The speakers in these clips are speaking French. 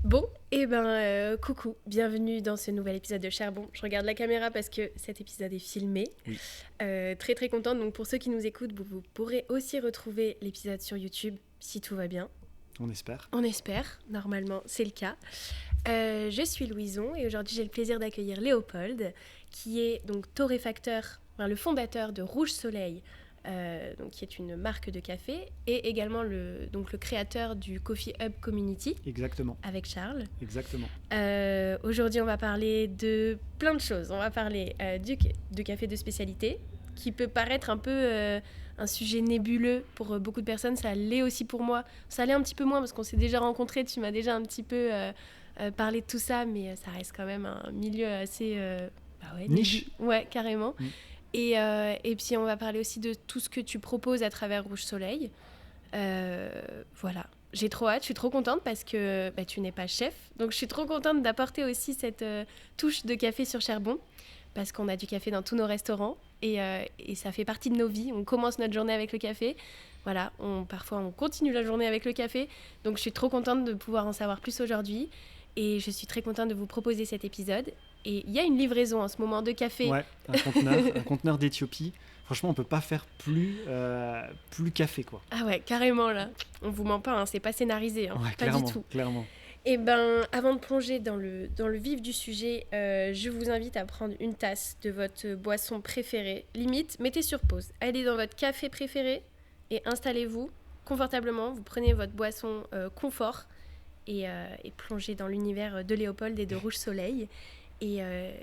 Bon, coucou, bienvenue dans ce nouvel épisode de Charbon. Je regarde la caméra parce que cet épisode est filmé. Oui. Très très contente, donc pour ceux qui nous écoutent, vous pourrez aussi retrouver l'épisode sur YouTube si tout va bien. On espère. On espère, normalement c'est le cas. Je suis Louison et aujourd'hui j'ai le plaisir d'accueillir Léopold, qui est donc torréfacteur, le fondateur de Rouge Soleil, donc, qui est une marque de café, et également le créateur du Coffee Hub Community. Exactement. Avec Charles. Exactement. Aujourd'hui, on va parler de plein de choses. On va parler de café de spécialité, qui peut paraître un peu un sujet nébuleux pour beaucoup de personnes. Ça l'est aussi pour moi. Ça l'est un petit peu moins parce qu'on s'est déjà rencontrés. Tu m'as déjà un petit peu parlé de tout ça, mais ça reste quand même un milieu assez... niche. Ouais, carrément. Mm. Et puis, on va parler aussi de tout ce que tu proposes à travers Rouge Soleil. Voilà. J'ai trop hâte, je suis trop contente parce que tu n'es pas chef. Donc je suis trop contente d'apporter aussi cette touche de café sur charbon parce qu'on a du café dans tous nos restaurants et ça fait partie de nos vies. On commence notre journée avec le café. Voilà, parfois on continue la journée avec le café. Donc je suis trop contente de pouvoir en savoir plus aujourd'hui et je suis très contente de vous proposer cet épisode. Et il y a une livraison en ce moment de café. Ouais, un conteneur d'Éthiopie. Franchement, on peut pas faire plus café, quoi. Ah ouais, carrément là. On vous ment pas, hein, c'est pas scénarisé, hein, Ouais, pas du tout. Clairement. Et avant de plonger dans le vif du sujet, je vous invite à prendre une tasse de votre boisson préférée. Limite, mettez sur pause. Allez dans votre café préféré et installez-vous confortablement. Vous prenez votre boisson confort et plongez dans l'univers de Léopold et de Rouge Soleil. Et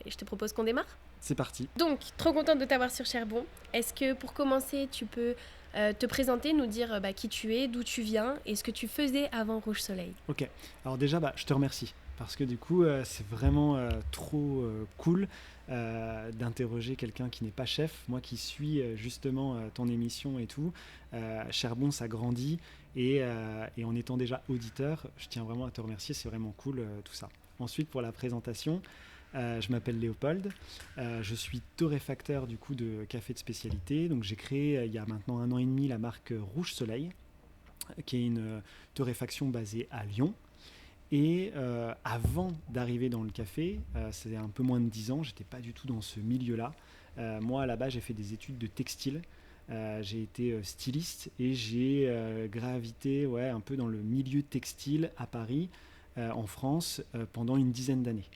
je te propose qu'on démarre. C'est parti. Donc, trop contente de t'avoir sur Charbon. Est-ce que pour commencer, tu peux te présenter, nous dire qui tu es, d'où tu viens et ce que tu faisais avant Rouge Soleil? Ok, alors déjà, je te remercie parce que du coup, c'est vraiment trop cool d'interroger quelqu'un qui n'est pas chef. Moi qui suis justement ton émission et tout, Charbon, ça grandit et en étant déjà auditeur, je tiens vraiment à te remercier, c'est vraiment cool tout ça. Ensuite, pour la présentation, je m'appelle Léopold, je suis torréfacteur du coup de café de spécialité. Donc j'ai créé il y a maintenant 1 an et demi la marque Rouge Soleil, qui est une torréfaction basée à Lyon. Et avant d'arriver dans le café, c'est un peu moins de 10 ans, j'étais pas du tout dans ce milieu-là. Moi à la base j'ai fait des études de textile. J'ai été styliste et j'ai gravité un peu dans le milieu textile à Paris, en France, pendant une dizaine d'années.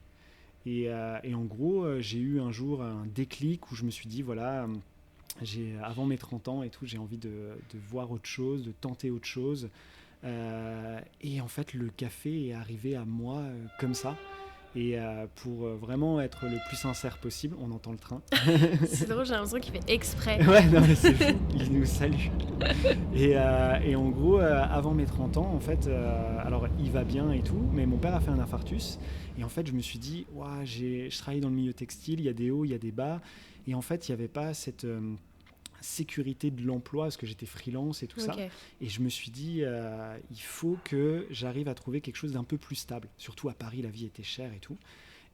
Et en gros, j'ai eu un jour un déclic où je me suis dit, voilà, avant mes 30 ans et tout, j'ai envie de voir autre chose, de tenter autre chose. Et en fait, le café est arrivé à moi comme ça. Et pour vraiment être le plus sincère possible, on entend le train. C'est drôle, j'ai l'impression qu'il fait exprès. Ouais, non mais c'est fou, il nous salue. Et en gros, avant mes 30 ans, en fait, alors il va bien et tout, mais mon père a fait un infarctus. Et en fait, je me suis dit, je travaille dans le milieu textile, il y a des hauts, il y a des bas. Et en fait, il n'y avait pas cette sécurité de l'emploi, parce que j'étais freelance et tout ça. Et je me suis dit, il faut que j'arrive à trouver quelque chose d'un peu plus stable. Surtout à Paris, la vie était chère et tout.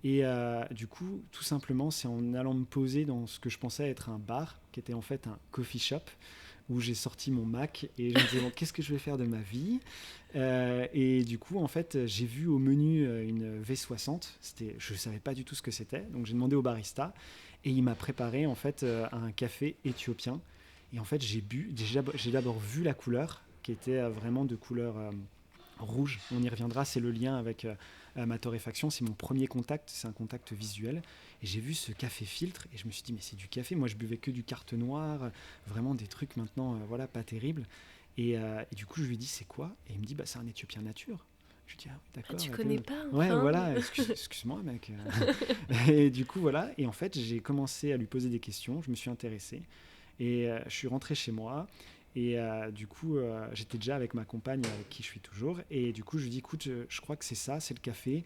Et du coup, tout simplement, c'est en allant me poser dans ce que je pensais être un bar, qui était en fait un coffee shop, où j'ai sorti mon Mac et je me disais, bon, qu'est-ce que je vais faire de ma vie? Et du coup, en fait, j'ai vu au menu une V60. Je ne savais pas du tout ce que c'était, donc j'ai demandé au barista et il m'a préparé en fait un café éthiopien. Et en fait, j'ai d'abord vu la couleur, qui était vraiment de couleur rouge. On y reviendra, c'est le lien avec ma torréfaction, c'est mon premier contact, c'est un contact visuel. Et j'ai vu ce café filtre et je me suis dit, mais c'est du café. Moi, je buvais que du carte noire, vraiment des trucs maintenant, pas terribles. Et du coup, je lui ai dit, c'est quoi? Et il me dit, c'est un Éthiopien nature. Je lui dis, ah oui, d'accord. Tu connais pas, enfin. Ouais, voilà, excuse-moi, mec. Et du coup, voilà. Et en fait, j'ai commencé à lui poser des questions, je me suis intéressé. Et je suis rentré chez moi. Et du coup, j'étais déjà avec ma compagne, avec qui je suis toujours. Et du coup, je lui dis, écoute, je crois que c'est ça, c'est le café.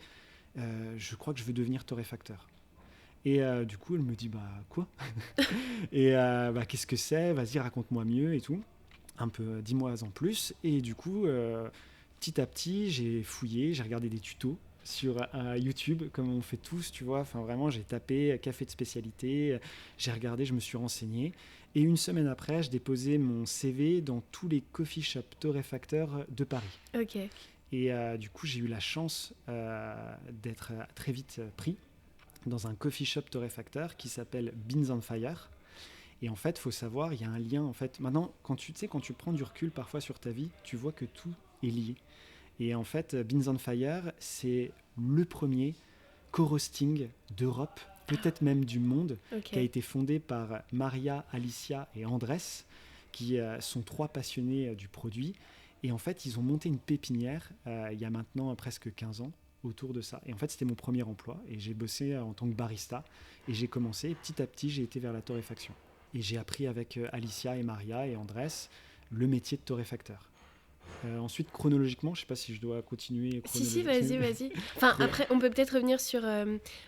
Je crois que je veux devenir torréfacteur. Et du coup, elle me dit, quoi? Et qu'est-ce que c'est? Vas-y, raconte-moi mieux et tout. Un peu, dis-moi en plus. Et du coup, petit à petit, j'ai fouillé, j'ai regardé des tutos sur YouTube, comme on fait tous, tu vois. Enfin, vraiment, j'ai tapé café de spécialité, j'ai regardé, je me suis renseigné. Et une semaine après, je déposais mon CV dans tous les coffee shops torréfacteurs de Paris. Ok. Et du coup, j'ai eu la chance d'être très vite pris dans un coffee shop torréfacteur qui s'appelle Beans on Fire. Et en fait, il faut savoir, il y a un lien. En fait, maintenant, quand tu prends du recul parfois sur ta vie, tu vois que tout est lié. Et en fait, Beans on Fire, c'est le premier co-roasting d'Europe, peut-être même du monde, qui a été fondé par Maria, Alicia et Andrés, qui sont 3 passionnés du produit. Et en fait, ils ont monté une pépinière il y a maintenant presque 15 ans autour de ça. Et en fait, c'était mon premier emploi. Et j'ai bossé en tant que barista. Et j'ai commencé, et petit à petit, j'ai été vers la torréfaction. Et j'ai appris avec Alicia et Maria et Andrés le métier de torréfacteur. Ensuite, chronologiquement, je ne sais pas si je dois continuer. Si, vas-y. Enfin, après, on peut peut-être revenir sur...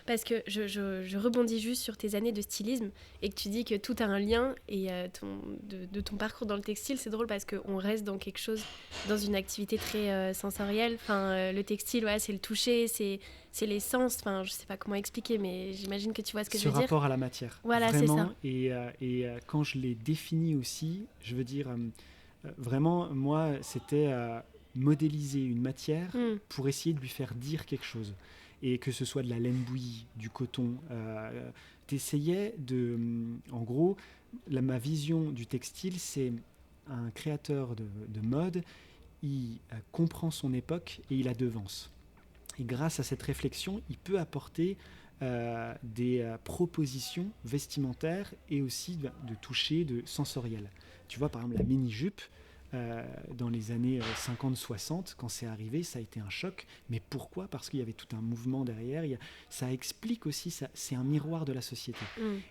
parce que je rebondis juste sur tes années de stylisme et que tu dis que tout a un lien. Et de ton parcours dans le textile, c'est drôle parce qu'on reste dans quelque chose, dans une activité très sensorielle. Enfin, le textile, ouais, c'est le toucher, c'est les sens. Enfin, je ne sais pas comment expliquer, mais j'imagine que tu vois ce que je veux dire. Ce rapport à la matière. Voilà, vraiment, c'est ça. Et quand je l'ai défini aussi, je veux dire... vraiment, moi, c'était modéliser une matière pour essayer de lui faire dire quelque chose. Et que ce soit de la laine bouillie, du coton, t'essayais de... En gros, ma vision du textile, c'est un créateur de mode, il comprend son époque et il la devance. Et grâce à cette réflexion, il peut apporter des propositions vestimentaires et aussi de toucher, de sensoriel. Tu vois, par exemple, la mini-jupe, dans les années 50-60, quand c'est arrivé, ça a été un choc. Mais pourquoi ? Parce qu'il y avait tout un mouvement derrière. Ça explique aussi, c'est un miroir de la société.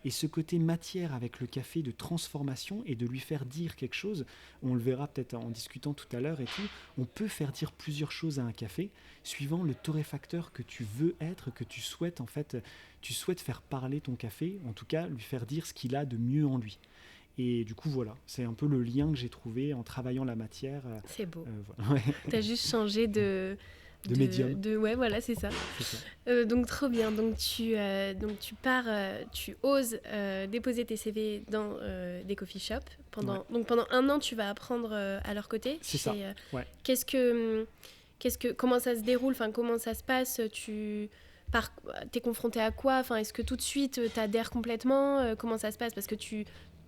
Et ce côté matière avec le café de transformation et de lui faire dire quelque chose, on le verra peut-être en discutant tout à l'heure et tout, on peut faire dire plusieurs choses à un café, suivant le torréfacteur que tu veux être, que tu souhaites en fait, tu souhaites faire parler ton café, en tout cas lui faire dire ce qu'il a de mieux en lui. Et du coup, voilà, c'est un peu le lien que j'ai trouvé en travaillant la matière. C'est beau. Voilà. Ouais. Tu as juste changé de médium. Ouais, voilà, c'est ça. Donc, trop bien. Donc, tu pars, tu oses déposer tes CV dans des coffee shops. Pendant 1 an, tu vas apprendre à leur côté. C'est ça, ouais. Comment ça se déroule, enfin, comment ça se passe, t'es confronté à quoi, enfin, est-ce que tout de suite t'adhères complètement, comment ça se passe, parce que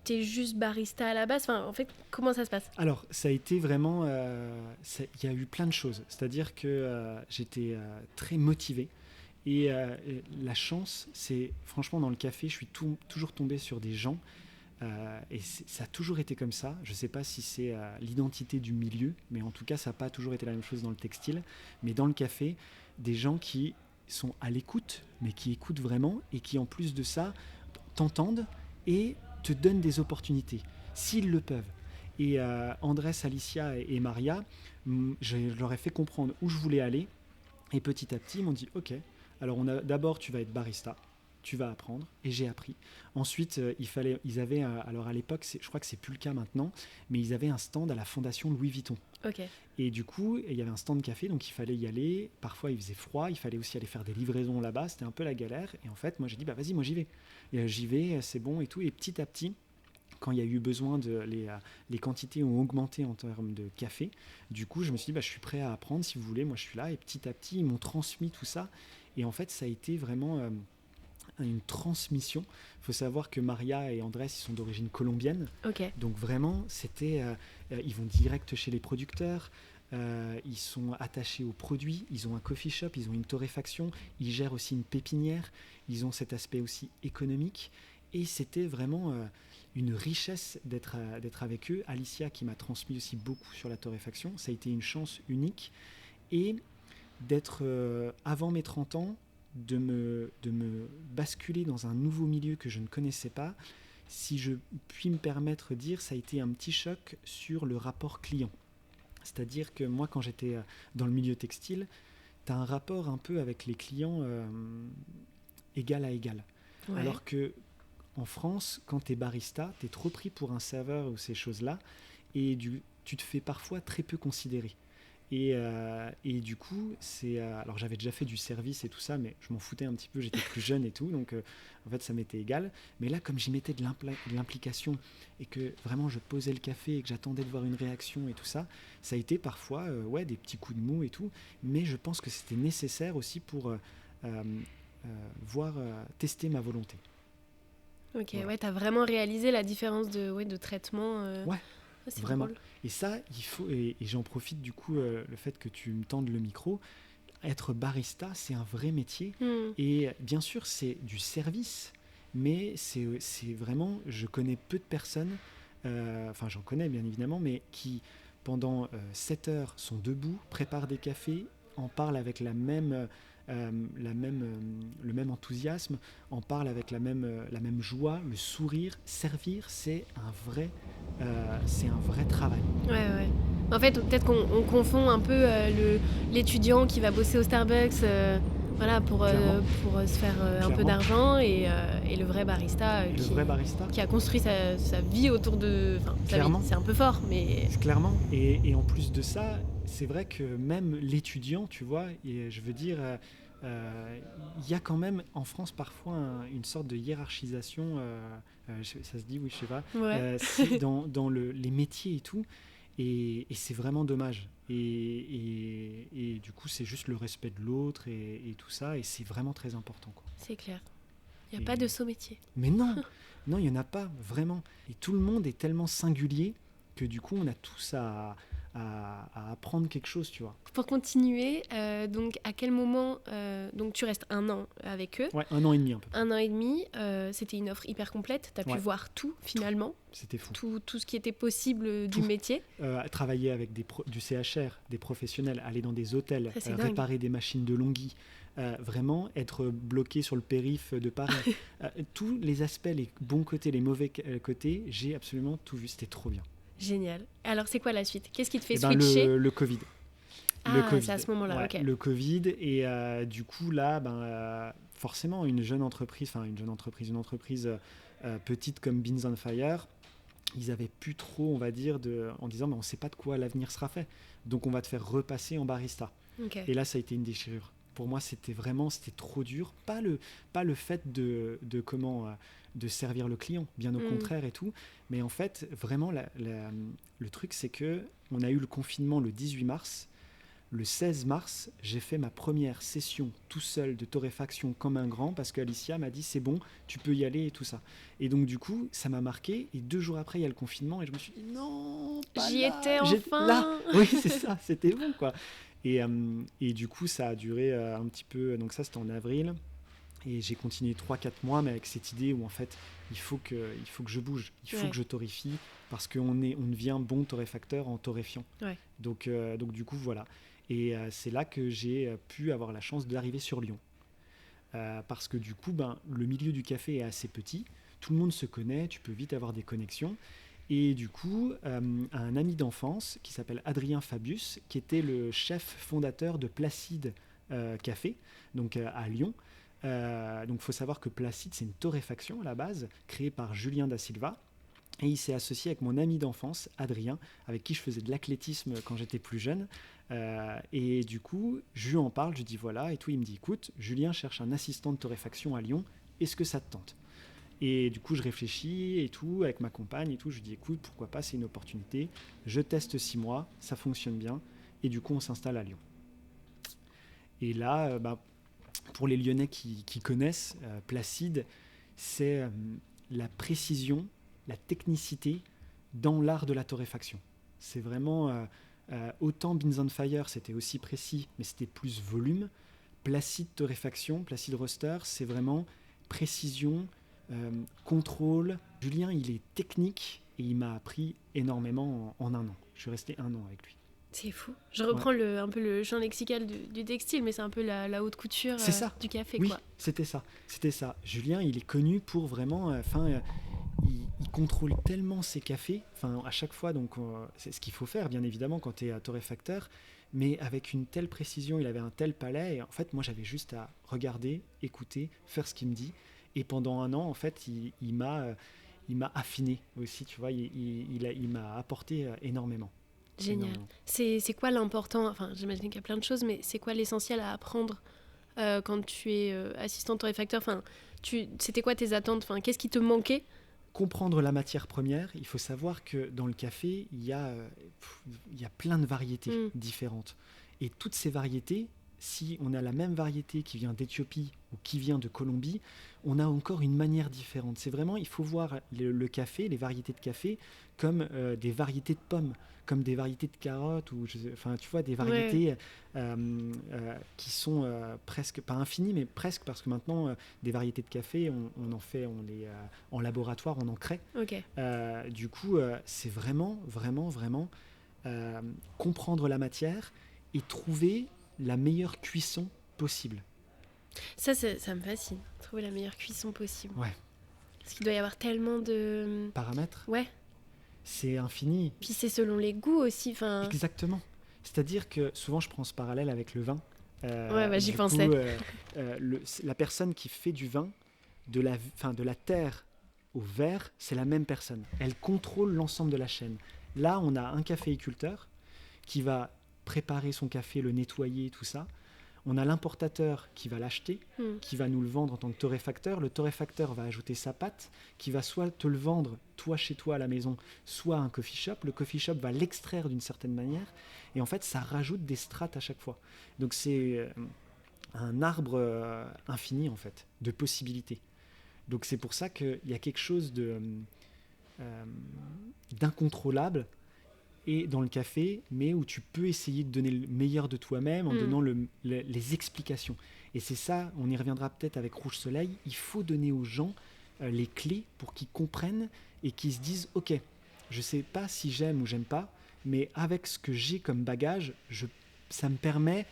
t'es juste barista à la base, enfin, en fait, comment ça se passe? Alors, ça a été vraiment, il y a eu plein de choses, c'est-à-dire que j'étais très motivé. Et la chance, c'est franchement dans le café, je suis toujours tombé sur des gens. Et ça a toujours été comme ça. Je ne sais pas si c'est l'identité du milieu, mais en tout cas, ça n'a pas toujours été la même chose dans le textile. Mais dans le café, des gens qui sont à l'écoute, mais qui écoutent vraiment et qui, en plus de ça, t'entendent et te donnent des opportunités, s'ils le peuvent. Et Andrés, Alicia et Maria, je leur ai fait comprendre où je voulais aller. Et petit à petit, ils m'ont dit « Ok, alors d'abord, tu vas être barista. » Tu vas apprendre, et j'ai appris. Ensuite, ils avaient, alors à l'époque, je crois que c'est plus le cas maintenant, mais ils avaient un stand à la Fondation Louis Vuitton. Okay. Et du coup, il y avait un stand café, donc il fallait y aller. Parfois, il faisait froid, il fallait aussi aller faire des livraisons là-bas. C'était un peu la galère. Et en fait, moi, j'ai dit, bah vas-y, moi j'y vais. Et, j'y vais, c'est bon et tout. Et petit à petit, quand il y a eu besoin les quantités ont augmenté en termes de café. Du coup, je me suis dit, bah, je suis prêt à apprendre si vous voulez. Moi, je suis là. Et petit à petit, ils m'ont transmis tout ça. Et en fait, ça a été vraiment une transmission. Il faut savoir que Maria et Andrés, ils sont d'origine colombienne. Okay. Donc vraiment, c'était, ils vont direct chez les producteurs. Ils sont attachés aux produits. Ils ont un coffee shop, ils ont une torréfaction. Ils gèrent aussi une pépinière. Ils ont cet aspect aussi économique. Et c'était vraiment une richesse d'être avec eux. Alicia, qui m'a transmis aussi beaucoup sur la torréfaction, ça a été une chance unique. Et d'être, avant mes 30 ans, de me basculer dans un nouveau milieu que je ne connaissais pas, si je puis me permettre de dire, ça a été un petit choc sur le rapport client. C'est-à-dire que moi, quand j'étais dans le milieu textile, tu as un rapport un peu avec les clients égal à égal. Ouais. Alors que en France, quand tu es barista, tu es trop pris pour un serveur ou ces choses-là, et tu te fais parfois très peu considérer. Et du coup, alors j'avais déjà fait du service et tout ça, mais je m'en foutais un petit peu, j'étais plus jeune et tout, donc en fait ça m'était égal. Mais là, comme j'y mettais de l'implication et que vraiment je posais le café et que j'attendais de voir une réaction et tout ça, ça a été parfois des petits coups de mou et tout, mais je pense que c'était nécessaire aussi pour tester ma volonté. Ok, Voilà. ouais, t'as vraiment réalisé la différence de traitement. Ouais, C'est vraiment. drôle. Et ça, il faut, et j'en profite du coup, le fait que tu me tendes le micro, être barista, c'est un vrai métier. Et bien sûr, c'est du service, mais c'est vraiment, je connais peu de personnes, enfin j'en connais bien évidemment, mais qui pendant 7 heures sont debout, préparent des cafés, en parlent avec le même enthousiasme, en parlent avec la même joie, le sourire. Servir, c'est un vrai travail. Ouais. En fait, peut-être qu'on confond un peu l'étudiant qui va bosser au Starbucks voilà, pour se faire un peu Clairement. d'argent et le vrai barista, Et le vrai barista, qui a construit sa vie autour de... Enfin, sa vie, clairement. c'est un peu fort, mais... Clairement. Et en plus de ça, c'est vrai que même l'étudiant, tu vois, et je veux dire, il y a quand même en France parfois une sorte de hiérarchisation, ça se dit, oui, je sais pas, Ouais. c'est dans les métiers et tout, et c'est vraiment dommage. Et du coup, c'est juste le respect de l'autre et tout ça, et c'est vraiment très important, quoi. C'est clair. Il n'y a Et- pas de saut métier. Mais non, non, il n'y en a pas, vraiment. Et tout le monde est tellement singulier que du coup, on a tous à apprendre quelque chose, tu vois. Pour continuer, donc à quel moment... donc tu restes 1 an avec eux. Ouais, 1 an et demi un peu. 1 an et demi, c'était une offre hyper complète. Tu as pu Ouais. voir tout, finalement. C'était fou. Tout ce qui était possible du Tout. métier. Travailler avec du CHR, des professionnels, aller dans des hôtels, Ça, c'est dingue. réparer des machines de Longhi, vraiment être bloqué sur le périph' de Paris. Tous les aspects, les bons côtés, les mauvais côtés, j'ai absolument tout vu. C'était trop bien. Génial. Alors, c'est quoi la suite? Qu'est-ce qui te fait Eh ben, switcher? le Covid. Ah, c'est à ce moment-là, Ouais, ok. le Covid. Et du coup, là, forcément, une entreprise petite comme Beans on Fire, ils avaient plus trop, on va dire, en disant, mais on ne sait pas de quoi l'avenir sera fait. Donc, on va te faire repasser en barista. Ok. Et là, ça a été une déchirure. Pour moi, c'était trop dur. Pas le fait de servir le client, bien au contraire et tout. Mais en fait, vraiment, le truc, c'est que on a eu le confinement le 18 mars. Le 16 mars, j'ai fait ma première session tout seul de torréfaction comme un grand parce qu'Alicia m'a dit c'est bon, tu peux y aller et tout ça. Et donc du coup, ça m'a marqué. Et 2 jours après, il y a le confinement et je me suis dit non, pas J'y là. étais enfin. Là, oui, c'est ça, c'était bon quoi. Et du coup, ça a duré un petit peu. Donc ça, c'était en avril. Et j'ai continué 3-4 mois, mais avec cette idée où en fait, il faut que je bouge, il faut que je torréfie parce qu'on devient bon torréfacteur en torréfiant. Ouais. Donc du coup, voilà. Et c'est là que j'ai pu avoir la chance d'arriver sur Lyon. Parce que du coup, le milieu du café est assez petit, tout le monde se connaît, tu peux vite avoir des connexions. Et du coup, un ami d'enfance qui s'appelle Adrien Fabius, qui était le chef fondateur de Placide Café, donc à Lyon. Donc il faut savoir que Placide, c'est une torréfaction à la base, créée par Julien da Silva. Et il s'est associé avec mon ami d'enfance, Adrien, avec qui je faisais de l'athlétisme quand j'étais plus jeune. Et du coup, je lui en parle, je lui dis voilà, et tout. Il me dit écoute, Julien cherche un assistant de torréfaction à Lyon, est-ce que ça te tente? Et du coup, je réfléchis et tout, avec ma compagne et tout. Je lui dis écoute, pourquoi pas, c'est une opportunité. Je teste 6 mois, ça fonctionne bien. Et du coup, on s'installe à Lyon. Et là, pour les Lyonnais qui connaissent, Placide, c'est la précision, la technicité dans l'art de la torréfaction. C'est vraiment autant Beans on Fire, c'était aussi précis, mais c'était plus volume. Placide torréfaction, Placide roaster, c'est vraiment précision, contrôle. Julien, il est technique et il m'a appris énormément en 1 an. Je suis resté 1 an avec lui. C'est fou. Je reprends un peu le champ lexical du textile, mais c'est un peu la haute couture du café. Oui, quoi. C'était ça. Julien, il est connu pour vraiment... il contrôle tellement ses cafés, à chaque fois, donc c'est ce qu'il faut faire, bien évidemment, quand tu es torréfacteur, mais avec une telle précision, il avait un tel palais, et en fait, moi, j'avais juste à regarder, écouter, faire ce qu'il me dit, et pendant 1 an, en fait, il m'a affiné aussi, tu vois, il m'a apporté énormément. Génial. énormément. C'est quoi l'important? Enfin, j'imagine qu'il y a plein de choses, mais c'est quoi l'essentiel à apprendre quand tu es assistant torréfacteur? Enfin, c'était quoi tes attentes? Enfin, qu'est-ce qui te manquait? Comprendre la matière première, il faut savoir que dans le café, il y a plein de variétés différentes. Et toutes ces variétés, si on a la même variété qui vient d'Éthiopie ou qui vient de Colombie, on a encore une manière différente. C'est vraiment, il faut voir le café, les variétés de café, comme des variétés de pommes, comme des variétés de carottes, enfin, tu vois, des variétés qui sont presque, pas infinies, mais presque, parce que maintenant, des variétés de café, on en fait, en laboratoire, on en crée. Ok. Du coup, c'est vraiment, vraiment, vraiment comprendre la matière et trouver la meilleure cuisson possible. Ça me fascine. Trouver la meilleure cuisson possible. Ouais. Parce qu'il doit y avoir tellement de Paramètres, Ouais. c'est infini. Puis c'est selon les goûts aussi. Enfin, Exactement. C'est-à-dire que souvent, je prends ce parallèle avec le vin. j'y Du pensais. coup, la personne qui fait du vin, de la terre au verre, c'est la même personne. Elle contrôle l'ensemble de la chaîne. Là, on a un caféiculteur qui va préparer son café, le nettoyer, tout ça. On a l'importateur qui va l'acheter, qui va nous le vendre en tant que torréfacteur. Le torréfacteur va ajouter sa pâte, qui va soit te le vendre, toi, chez toi, à la maison, soit à un coffee shop. Le coffee shop va l'extraire d'une certaine manière. Et en fait, ça rajoute des strates à chaque fois. Donc, c'est un arbre infini, en fait, de possibilités. Donc, c'est pour ça qu'il y a quelque chose d'incontrôlable et dans le café, mais où tu peux essayer de donner le meilleur de toi-même en donnant les explications. Et c'est ça, on y reviendra peut-être avec Rouge Soleil, il faut donner aux gens les clés pour qu'ils comprennent et qu'ils se disent « Ok, je ne sais pas si j'aime ou j'aime pas, mais avec ce que j'ai comme bagage, ça me permet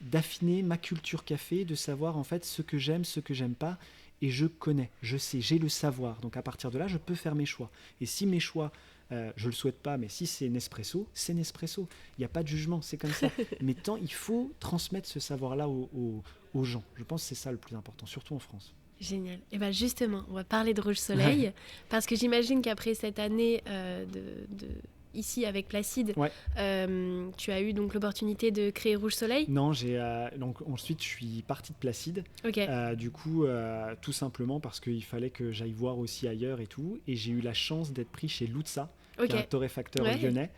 d'affiner ma culture café, de savoir en fait ce que j'aime, ce que j'aime pas, et je connais, je sais, j'ai le savoir. Donc à partir de là, je peux faire mes choix. Et si mes choix je le souhaite pas, mais si c'est Nespresso, c'est Nespresso. Il n'y a pas de jugement, c'est comme ça. Mais il faut transmettre ce savoir-là aux gens. Je pense que c'est ça le plus important, surtout en France. Génial. Et bien justement, on va parler de Rouge Soleil, parce que j'imagine qu'après cette année ici avec Placide, tu as eu donc l'opportunité de créer Rouge Soleil. Non, donc ensuite je suis parti de Placide. Okay. Du coup, tout simplement parce qu'il fallait que j'aille voir aussi ailleurs et tout. Et j'ai eu la chance d'être pris chez Lutza, qui est un torréfacteur lyonnais.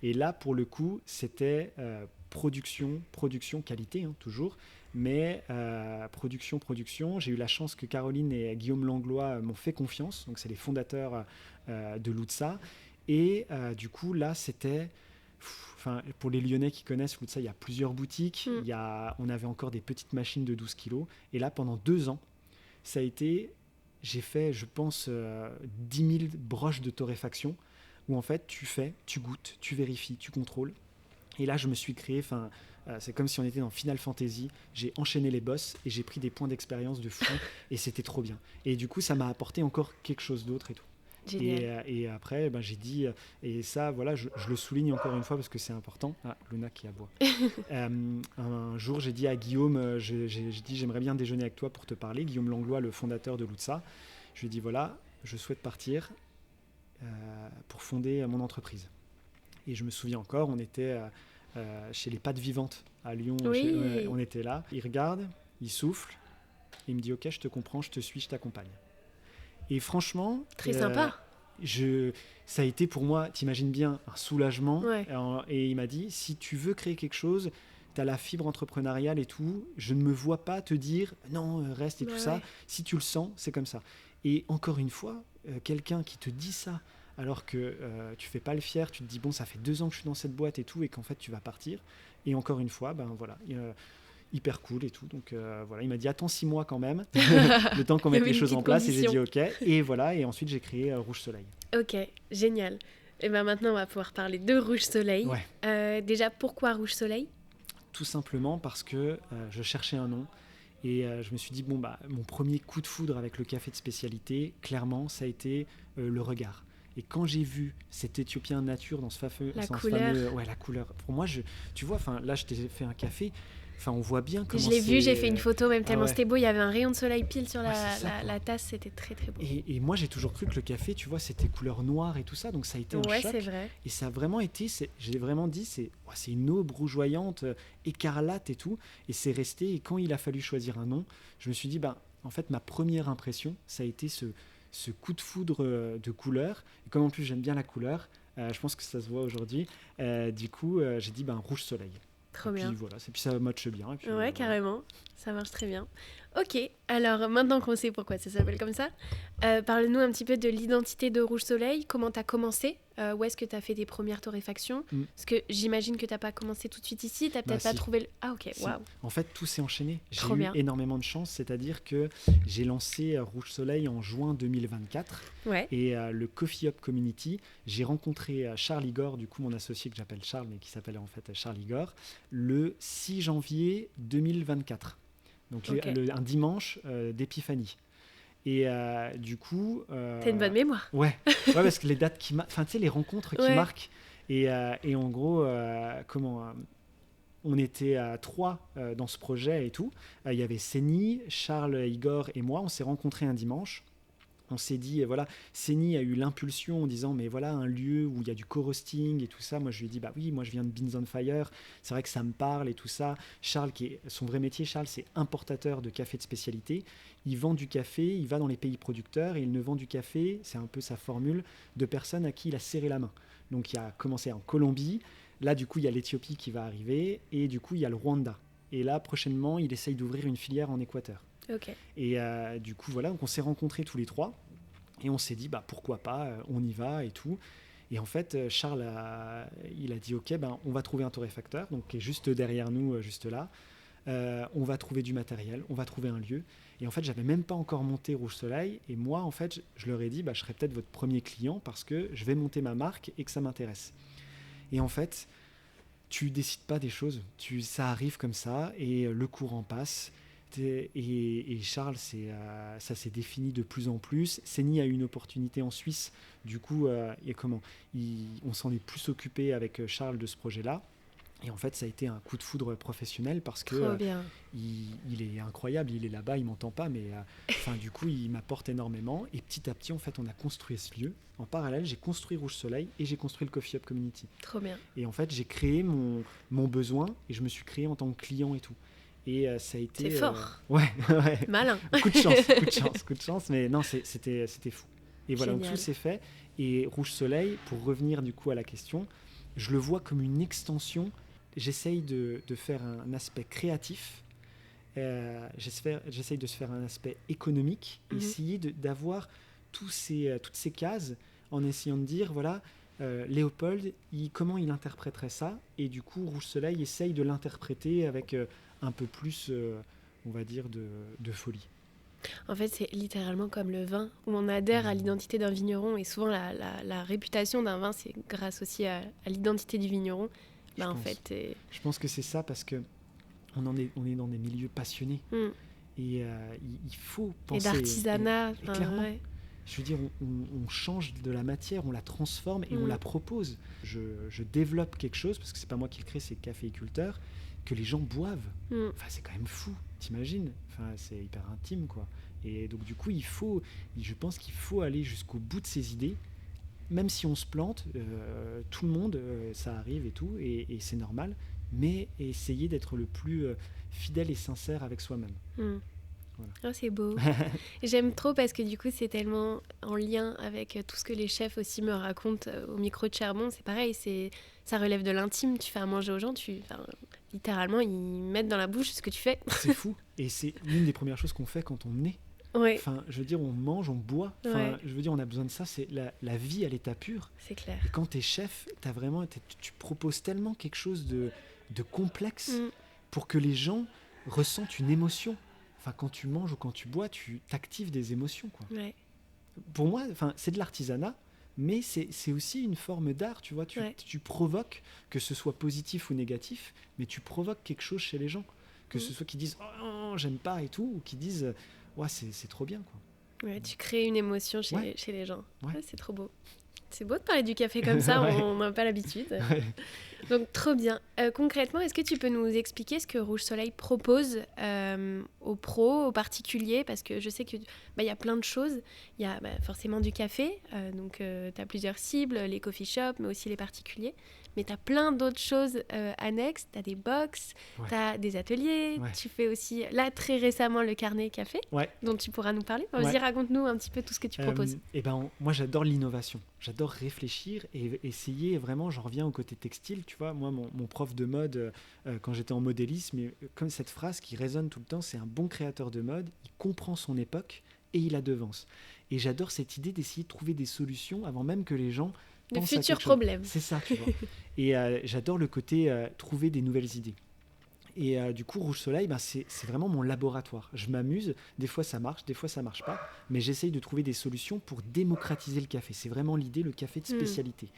Et là, pour le coup, c'était production, qualité, hein, toujours. Mais production. J'ai eu la chance que Caroline et Guillaume Langlois m'ont fait confiance. Donc, c'est les fondateurs de Lutza. Et du coup, là, c'était... pour les Lyonnais qui connaissent Lutza, il y a plusieurs boutiques. On avait encore des petites machines de 12 kilos. Et là, pendant 2 ans, ça a été... J'ai fait, je pense, 10 000 broches de torréfaction où en fait, tu fais, tu goûtes, tu vérifies, tu contrôles. Et là, je me suis créé... c'est comme si on était dans Final Fantasy. J'ai enchaîné les boss et j'ai pris des points d'expérience de fou. Et c'était trop bien. Et du coup, ça m'a apporté encore quelque chose d'autre et tout. Et après, j'ai dit, et ça, voilà, je le souligne encore une fois parce que c'est important. Ah, Luna qui aboie. Un jour, j'ai dit à Guillaume, j'ai dit, j'aimerais bien déjeuner avec toi pour te parler. Guillaume Langlois, le fondateur de Lutza. Je lui ai dit, voilà, je souhaite partir pour fonder mon entreprise. Et je me souviens encore, on était chez les Pâtes Vivantes à Lyon. On était là. Il regarde, il souffle, et il me dit, ok, je te comprends, je te suis, je t'accompagne. Et franchement, très sympa. Ça a été pour moi, t'imagines bien, un soulagement. Et il m'a dit, si tu veux créer quelque chose, tu as la fibre entrepreneuriale et tout, je ne me vois pas te dire, non, reste et tout ça. Si tu le sens, c'est comme ça. Et encore une fois, quelqu'un qui te dit ça, alors que tu fais pas le fier, tu te dis, bon, ça fait 2 ans que je suis dans cette boîte et tout, et qu'en fait, tu vas partir. Et encore une fois, voilà... hyper cool et tout, donc voilà, il m'a dit attends 6 mois quand même le temps qu'on mette les choses en place et j'ai dit ok, et voilà, et ensuite j'ai créé Rouge Soleil. Ok, génial. Et ben maintenant on va pouvoir parler de Rouge Soleil. Déjà, pourquoi Rouge Soleil? Tout simplement parce que je cherchais un nom et je me suis dit mon premier coup de foudre avec le café de spécialité, clairement ça a été le regard. Et quand j'ai vu cet Éthiopien nature dans ce fameux la couleur, la couleur, pour moi tu vois, là je t'ai fait un café. Enfin, on voit bien comment Je l'ai vu, j'ai fait une c'est... photo même tellement ouais. c'était beau. Il y avait un rayon de soleil pile sur Ouais, c'est ça, quoi. la tasse, c'était très très beau. Et moi, j'ai toujours cru que le café, tu vois, c'était couleur noire et tout ça, donc ça a été un Ouais, choc. c'est vrai. Et ça a vraiment été, j'ai vraiment dit, c'est une aube rougeoyante, écarlate et tout. Et c'est resté. Et quand il a fallu choisir un nom, je me suis dit, en fait, ma première impression, ça a été ce coup de foudre de couleur. Et comme en plus, j'aime bien la couleur, je pense que ça se voit aujourd'hui. Du coup, j'ai dit, rouge soleil. Trop Et bien. puis voilà, et puis ça matche bien. Et puis, Ouais, voilà. carrément. Ça marche très bien. Ok, alors maintenant qu'on sait pourquoi ça s'appelle comme ça, parle-nous un petit peu de l'identité de Rouge Soleil. Comment tu as commencé Où est-ce que tu as fait tes premières torréfactions Parce que j'imagine que tu n'as pas commencé tout de suite ici. Tu n'as peut-être pas Si. trouvé le... Ah ok, Si. waouh. En fait, tout s'est enchaîné. J'ai Trop eu bien. énormément de chance, c'est-à-dire que j'ai lancé Rouge Soleil en juin 2024. Ouais. Et le Coffee Up Community, j'ai rencontré Charles Igor, du coup mon associé que j'appelle Charles, mais qui s'appelle en fait Charles Igor, le 6 janvier 2024. Donc Ok. un dimanche d'épiphanie. Et du coup... T'as une bonne mémoire. Ouais, parce que les dates qui marquent... Enfin, tu sais, les rencontres qui Ouais. marquent. Et en gros, on était à 3 dans ce projet et tout. Il y avait Séni, Charles, Igor et moi. On s'est rencontrés un dimanche. On s'est dit, voilà, Séni a eu l'impulsion en disant, mais voilà, un lieu où il y a du co-roasting et tout ça. Moi, je lui ai dit, oui, moi, je viens de Beans on Fire. C'est vrai que ça me parle et tout ça. Charles, son vrai métier, Charles, c'est importateur de café de spécialité. Il vend du café, il va dans les pays producteurs et il ne vend du café, c'est un peu sa formule, de personnes à qui il a serré la main. Donc, il a commencé en Colombie. Là, du coup, il y a l'Éthiopie qui va arriver. Et du coup, il y a le Rwanda. Et là, prochainement, il essaye d'ouvrir une filière en Équateur. Ok. Et du coup, voilà, donc on s'est rencontrés tous les 3 et on s'est dit, pourquoi pas, on y va et tout. Et en fait, Charles, il a dit, ok, on va trouver un torréfacteur, donc qui est juste derrière nous, juste là. On va trouver du matériel, on va trouver un lieu. Et en fait, j'avais même pas encore monté Rouge Soleil. Et moi, en fait, je leur ai dit, je serai peut-être votre premier client parce que je vais monter ma marque et que ça m'intéresse. Et en fait, tu décides pas des choses, ça arrive comme ça et le courant passe. Et Charles, ça s'est défini de plus en plus. Séni a eu une opportunité en Suisse. Du coup, on s'en est plus occupé avec Charles de ce projet-là. Et en fait, ça a été un coup de foudre professionnel parce que il est incroyable. Il est là-bas, il m'entend pas, mais du coup, il m'apporte énormément. Et petit à petit, en fait, on a construit ce lieu. En parallèle, j'ai construit Rouge Soleil et j'ai construit le Coffee Up Community. Trop bien. Et en fait, j'ai créé mon besoin et je me suis créé en tant que client et tout. Et ça a été... C'est fort. Ouais. Malin. coup de chance, mais non, c'était fou. Et voilà, donc tout s'est fait. Et Rouge Soleil, pour revenir du coup à la question, je le vois comme une extension. J'essaye de faire un aspect créatif. J'essaye de se faire un aspect économique. Essayer d'avoir toutes ces cases en essayant de dire, voilà... Léopold, comment il interpréterait ça? Et du coup, Rouge Soleil essaye de l'interpréter avec un peu plus, on va dire, de folie. En fait, c'est littéralement comme le vin, où on adhère à l'identité d'un vigneron. Et souvent, la réputation d'un vin, c'est grâce aussi à l'identité du vigneron. Je pense que c'est ça, parce que on est dans des milieux passionnés. Et il faut penser... Et d'artisanat. Et clairement. Ouais. Je veux dire, on change de la matière, on la transforme et on la propose. Je développe quelque chose, parce que c'est pas moi qui le crée, c'est caféiculteur, que les gens boivent. Enfin, c'est quand même fou, t'imagines? Enfin, c'est hyper intime, quoi. Et donc, du coup, je pense qu'il faut aller jusqu'au bout de ses idées, même si on se plante, tout le monde, ça arrive et tout, et c'est normal, mais essayer d'être le plus fidèle et sincère avec soi-même. Voilà. Oh, c'est beau. J'aime trop parce que du coup, c'est tellement en lien avec tout ce que les chefs aussi me racontent au micro de Charbon. C'est pareil, ça relève de l'intime. Tu fais à manger aux gens, littéralement, ils mettent dans la bouche ce que tu fais. C'est fou. Et c'est l'une des premières choses qu'on fait quand on est. Ouais. Enfin, je veux dire, on mange, on boit. Enfin, je veux dire, on a besoin de ça. C'est la vie à l'état pur. C'est clair. Et quand t'es chef, tu proposes tellement quelque chose de complexe pour que les gens ressentent une émotion. Enfin, quand tu manges ou quand tu bois, tu t'actives des émotions, quoi. Ouais. Pour moi, c'est de l'artisanat, mais c'est aussi une forme d'art, tu vois. Tu provoques, que ce soit positif ou négatif, mais tu provoques quelque chose chez les gens. Que ce soit qu'ils disent « Oh non, j'aime pas » et tout, ou qu'ils disent « Ouais, c'est trop bien, quoi. » Ouais, tu crées une émotion chez les gens. Ouais, c'est trop beau. C'est beau de parler du café comme ça, Ouais. on n'a pas l'habitude. Ouais. Donc, trop bien. Concrètement, est-ce que tu peux nous expliquer ce que Rouge Soleil propose aux pros, aux particuliers? Parce que je sais qu'il y a plein de choses. Il y a forcément du café, donc tu as plusieurs cibles, les coffee shops, mais aussi les particuliers. Mais tu as plein d'autres choses annexes. Tu as des box, Ouais. tu as des ateliers. Ouais. Tu fais aussi, là, très récemment, le carnet café, Ouais. dont tu pourras nous parler. Ouais. Vas-y, raconte-nous un petit peu tout ce que tu proposes. Moi, j'adore l'innovation. J'adore réfléchir et essayer vraiment. J'en reviens au côté textile. Tu vois, moi, mon prof de mode, quand j'étais en modélisme, comme cette phrase qui résonne tout le temps, c'est un bon créateur de mode. Il comprend son époque et il la devance. Et j'adore cette idée d'essayer de trouver des solutions avant même que les gens De pensent à futurs quelque chose. problèmes. C'est ça, tu vois. Et j'adore le côté trouver des nouvelles idées. Et du coup, Rouge Soleil, c'est vraiment mon laboratoire. Je m'amuse, des fois ça marche, des fois ça marche pas, mais j'essaye de trouver des solutions pour démocratiser le café. C'est vraiment l'idée, le café de spécialité.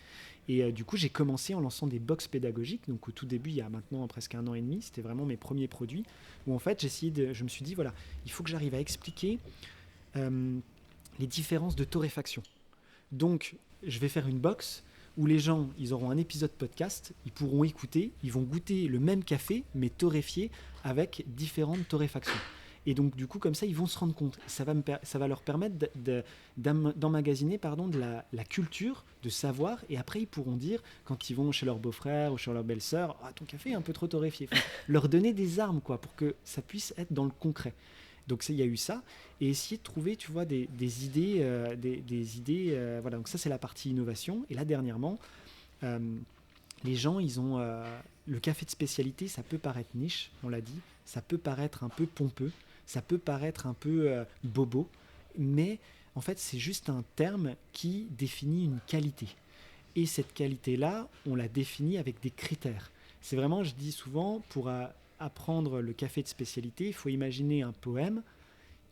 Et du coup, j'ai commencé en lançant des box pédagogiques. Donc au tout début, il y a maintenant presque 1 an et demi, c'était vraiment mes premiers produits, où en fait, je me suis dit, voilà, il faut que j'arrive à expliquer les différences de torréfaction. Donc, je vais faire une box où les gens, ils auront un épisode podcast, ils pourront écouter, ils vont goûter le même café, mais torréfié avec différentes torréfactions. Et donc, du coup, comme ça, ils vont se rendre compte. Ça va leur permettre d'emmagasiner de la culture, de savoir, et après, ils pourront dire, quand ils vont chez leur beau-frère ou chez leur belle-sœur, « Ah, ton café est un peu trop torréfié. » Enfin, leur donner des armes, quoi, pour que ça puisse être dans le concret. Donc il y a eu ça, et essayer de trouver, tu vois, des idées, voilà. Donc ça, c'est la partie innovation. Et là, dernièrement, les gens, ils ont le café de spécialité. Ça peut paraître niche, on l'a dit, ça peut paraître un peu pompeux, ça peut paraître un peu bobo, mais en fait, c'est juste un terme qui définit une qualité. Et cette qualité-là, on la définit avec des critères. C'est vraiment, je dis souvent, pour apprendre le café de spécialité, il faut imaginer un poème.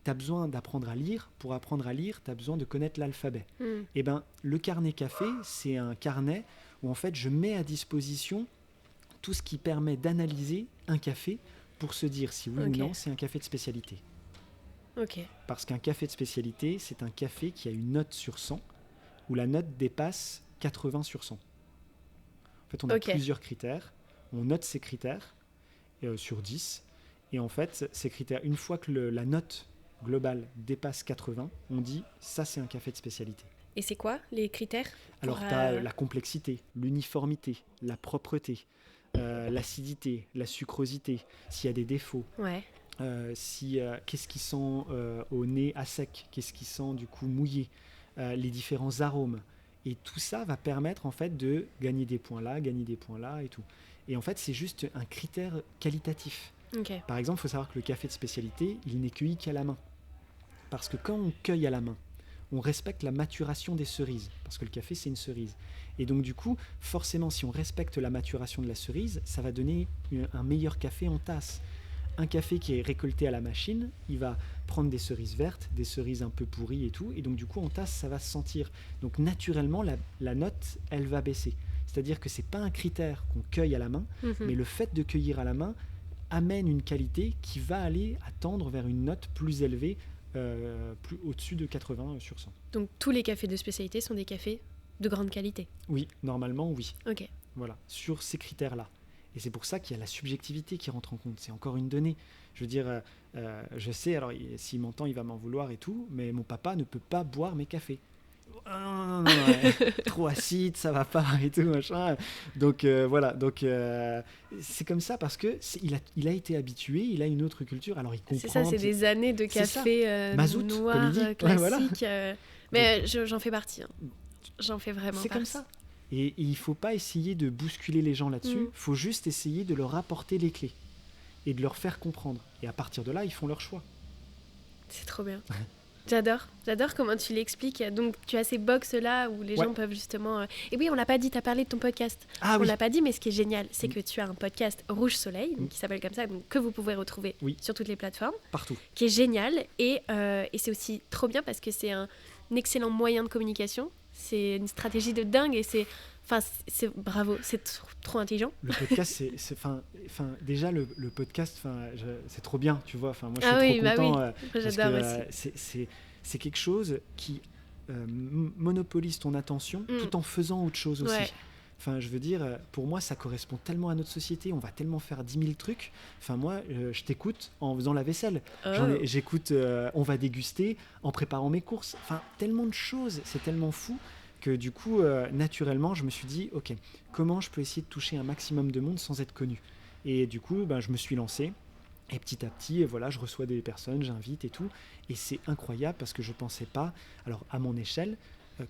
Tu as besoin d'apprendre à lire. Pour apprendre à lire, tu as besoin de connaître l'alphabet. Et le carnet café, c'est un carnet où en fait, je mets à disposition tout ce qui permet d'analyser un café pour se dire si oui ou non c'est un café de spécialité. Parce qu'un café de spécialité, c'est un café qui a une note sur 100, où la note dépasse 80 sur 100. En fait, on a plusieurs critères. On note ces critères sur 10. Et en fait, ces critères, une fois que la note globale dépasse 80, on dit ça, c'est un café de spécialité. Et c'est quoi les critères? Alors, tu as la complexité, l'uniformité, la propreté, l'acidité, la sucrosité, s'il y a des défauts. Qu'est-ce qui sent au nez à sec, qu'est-ce qui sent du coup mouillé, les différents arômes. Et tout ça va permettre en fait de gagner des points là et tout. Et en fait, c'est juste un critère qualitatif. Par exemple, il faut savoir que le café de spécialité, il n'est cueilli qu'à la main. Parce que quand on cueille à la main, on respecte la maturation des cerises. Parce que le café, c'est une cerise. Et donc, du coup, forcément, si on respecte la maturation de la cerise, ça va donner un meilleur café en tasse. Un café qui est récolté à la machine, il va prendre des cerises vertes, des cerises un peu pourries et tout. Et donc, du coup, en tasse, ça va se sentir. Donc, naturellement, la note, elle va baisser. C'est-à-dire que ce n'est pas un critère qu'on cueille à la main, mais le fait de cueillir à la main amène une qualité qui va aller tendre vers une note plus élevée, plus au-dessus de 80 sur 100. Donc tous les cafés de spécialité sont des cafés de grande qualité? Oui, normalement oui. Voilà, sur ces critères-là. Et c'est pour ça qu'il y a la subjectivité qui rentre en compte. C'est encore une donnée. Je veux dire, je sais, alors s'il m'entend, il va m'en vouloir et tout, mais mon papa ne peut pas boire mes cafés. Non, trop acide, ça va pas et tout machin. Donc voilà, c'est comme ça parce que il a été habitué, il a une autre culture, alors il comprend. C'est ça, c'est des années de café Mazout, noir classique. Voilà. Mais j'en fais partie. J'en fais vraiment c'est partie. Comme ça. Et il faut pas essayer de bousculer les gens là-dessus. Il faut juste essayer de leur apporter les clés et de leur faire comprendre. Et à partir de là, ils font leur choix. C'est trop bien. J'adore comment tu l'expliques. Donc, tu as ces box-là où les gens peuvent justement... Et oui, on l'a pas dit, tu as parlé de ton podcast. On l'a pas dit, mais ce qui est génial, c'est que tu as un podcast Rouge Soleil, qui s'appelle comme ça, donc, que vous pouvez retrouver sur toutes les plateformes. Partout. Qui est génial. Et c'est aussi trop bien parce que c'est un excellent moyen de communication. C'est une stratégie de dingue et c'est bravo, c'est trop intelligent. Le podcast, déjà le podcast, c'est trop bien, tu vois. Moi, je suis trop content J'adore aussi. C'est quelque chose qui monopolises ton attention tout en faisant autre chose aussi. Ouais. Enfin, je veux dire, pour moi, ça correspond tellement à notre société. On va tellement faire 10 000 trucs. Enfin, moi, je t'écoute en faisant la vaisselle. J'écoute, on va déguster en préparant mes courses. Enfin, tellement de choses. C'est tellement fou que du coup, naturellement, je me suis dit, OK, comment je peux essayer de toucher un maximum de monde sans être connu ? Et du coup, je me suis lancé. Et petit à petit, voilà, je reçois des personnes, j'invite et tout. Et c'est incroyable parce que je ne pensais pas, alors à mon échelle,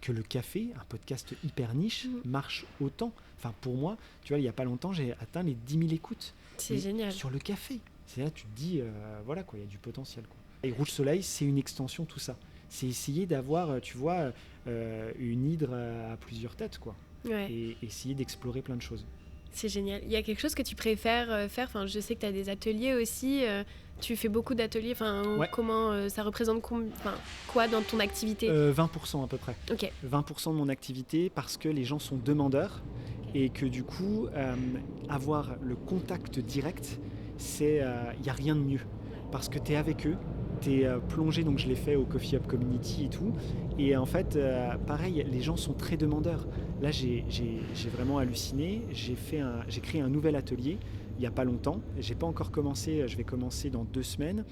que le café, un podcast hyper niche, marche autant. Enfin, pour moi, tu vois, il n'y a pas longtemps, j'ai atteint les 10 000 écoutes. C'est génial. Sur le café. C'est là, tu te dis, voilà, quoi, il y a du potentiel, quoi. Et Rouge Soleil, c'est une extension, tout ça. C'est essayer d'avoir, tu vois, une hydre à plusieurs têtes, quoi. Ouais. Et essayer d'explorer plein de choses. C'est génial. Il y a quelque chose que tu préfères faire ? Enfin, je sais que tu as des ateliers aussi. Tu fais beaucoup d'ateliers. Enfin, comment ça représente quoi dans ton activité ? 20% à peu près. Ok. 20% de mon activité parce que les gens sont demandeurs et que du coup, avoir le contact direct, il n'y a rien de mieux. Parce que tu es avec eux, tu es plongé, donc je l'ai fait au Coffee Hub Community et tout. Et en fait, pareil, les gens sont très demandeurs. Là, j'ai vraiment halluciné. J'ai créé un nouvel atelier il n'y a pas longtemps. Je n'ai pas encore commencé, je vais commencer dans 2 semaines.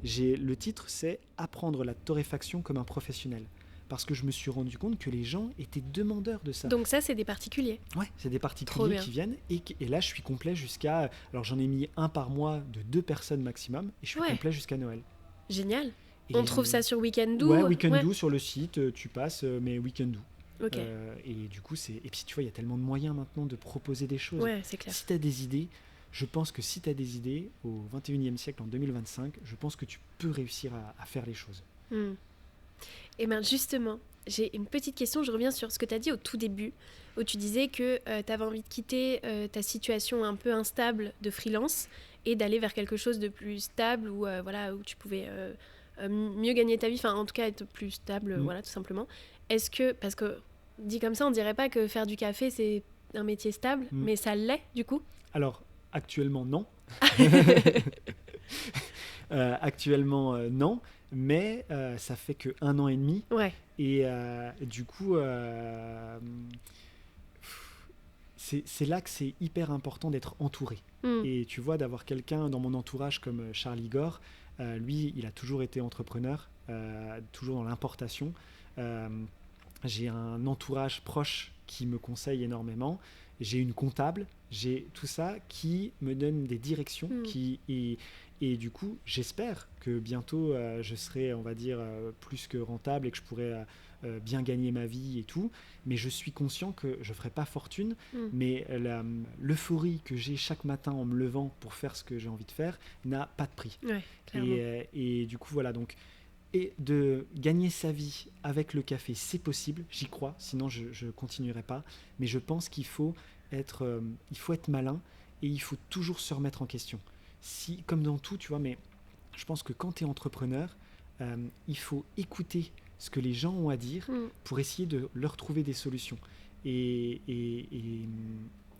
Le titre, c'est « Apprendre la torréfaction comme un professionnel ». Parce que je me suis rendu compte que les gens étaient demandeurs de ça. Donc ça, c'est des particuliers ? Ouais, c'est des particuliers qui viennent. Et là, je suis complet jusqu'à... Alors, j'en ai mis un par mois de 2 personnes maximum. Et je suis complet jusqu'à Noël. Génial. Et on trouve ça sur Weekendoo ? Ouais, Weekendoo sur le site. Tu passes, mais Weekendoo. Ok. Et du coup, et puis, tu vois, il y a tellement de moyens maintenant de proposer des choses. Ouais, c'est clair. Si tu as des idées... Je pense que si tu as des idées, au 21e siècle, en 2025, je pense que tu peux réussir à faire les choses. Et bien justement, j'ai une petite question. Je reviens sur ce que tu as dit au tout début, où tu disais que tu avais envie de quitter ta situation un peu instable de freelance et d'aller vers quelque chose de plus stable, où tu pouvais mieux gagner ta vie, enfin en tout cas être plus stable, voilà, tout simplement. Est-ce que, parce que dit comme ça, on dirait pas que faire du café, c'est un métier stable, mais ça l'est du coup ? Alors, actuellement, non. Actuellement, non. Mais ça fait que 1 an et demi. Ouais. Et du coup, c'est là que c'est hyper important d'être entouré. Et tu vois, d'avoir quelqu'un dans mon entourage comme Charlie Gore, lui, il a toujours été entrepreneur, toujours dans l'importation. J'ai un entourage proche qui me conseille énormément. J'ai une comptable, j'ai tout ça qui me donne des directions. Et du coup, j'espère que bientôt, je serai, on va dire, plus que rentable et que je pourrai bien gagner ma vie et tout. Mais je suis conscient que je ne ferai pas fortune. Mais l'euphorie que j'ai chaque matin en me levant pour faire ce que j'ai envie de faire n'a pas de prix. Ouais, et du coup, voilà. Donc, et de gagner sa vie avec le café, c'est possible, j'y crois, sinon je ne continuerai pas. Mais je pense qu'il faut être malin et il faut toujours se remettre en question. Comme dans tout, tu vois, mais je pense que quand tu es entrepreneur, il faut écouter ce que les gens ont à dire pour essayer de leur trouver des solutions. Et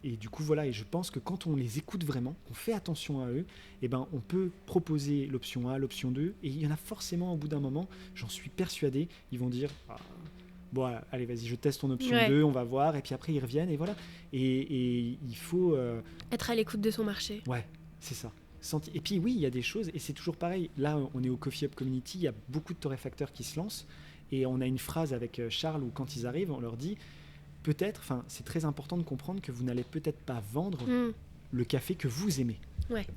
du coup, voilà, et je pense que quand on les écoute vraiment, on fait attention à eux, eh ben, on peut proposer l'option A, l'option 2, et il y en a forcément au bout d'un moment, j'en suis persuadé, ils vont dire bon, allez, vas-y, je teste ton option 2, on va voir, et puis après ils reviennent, et voilà. Et il faut... être à l'écoute de son marché. Ouais, c'est ça. Et puis oui, il y a des choses, et c'est toujours pareil. Là, on est au Coffee Hub Community, il y a beaucoup de torréfacteurs qui se lancent, et on a une phrase avec Charles où quand ils arrivent, on leur dit... Peut-être, c'est très important de comprendre que vous n'allez peut-être pas vendre le café que vous aimez. Ouais.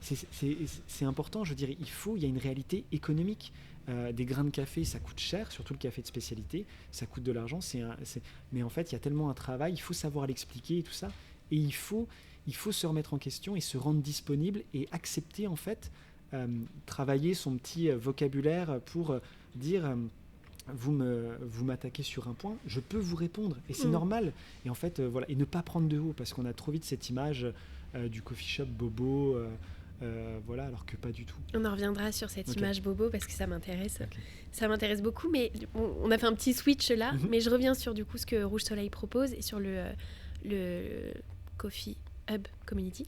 C'est important, je dirais, il y a une réalité économique. Des grains de café, ça coûte cher, surtout le café de spécialité, ça coûte de l'argent. Mais en fait, il y a tellement un travail, il faut savoir l'expliquer et tout ça. Et il faut se remettre en question et se rendre disponible et accepter, en fait, travailler son petit vocabulaire pour dire... Vous m'attaquez sur un point, je peux vous répondre et c'est normal. Et en fait, voilà, et ne pas prendre de haut parce qu'on a trop vite cette image du coffee shop bobo, voilà, alors que pas du tout. On en reviendra sur cette image bobo parce que ça m'intéresse. Ça m'intéresse beaucoup, mais on a fait un petit switch là, mais je reviens sur du coup ce que Rouge Soleil propose et sur le Coffee Hub Community.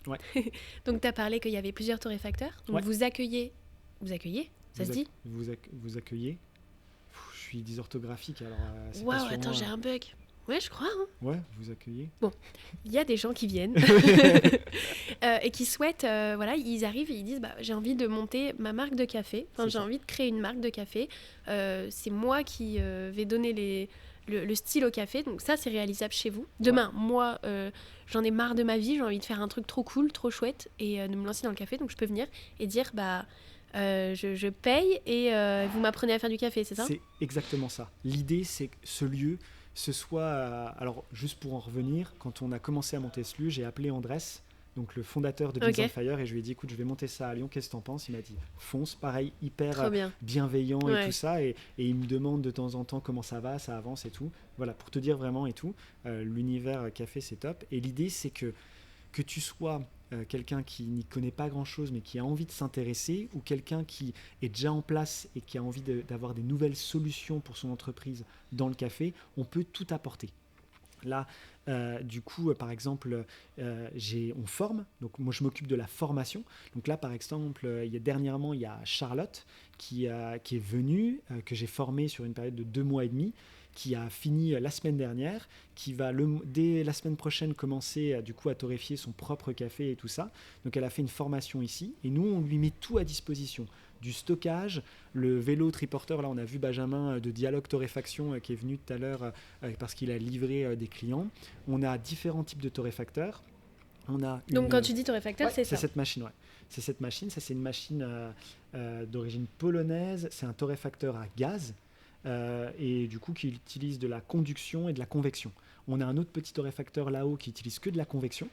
Donc tu as parlé qu'il y avait plusieurs torréfacteurs. Donc vous accueillez, ça se dit ? Vous accueillez. suis dysorthographique, alors c'est pas Waouh, sur attends, moi. j'ai un bug. Ouais, je crois. Hein. Ouais, vous accueillez. Il y a des gens qui viennent et qui souhaitent, voilà, ils arrivent et ils disent j'ai envie de monter ma marque de café, C'est j'ai ça. envie de créer une marque de café. C'est moi qui vais donner le style au café, donc ça c'est réalisable chez vous. Demain, moi j'en ai marre de ma vie, j'ai envie de faire un truc trop cool, trop chouette et de me lancer dans le café, donc je peux venir et dire je paye et vous m'apprenez à faire du café, c'est ça ? C'est exactement ça. L'idée, c'est que ce lieu, ce soit... alors, juste pour en revenir, quand on a commencé à monter ce lieu, j'ai appelé Andrés, donc le fondateur de Beans Ok. on Fire, et je lui ai dit, écoute, je vais monter ça à Lyon, qu'est-ce que t'en penses ? Il m'a dit, fonce, pareil, hyper Trop bien. bienveillant et Ouais. tout ça, et il me demande de temps en temps comment ça va, ça avance et tout. Voilà, pour te dire vraiment et tout, l'univers café, c'est top. Et l'idée, c'est que tu sois quelqu'un qui n'y connaît pas grand-chose mais qui a envie de s'intéresser, ou quelqu'un qui est déjà en place et qui a envie d'avoir des nouvelles solutions pour son entreprise dans le café, on peut tout apporter. Là, du coup, par exemple, on forme. Donc, moi, je m'occupe de la formation. Donc là, par exemple, dernièrement, il y a Charlotte qui est venue, que j'ai formée sur une période de 2 mois et demi, qui a fini la semaine dernière, qui va dès la semaine prochaine commencer du coup à torréfier son propre café et tout ça. Donc elle a fait une formation ici et nous on lui met tout à disposition, du stockage, le vélo triporteur. Là on a vu Benjamin de Dialogue Torréfaction qui est venu tout à l'heure parce qu'il a livré des clients. On a différents types de torréfacteurs. Donc quand tu dis torréfacteur, ouais, c'est ça. cette machine, ouais. C'est cette machine, ça c'est une machine d'origine polonaise, c'est un torréfacteur à gaz. Et du coup qui utilise de la conduction et de la convection. On a un autre petit torréfacteur là-haut qui utilise que de la convection,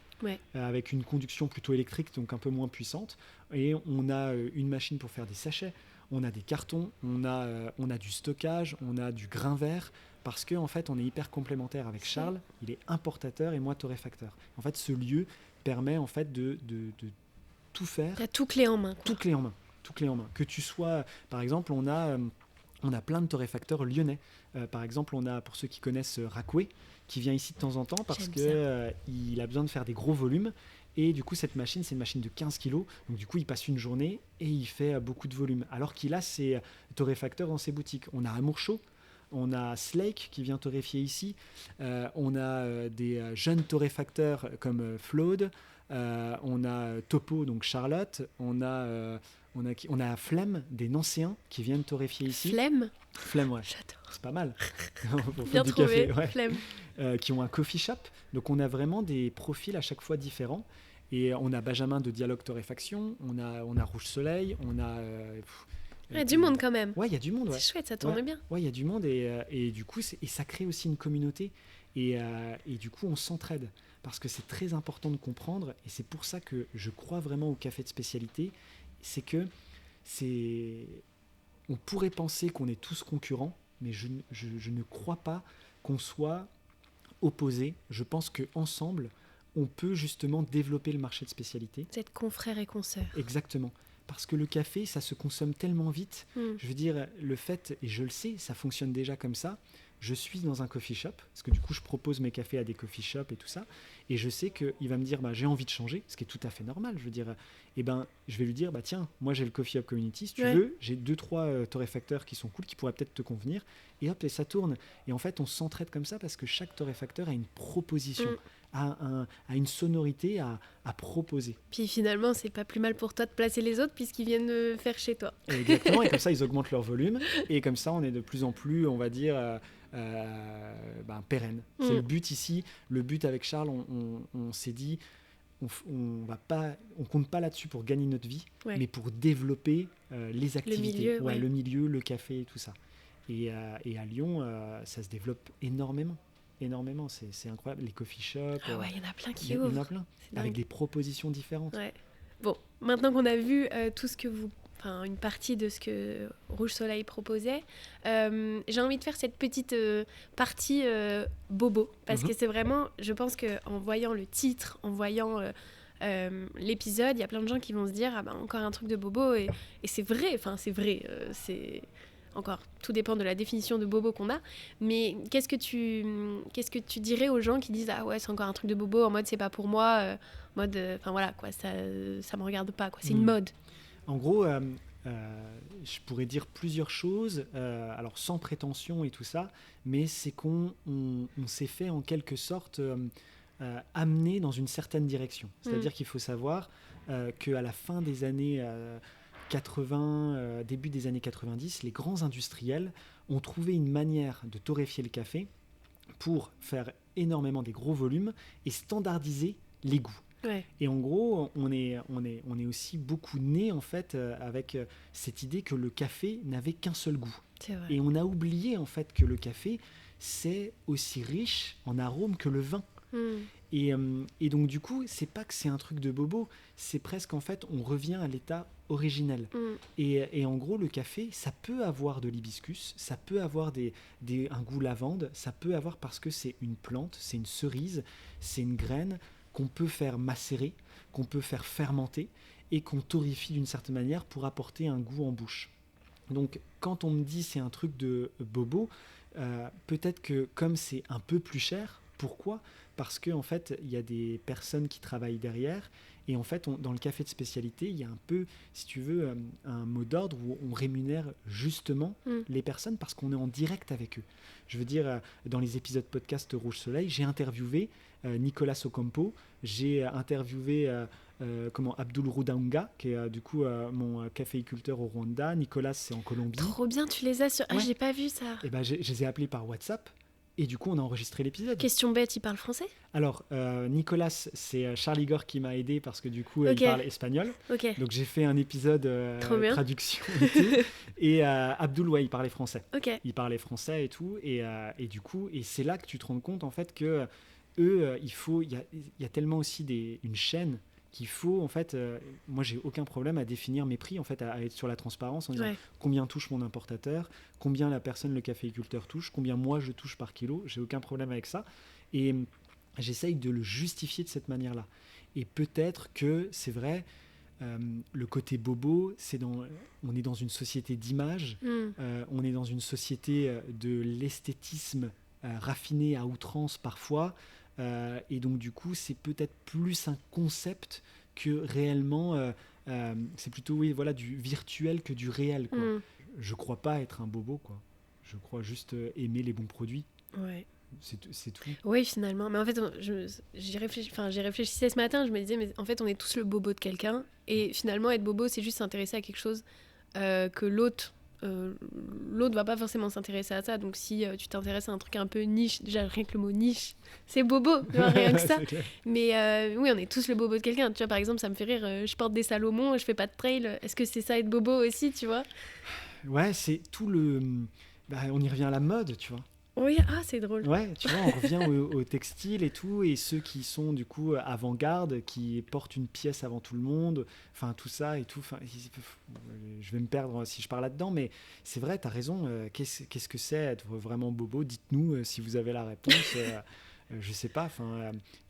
avec une conduction plutôt électrique, donc un peu moins puissante. Et on a une machine pour faire des sachets, on a des cartons, on a du stockage, on a du grain vert, parce qu'en fait on est hyper complémentaires avec Charles, il est importateur et moi torréfacteur. En fait ce lieu permet en fait de tout faire. T'as tout clé en main. Tout clé en main. Tout clé en main. Que tu sois, par exemple, on a plein de torréfacteurs lyonnais. Par exemple, on a, pour ceux qui connaissent, Racoué, qui vient ici de temps en temps parce qu'il a besoin de faire des gros volumes. Et du coup, cette machine, c'est une machine de 15 kilos. Donc du coup, il passe une journée et il fait beaucoup de volume. Alors qu'il a ses torréfacteurs dans ses boutiques. On a Amour Chaud, on a Slake qui vient torréfier ici. On a des jeunes torréfacteurs comme Flaude. On a Topo, donc Charlotte. On a Flemme, des Nancéens qui viennent torréfier ici. Flemme, ouais. J'adore. C'est pas mal. Bien trouvé, café, ouais. Flemme. Qui ont un coffee shop. Donc on a vraiment des profils à chaque fois différents. Et on a Benjamin de Dialogue Torréfaction, on a Rouge Soleil, on a... Il y a du monde quand même. Ouais, il y a du monde. Ouais. C'est chouette, ça tourne bien. Ouais, il y a du monde et du coup, ça crée aussi une communauté. Et du coup, on s'entraide. Parce que c'est très important de comprendre, et c'est pour ça que je crois vraiment au café de spécialité, c'est que on pourrait penser qu'on est tous concurrents, mais je ne crois pas qu'on soit opposés. Je pense qu'ensemble, on peut justement développer le marché de spécialité. Vous êtes confrères et consoeurs. Exactement. Parce que le café, ça se consomme tellement vite. Je veux dire, le fait, et je le sais, ça fonctionne déjà comme ça, je suis dans un coffee shop, parce que du coup, je propose mes cafés à des coffee shops et tout ça, et je sais qu'il va me dire, j'ai envie de changer, ce qui est tout à fait normal, je veux dire, et je vais lui dire, tiens, moi j'ai le Coffee Hub Community, si tu veux, j'ai 2-3 torréfacteurs qui sont cool, qui pourraient peut-être te convenir, et hop, et ça tourne. Et en fait, on s'entraide comme ça, parce que chaque torréfacteur a une proposition, a une sonorité à proposer. Puis finalement, c'est pas plus mal pour toi de placer les autres, puisqu'ils viennent faire chez toi. Exactement, et comme ça, ils augmentent leur volume, et comme ça, on est de plus en plus, on va dire... pérenne. C'est le but ici. Le but avec Charles, on s'est dit, on compte pas là-dessus pour gagner notre vie, mais pour développer les activités, le milieu, le café et tout ça. Et à Lyon, ça se développe énormément. C'est incroyable. Les coffee shops. Ah ouais, il y en a plein qui ouvrent. Il y en a plein, avec des propositions différentes. Ouais. Bon, maintenant qu'on a vu tout ce que une partie de ce que Rouge Soleil proposait, j'ai envie de faire cette petite partie bobo, parce que c'est vraiment, je pense qu'en voyant le titre, en voyant l'épisode, il y a plein de gens qui vont se dire encore un truc de bobo, et c'est vrai, c'est encore, tout dépend de la définition de bobo qu'on a, mais qu'est-ce que tu dirais aux gens qui disent c'est encore un truc de bobo, en mode c'est pas pour moi, voilà quoi, ça me regarde pas quoi, c'est une mode. En gros, je pourrais dire plusieurs choses, alors sans prétention et tout ça, mais c'est qu'on s'est fait en quelque sorte amener dans une certaine direction. C'est-à-dire qu'il faut savoir qu'à la fin des années 80, début des années 90, les grands industriels ont trouvé une manière de torréfier le café pour faire énormément des gros volumes et standardiser les goûts. Ouais. Et en gros, on est aussi beaucoup né en fait avec cette idée que le café n'avait qu'un seul goût. C'est vrai. Et on a oublié en fait que le café, c'est aussi riche en arômes que le vin. Et donc du coup, c'est pas que c'est un truc de bobo, c'est presque en fait, on revient à l'état originel. Et en gros, le café, ça peut avoir de l'hibiscus, ça peut avoir un goût lavande, ça peut avoir parce que c'est une plante, c'est une cerise, c'est une graine qu'on peut faire macérer, qu'on peut faire fermenter et qu'on torréfie d'une certaine manière pour apporter un goût en bouche. Donc quand on me dit c'est un truc de bobo, peut-être que comme c'est un peu plus cher, pourquoi ? Parce qu'en fait, il y a des personnes qui travaillent derrière. Et en fait, dans le café de spécialité, il y a un peu, si tu veux, un mot d'ordre où on rémunère justement les personnes parce qu'on est en direct avec eux. Je veux dire, dans les épisodes podcast Rouge Soleil, j'ai interviewé Nicolas Ocampo, j'ai interviewé Abdul Rudaunga, qui est du coup mon caféiculteur au Rwanda. Nicolas, c'est en Colombie. Trop bien, tu les as sur... Ah, Ouais. j'ai pas vu ça. Et ben, je les ai appelés par WhatsApp. Et du coup, on a enregistré l'épisode. Question bête, il parle français ? Alors, Nicolas, c'est Charles Igor qui m'a aidé parce que du coup, Ok. il parle espagnol. Ok. Donc, j'ai fait un épisode Trop bien. traduction et tout. Et Abdul, ouais, il parlait français. Ok. Il parlait français et tout. Et du coup, et c'est là que tu te rends compte, en fait, que eux, il y a tellement aussi une chaîne qu'il faut, en fait, moi, j'ai aucun problème à définir mes prix, en fait, à être sur la transparence en disant combien touche mon importateur, combien la personne, le caféiculteur touche, combien moi je touche par kilo. J'ai aucun problème avec ça. Et j'essaye de le justifier de cette manière-là. Et peut-être que c'est vrai, le côté bobo, on est dans une société d'image, on est dans une société de l'esthétisme raffiné à outrance parfois. Et donc du coup, c'est peut-être plus un concept que réellement, c'est plutôt du virtuel que du réel, quoi. Je crois pas être un bobo, quoi. Je crois juste aimer les bons produits. Ouais. C'est tout. Oui, finalement. Mais en fait, j'y réfléchissais ce matin, je me disais, mais en fait, on est tous le bobo de quelqu'un. Et finalement, être bobo, c'est juste s'intéresser à quelque chose que l'autre va pas forcément s'intéresser à ça. Donc si tu t'intéresses à un truc un peu niche, déjà rien que le mot niche, c'est bobo, tu vois, rien que ça. Mais oui, on est tous le bobo de quelqu'un. Tu vois, par exemple, ça me fait rire, je porte des Salomon, je fais pas de trail. Est-ce que c'est ça être bobo aussi, tu vois ? Ouais, c'est tout on y revient à la mode, tu vois. Oui, c'est drôle. Ouais, tu vois, on revient au textile et tout, et ceux qui sont du coup avant-garde, qui portent une pièce avant tout le monde, enfin tout ça et tout. Je vais me perdre si je parle là-dedans, mais c'est vrai, t'as raison. Qu'est-ce que c'est être vraiment bobo ? Dites-nous si vous avez la réponse. Je sais pas.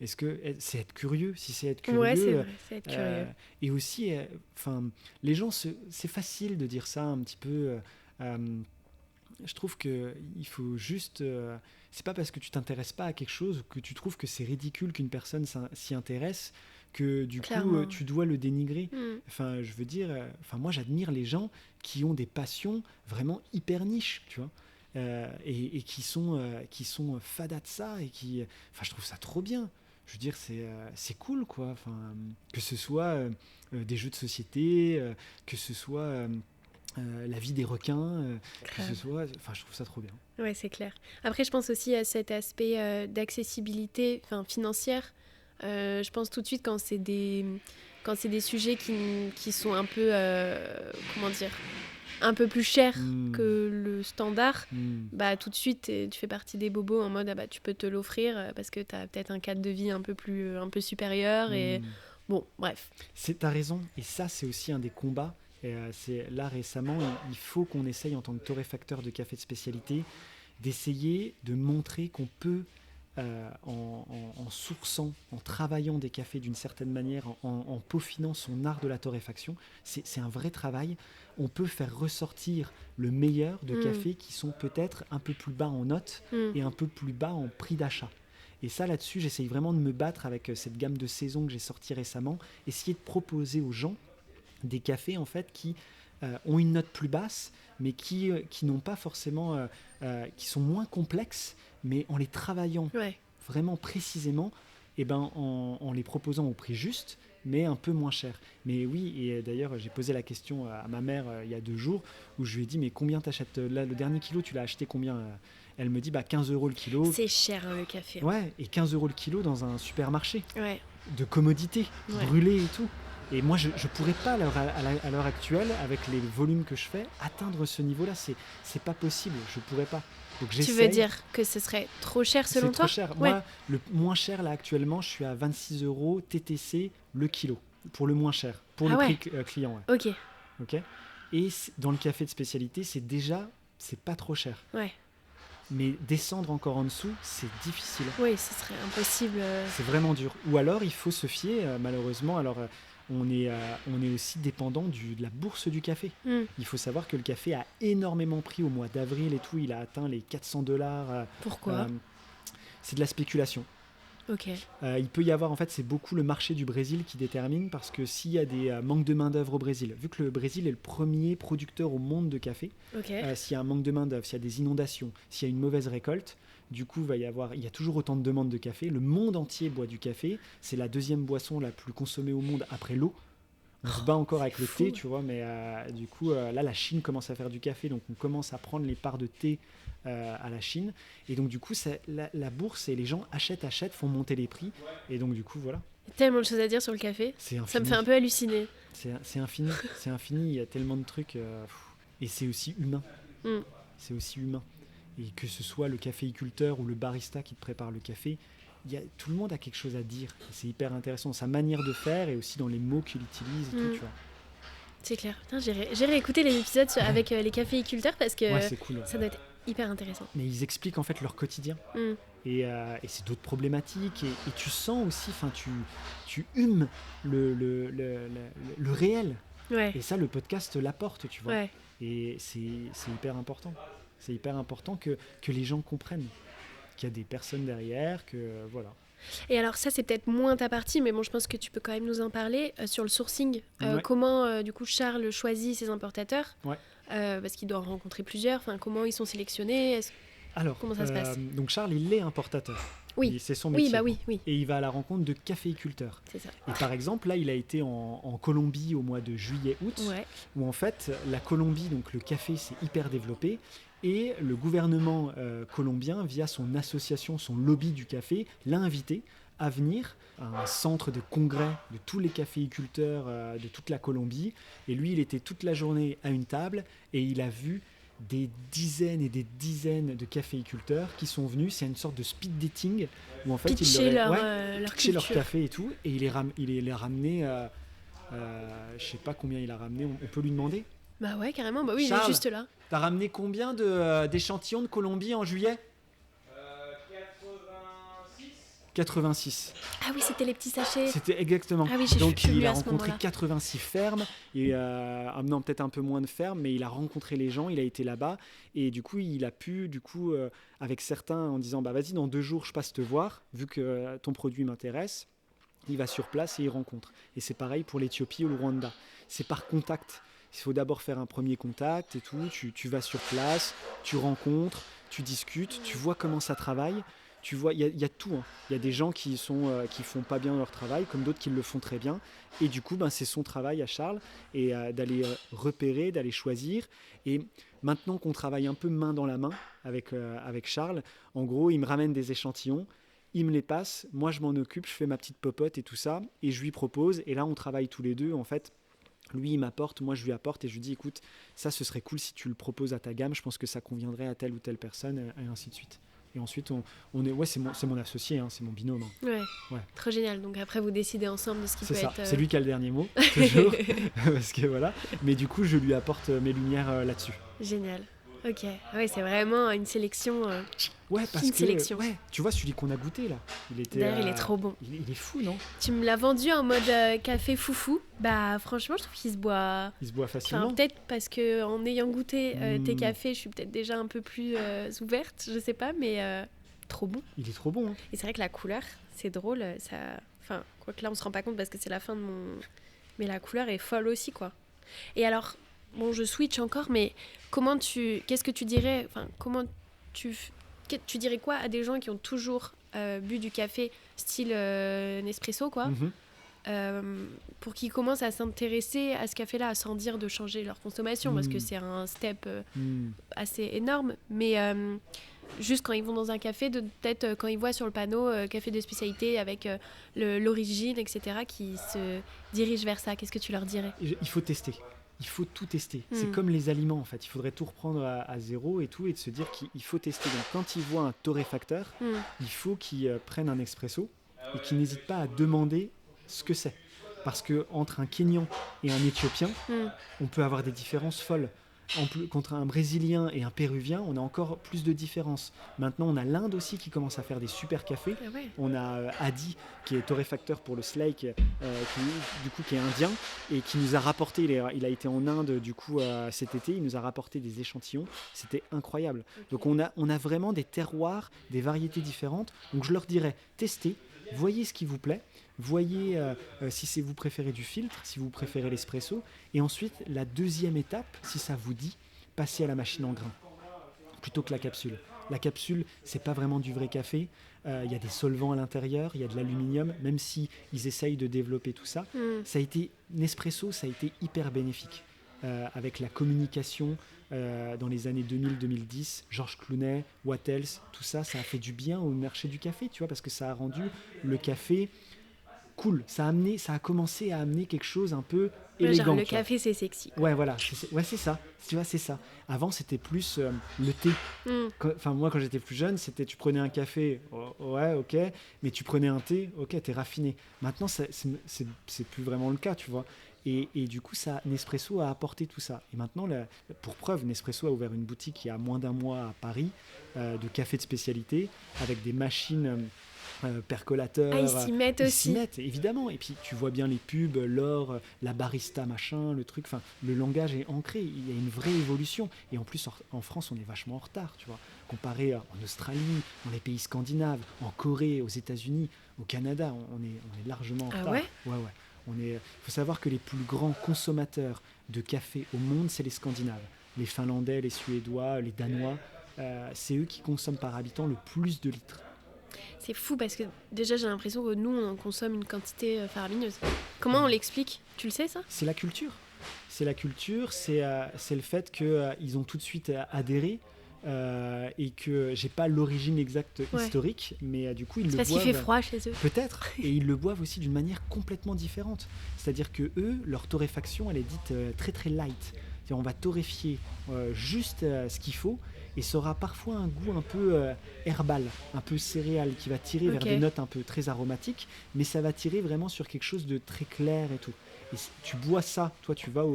Est-ce que c'est être curieux ? Si c'est être curieux, ouais, c'est vrai, c'est être curieux. Et aussi, les gens, c'est facile de dire ça un petit peu. Je trouve qu'il faut juste... c'est pas parce que tu t'intéresses pas à quelque chose que tu trouves que c'est ridicule qu'une personne s'y intéresse que du coup tu dois le dénigrer. Je veux dire... moi j'admire les gens qui ont des passions vraiment hyper niches, tu vois. Et qui sont fadas de ça et qui... je trouve ça trop bien. Je veux dire, c'est cool, quoi. Que ce soit des jeux de société, que ce soit... la vie des requins, que ce soit... je trouve ça trop bien. Ouais, c'est clair. Après, je pense aussi à cet aspect d'accessibilité financière. Je pense tout de suite quand c'est des sujets qui sont un peu, un peu plus chers que le standard, tout de suite, tu fais partie des bobos en mode, tu peux te l'offrir parce que tu as peut-être un cadre de vie un peu supérieur. Et bon, bref. T'as raison. Et ça, c'est aussi un des combats. Et c'est là récemment, il faut qu'on essaye en tant que torréfacteur de café de spécialité d'essayer de montrer qu'on peut, en sourçant, en travaillant des cafés d'une certaine manière, en peaufinant son art de la torréfaction, c'est un vrai travail. On peut faire ressortir le meilleur de cafés qui sont peut-être un peu plus bas en notes et un peu plus bas en prix d'achat. Et ça, là-dessus, j'essaye vraiment de me battre avec cette gamme de saison que j'ai sortie récemment, essayer de proposer aux gens des cafés en fait qui ont une note plus basse, mais qui n'ont pas forcément, qui sont moins complexes, mais en les travaillant vraiment précisément, et en les proposant au prix juste, mais un peu moins cher. Mais oui, et d'ailleurs, j'ai posé la question à ma mère il y a 2 jours, où je lui ai dit, mais combien t'achètes là, le dernier kilo, tu l'as acheté combien Elle me dit, 15 € le kilo. C'est cher, le café. Ouais, et 15 € le kilo dans un supermarché. Ouais. De commodité, brûlée et tout. Et moi, je ne pourrais pas, à l'heure actuelle, avec les volumes que je fais, atteindre ce niveau-là. C'est pas possible, je ne pourrais pas. Donc, tu veux dire que ce serait trop cher selon toi ? C'est trop cher. Moi, le moins cher, là, actuellement, je suis à 26 € TTC le kilo, pour le moins cher, pour le prix client. Ouais. Ok. Et dans le café de spécialité, c'est pas trop cher. Ouais. Mais descendre encore en dessous, c'est difficile. Oui, ce serait impossible. C'est vraiment dur. Ou alors, il faut se fier, malheureusement. Alors, on est aussi dépendant de la bourse du café. Il faut savoir que le café a énormément pris au mois d'avril et tout. Il a atteint les $400. Pourquoi ? C'est de la spéculation. Ok. Il peut y avoir, en fait, c'est beaucoup le marché du Brésil qui détermine, parce que s'il y a des manques de main-d'œuvre au Brésil, vu que le Brésil est le premier producteur au monde de café, s'il y a un manque de main-d'œuvre, s'il y a des inondations, s'il y a une mauvaise récolte, du coup, il y a toujours autant de demandes de café. Le monde entier boit du café. C'est la 2e boisson la plus consommée au monde après l'eau. On se bat encore avec le thé, tu vois, mais du coup, là, la Chine commence à faire du café, donc on commence à prendre les parts de thé à la Chine. Et donc, du coup, la bourse et les gens achètent, font monter les prix. Et donc, du coup, voilà. Il y a tellement de choses à dire sur le café. C'est infini. Ça me fait un peu halluciner. C'est infini. C'est infini. Il y a tellement de trucs. Et c'est aussi humain. C'est aussi humain. Et que ce soit le caféiculteur ou le barista qui te prépare le café, tout le monde a quelque chose à dire. Et c'est hyper intéressant. Sa manière de faire et aussi dans les mots qu'il utilise et tout, tu vois. C'est clair. Putain, j'ai réécouté les épisodes avec les caféiculteurs parce que c'est cool, ça doit être hyper intéressant. Mais ils expliquent en fait leur quotidien. Et c'est d'autres problématiques. Et tu sens aussi, tu humes le réel. Ouais. Et ça, le podcast l'apporte, tu vois. Ouais. Et c'est hyper important. C'est hyper important que les gens comprennent qu'il y a des personnes derrière, que voilà. Et alors ça, c'est peut-être moins ta partie, mais bon, je pense que tu peux quand même nous en parler sur le sourcing. Comment, du coup, Charles choisit ses importateurs parce qu'il doit en rencontrer plusieurs. Enfin, comment ils sont sélectionnés Alors, comment ça se passe ? Donc Charles, il est importateur. Oui. C'est son métier. Oui. Et il va à la rencontre de caféiculteurs. C'est ça. Et par exemple, là, il a été en Colombie au mois de juillet-août, où en fait, la Colombie, donc le café, s'est hyper développé. Et le gouvernement colombien, via son association, son lobby du café, l'a invité à venir à un centre de congrès de tous les caféiculteurs de toute la Colombie. Et lui, il était toute la journée à une table et il a vu des dizaines et des dizaines de caféiculteurs qui sont venus. C'est une sorte de speed dating où en fait pitcher leur café et tout. Et il les ramené, je sais pas combien il a ramené, on peut lui demander. Bah ouais, carrément, bah oui, Charles, il est juste là. T'as ramené combien d'échantillons de Colombie en juillet ? 86. Ah oui, c'était les petits sachets. C'était exactement. Ah oui, donc il a rencontré 86 fermes, et non, peut-être un peu moins de fermes, mais il a rencontré les gens, il a été là-bas, et du coup il a pu, avec certains, en disant vas-y, dans 2 jours je passe te voir, vu que ton produit m'intéresse. Il va sur place et il rencontre. Et c'est pareil pour l'Éthiopie ou le Rwanda. C'est par contact. Il faut d'abord faire un premier contact et tout. Tu vas sur place, tu rencontres, tu discutes, tu vois comment ça travaille. Tu vois, il y a tout. Hein. Il y a des gens qui font pas bien leur travail, comme d'autres qui le font très bien. Et du coup, c'est son travail à Charles, et d'aller repérer, d'aller choisir. Et maintenant qu'on travaille un peu main dans la main avec Charles, en gros, il me ramène des échantillons. Il me les passe, moi je m'en occupe, je fais ma petite popote et tout ça, et je lui propose, et là on travaille tous les deux, en fait, lui il m'apporte, moi je lui apporte, et je lui dis écoute, ça ce serait cool si tu le proposes à ta gamme, je pense que ça conviendrait à telle ou telle personne, et ainsi de suite. Et ensuite, c'est mon associé, hein, c'est mon binôme. Hein. Ouais, trop génial, donc après vous décidez ensemble de ce qui peut être... C'est lui qui a le dernier mot, toujours, parce que voilà, mais du coup je lui apporte mes lumières là-dessus. Génial. Ok, ouais, c'est vraiment une sélection. Sélection. Ouais, tu vois celui qu'on a goûté là. D'ailleurs, il est trop bon. Il est fou, non ? Tu me l'as vendu en mode café foufou. Bah, franchement, je trouve qu'il se boit. Il se boit facilement. Enfin, peut-être parce que en ayant goûté tes cafés, je suis peut-être déjà un peu plus ouverte, je sais pas, mais trop bon. Il est trop bon. Hein. Et c'est vrai que la couleur, c'est drôle. Enfin, quoique là, on se rend pas compte parce que c'est la fin de mon. Mais la couleur est folle aussi, quoi. Et alors. bon, je switch encore, mais qu'est-ce que tu dirais, enfin, tu dirais quoi à des gens qui ont toujours bu du café style Nespresso, quoi, pour qu'ils commencent à s'intéresser à ce café-là, sans dire de changer leur consommation, parce que c'est un step assez énorme, mais juste quand ils vont dans un café, peut-être quand ils voient sur le panneau café de spécialité avec l'origine, etc., qui se dirigent vers ça, qu'est-ce que tu leur dirais ? Il faut tester. Il faut tout tester. C'est comme les aliments, en fait. Il faudrait tout reprendre à zéro et tout, et de se dire qu'il faut tester. Donc, quand ils voient un torréfacteur, il faut qu'ils prennent un espresso et qu'ils n'hésitent pas à demander ce que c'est. Parce qu'entre un Kényan et un Éthiopien, on peut avoir des différences folles. Contre un Brésilien et un Péruvien, on a encore plus de différences. Maintenant, on a l'Inde aussi qui commence à faire des super cafés. Ah ouais. On a Adi, qui est torréfacteur pour le Slake, qui est indien, et qui nous a rapporté, il a été en Inde du coup, cet été, il nous a rapporté des échantillons. C'était incroyable. Okay. Donc on a vraiment des terroirs, des variétés différentes. Donc je leur dirais, testez, voyez ce qui vous plaît. Voyez si vous préférez du filtre, si vous préférez l'espresso. Et ensuite, la deuxième étape, si ça vous dit, passez à la machine en grains plutôt que la capsule. La capsule, c'est pas vraiment du vrai café. Il y a des solvants à l'intérieur, il y a de l'aluminium, même si ils essayent de développer tout ça. Nespresso, ça a été hyper bénéfique. Avec la communication dans les années 2000-2010, Georges Clooney, What Else, tout ça, ça a fait du bien au marché du café, tu vois, parce que ça a rendu le café cool. Ça a commencé à amener quelque chose un peu élégant. Genre le café, c'est sexy. Ouais, voilà. C'est ça. Tu vois, c'est ça. Avant, c'était plus le thé. Moi, quand j'étais plus jeune, c'était tu prenais un café, ouais, ok, mais tu prenais un thé, ok, t'es raffiné. Maintenant, c'est plus vraiment le cas, tu vois. Et du coup, Nespresso a apporté tout ça. Et maintenant, pour preuve, Nespresso a ouvert une boutique il y a moins d'un mois à Paris de café de spécialité avec des machines percolateurs. Ils s'y mettent aussi. S'y mettent, évidemment. Et puis, tu vois bien les pubs, l'or, la barista machin, le truc. Enfin, le langage est ancré. Il y a une vraie évolution. Et en plus, en France, on est vachement en retard, tu vois. Comparé en Australie, dans les pays scandinaves, en Corée, aux États-Unis, au Canada, on est largement en retard. Ah ouais ? Ouais. Il faut savoir que les plus grands consommateurs de café au monde, c'est les Scandinaves. Les Finlandais, les Suédois, les Danois. C'est eux qui consomment par habitant le plus de litres. C'est fou parce que déjà j'ai l'impression que nous on consomme une quantité faramineuse. Comment on l'explique ? Tu le sais ça ? C'est la culture. C'est le fait qu'ils ont tout de suite adhéré et que j'ai pas l'origine exacte historique, mais du coup ils le boivent. C'est parce qu'il fait froid chez eux. Peut-être, et ils le boivent aussi d'une manière complètement différente. C'est-à-dire que eux, leur torréfaction, elle est dite très très light. C'est-à-dire on va torréfier juste ce qu'il faut. Et ça aura parfois un goût un peu herbal, un peu céréal, qui va tirer vers des notes un peu très aromatiques, mais ça va tirer vraiment sur quelque chose de très clair et tout. Et tu bois ça, toi tu vas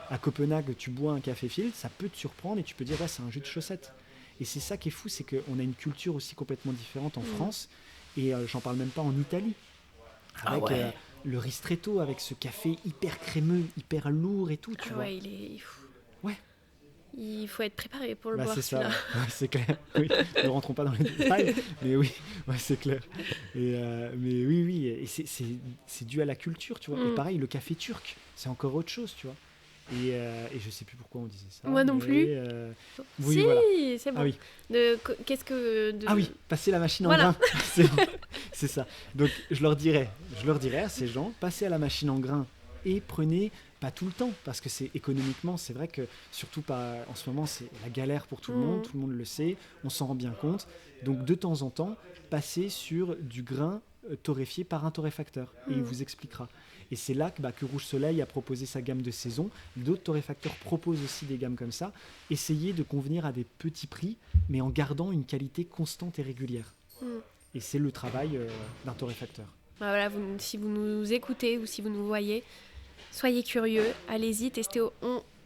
à Copenhague, tu bois un café filtre, ça peut te surprendre et tu peux dire c'est un jus de chaussette. Et c'est ça qui est fou, c'est qu'on a une culture aussi complètement différente en France, et j'en parle même pas en Italie, avec le ristretto, avec ce café hyper crémeux, hyper lourd et tout, tu vois. Ouais, il est fou. Ouais. Il faut être préparé pour le boire, c'est celui-là. Ça, c'est clair. Oui. Ne rentrons pas dans les détails, mais oui, c'est clair. Mais oui, et c'est dû à la culture, tu vois. Et pareil, le café turc, c'est encore autre chose, tu vois. Et je sais plus pourquoi on disait ça. Moi non plus. Oui, si, voilà. c'est bon. Ah oui. Ah oui, passer la machine en grains. C'est ça. Donc je leur dirais à ces gens, passez à la machine en grains et prenez, pas tout le temps, parce que économiquement, c'est vrai que surtout en ce moment, c'est la galère pour tout le monde le sait, on s'en rend bien compte. Donc de temps en temps, passez sur du grain torréfié par un torréfacteur et il vous expliquera. Et c'est là que Rouge Soleil a proposé sa gamme de saison. D'autres torréfacteurs proposent aussi des gammes comme ça. Essayez de convenir à des petits prix, mais en gardant une qualité constante et régulière. Et c'est le travail d'un torréfacteur. Voilà, si vous nous écoutez ou si vous nous voyez, soyez curieux, allez-y, testez.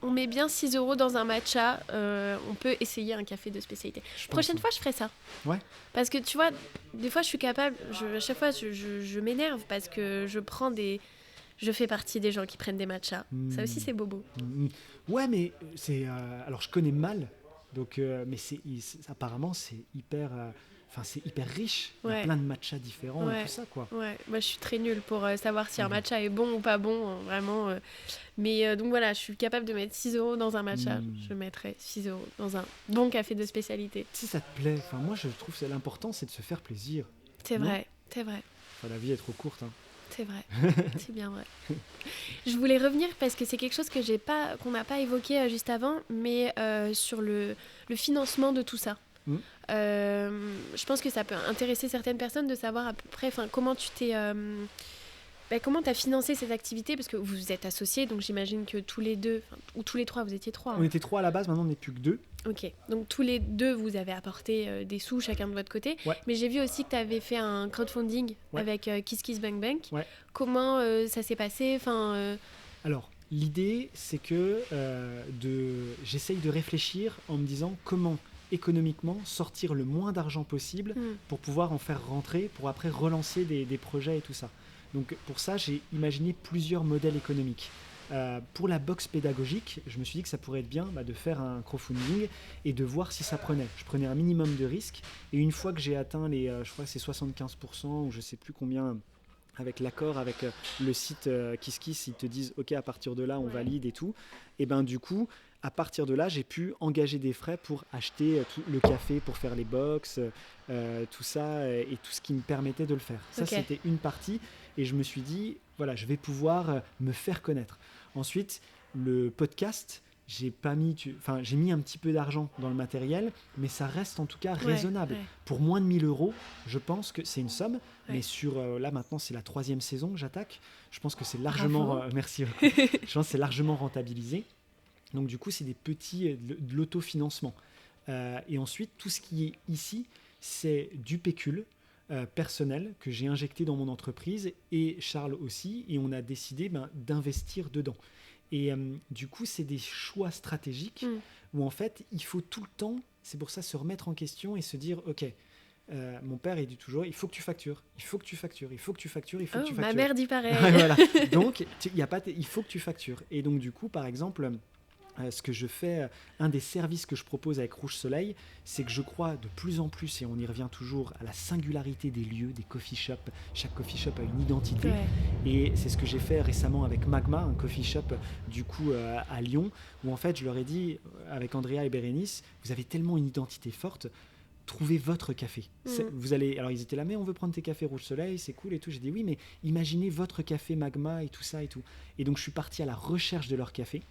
On met bien 6 € dans un matcha, on peut essayer un café de spécialité. Prochaine fois, je ferai ça. Ouais. Parce que tu vois, des fois, je suis capable, à chaque fois, je m'énerve parce que je fais partie des gens qui prennent des matchas. Ça aussi, c'est bobo. Ouais, mais alors je connais mal Donc, mais apparemment, c'est hyper riche. Il y a Ouais. plein de matchas différents et Ouais. tout ça, quoi. Ouais, moi je suis très nulle pour savoir si un Mhm. matcha est bon ou pas bon, vraiment. Mais donc voilà, je suis capable de mettre 6 € dans un matcha. Je mettrais 6 € dans un bon café de spécialité. Si ça te plaît, enfin, moi, je trouve que l'important, c'est de se faire plaisir. C'est Non. vrai, c'est vrai. Enfin, la vie est trop courte, hein. C'est vrai, c'est bien vrai. Je voulais revenir parce que c'est quelque chose que qu'on n'a pas évoqué juste avant, mais sur le financement de tout ça. Je pense que ça peut intéresser certaines personnes de savoir à peu près comment tu t'es... comment tu as financé cette activité, parce que vous êtes associés, donc j'imagine que tous les deux, ou tous les trois, vous étiez trois. On était 3 à la base, maintenant on n'est plus que 2. Ok, donc tous les deux, vous avez apporté des sous chacun de votre côté. Ouais. Mais j'ai vu aussi que tu avais fait un crowdfunding avec Kiss Kiss Bank Bank. Ouais. Comment ça s'est passé Alors, l'idée, c'est que j'essaye de réfléchir en me disant comment économiquement sortir le moins d'argent possible pour pouvoir en faire rentrer, pour après relancer des projets et tout ça. Donc pour ça, j'ai imaginé plusieurs modèles économiques. Pour la box pédagogique, je me suis dit que ça pourrait être bien de faire un crowdfunding et de voir si ça prenait. Je prenais un minimum de risques et une fois que j'ai atteint je crois que c'est 75% ou je sais plus combien, avec l'accord avec le site KissKiss, ils te disent ok, à partir de là on valide et tout. Et ben du coup, à partir de là, j'ai pu engager des frais pour acheter le café, pour faire les box, tout ça et tout ce qui me permettait de le faire. Ça, c'était une partie et je me suis dit, voilà, je vais pouvoir me faire connaître. Ensuite, le podcast, j'ai mis un petit peu d'argent dans le matériel, mais ça reste en tout cas raisonnable. Ouais. Pour moins de 1 000 €, je pense que c'est une somme, mais là maintenant c'est la 3e saison que j'attaque. Je pense que c'est largement, merci beaucoup. Je pense que c'est largement rentabilisé. Donc du coup, c'est de l'autofinancement. Et ensuite, tout ce qui est ici, c'est du pécule personnel que j'ai injecté dans mon entreprise et Charles aussi. Et on a décidé d'investir dedans. Et du coup, c'est des choix stratégiques où en fait, il faut tout le temps, c'est pour ça, se remettre en question et se dire, ok, mon père, il dit toujours, il faut que tu factures, il faut que tu factures, il faut que tu factures, il faut que tu factures. Ma mère dit pareil. Voilà. Donc, il faut que tu factures. Et donc, du coup, par exemple... ce que je fais, un des services que je propose avec Rouge Soleil, c'est que je crois de plus en plus, et on y revient toujours, à la singularité des lieux, des coffee shops. Chaque coffee shop a une identité. Ouais. Et c'est ce que j'ai fait récemment avec Magma, un coffee shop du coup à Lyon, où en fait je leur ai dit, avec Andrea et Bérénice, vous avez tellement une identité forte, trouvez votre café. Alors ils étaient là, mais on veut prendre tes cafés Rouge Soleil, c'est cool et tout. J'ai dit oui, mais imaginez votre café Magma et tout ça et tout. Et donc je suis parti à la recherche de leur café.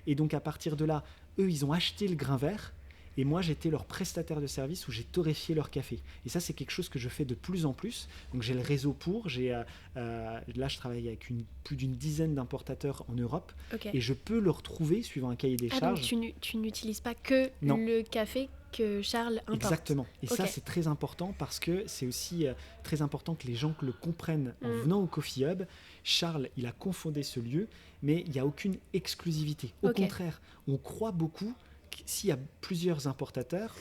Et donc à partir de là, eux, ils ont acheté le grain vert et moi, j'étais leur prestataire de service où j'ai torréfié leur café. Et ça, c'est quelque chose que je fais de plus en plus. Donc j'ai le réseau pour. Là, je travaille avec plus d'une dizaine d'importateurs en Europe et je peux le retrouver suivant un cahier des charges. Donc tu n'utilises pas que le café que Charles importe. Exactement. Et ça, c'est très important parce que c'est aussi très important que les gens le comprennent en venant au Coffee Hub. Charles, il a confondé ce lieu, mais il n'y a aucune exclusivité. Au contraire, on croit beaucoup que s'il y a plusieurs importateurs,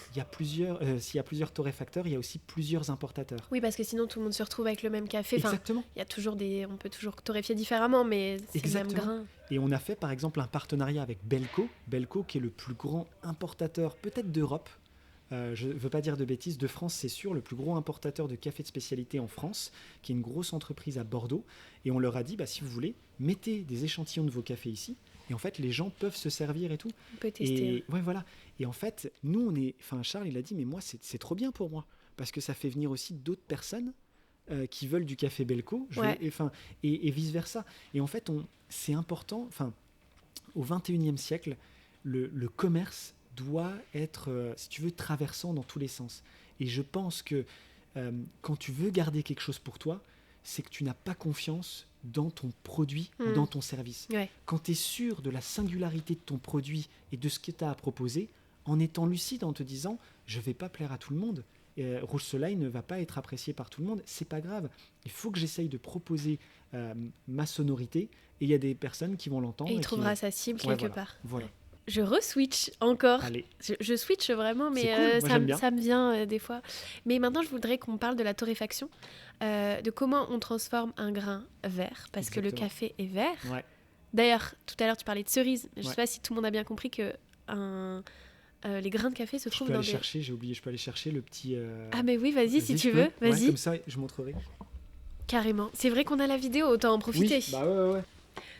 s'il y a plusieurs torréfacteurs, il y a aussi plusieurs importateurs. Oui, parce que sinon tout le monde se retrouve avec le même café. Exactement. Il y a toujours on peut toujours torréfier différemment, mais c'est le même grain. Et on a fait par exemple un partenariat avec Belco qui est le plus grand importateur peut-être d'Europe. Je ne veux pas dire de bêtises, de France c'est sûr, le plus gros importateur de café de spécialité en France, qui est une grosse entreprise à Bordeaux. Et on leur a dit, si vous voulez, mettez des échantillons de vos cafés ici. Et en fait, les gens peuvent se servir et tout. On peut tester. Et, voilà. Et en fait, nous, Charles, il a dit, mais moi, c'est trop bien pour moi. Parce que ça fait venir aussi d'autres personnes qui veulent du café Belco. Et vice-versa. Et en fait, c'est important, au XXIe siècle, le commerce doit être, si tu veux, traversant dans tous les sens. Et je pense que quand tu veux garder quelque chose pour toi, c'est que tu n'as pas confiance dans ton produit ou dans ton service. Ouais. Quand tu es sûr de la singularité de ton produit et de ce que tu as à proposer, en étant lucide, en te disant « je ne vais pas plaire à tout le monde », Rouge Soleil ne va pas être apprécié par tout le monde, c'est pas grave. Il faut que j'essaye de proposer ma sonorité et il y a des personnes qui vont l'entendre. Et il trouvera sa cible quelque part. Voilà. Je re-switch encore. Allez. Je switch vraiment, mais cool. Ça me vient des fois. Mais maintenant, je voudrais qu'on parle de la torréfaction, de comment on transforme un grain vert, parce que le café est vert. Ouais. D'ailleurs, tout à l'heure, tu parlais de cerise. Je ne sais pas si tout le monde a bien compris qu'un les grains de café se Je trouvent peux dans aller des... chercher, j'ai oublié, je peux aller chercher le petit... Ah mais oui, vas-y si je tu peux. veux, vas-y. Ouais, comme ça, je montrerai. Carrément. C'est vrai qu'on a la vidéo, autant en profiter. Oui, bah ouais.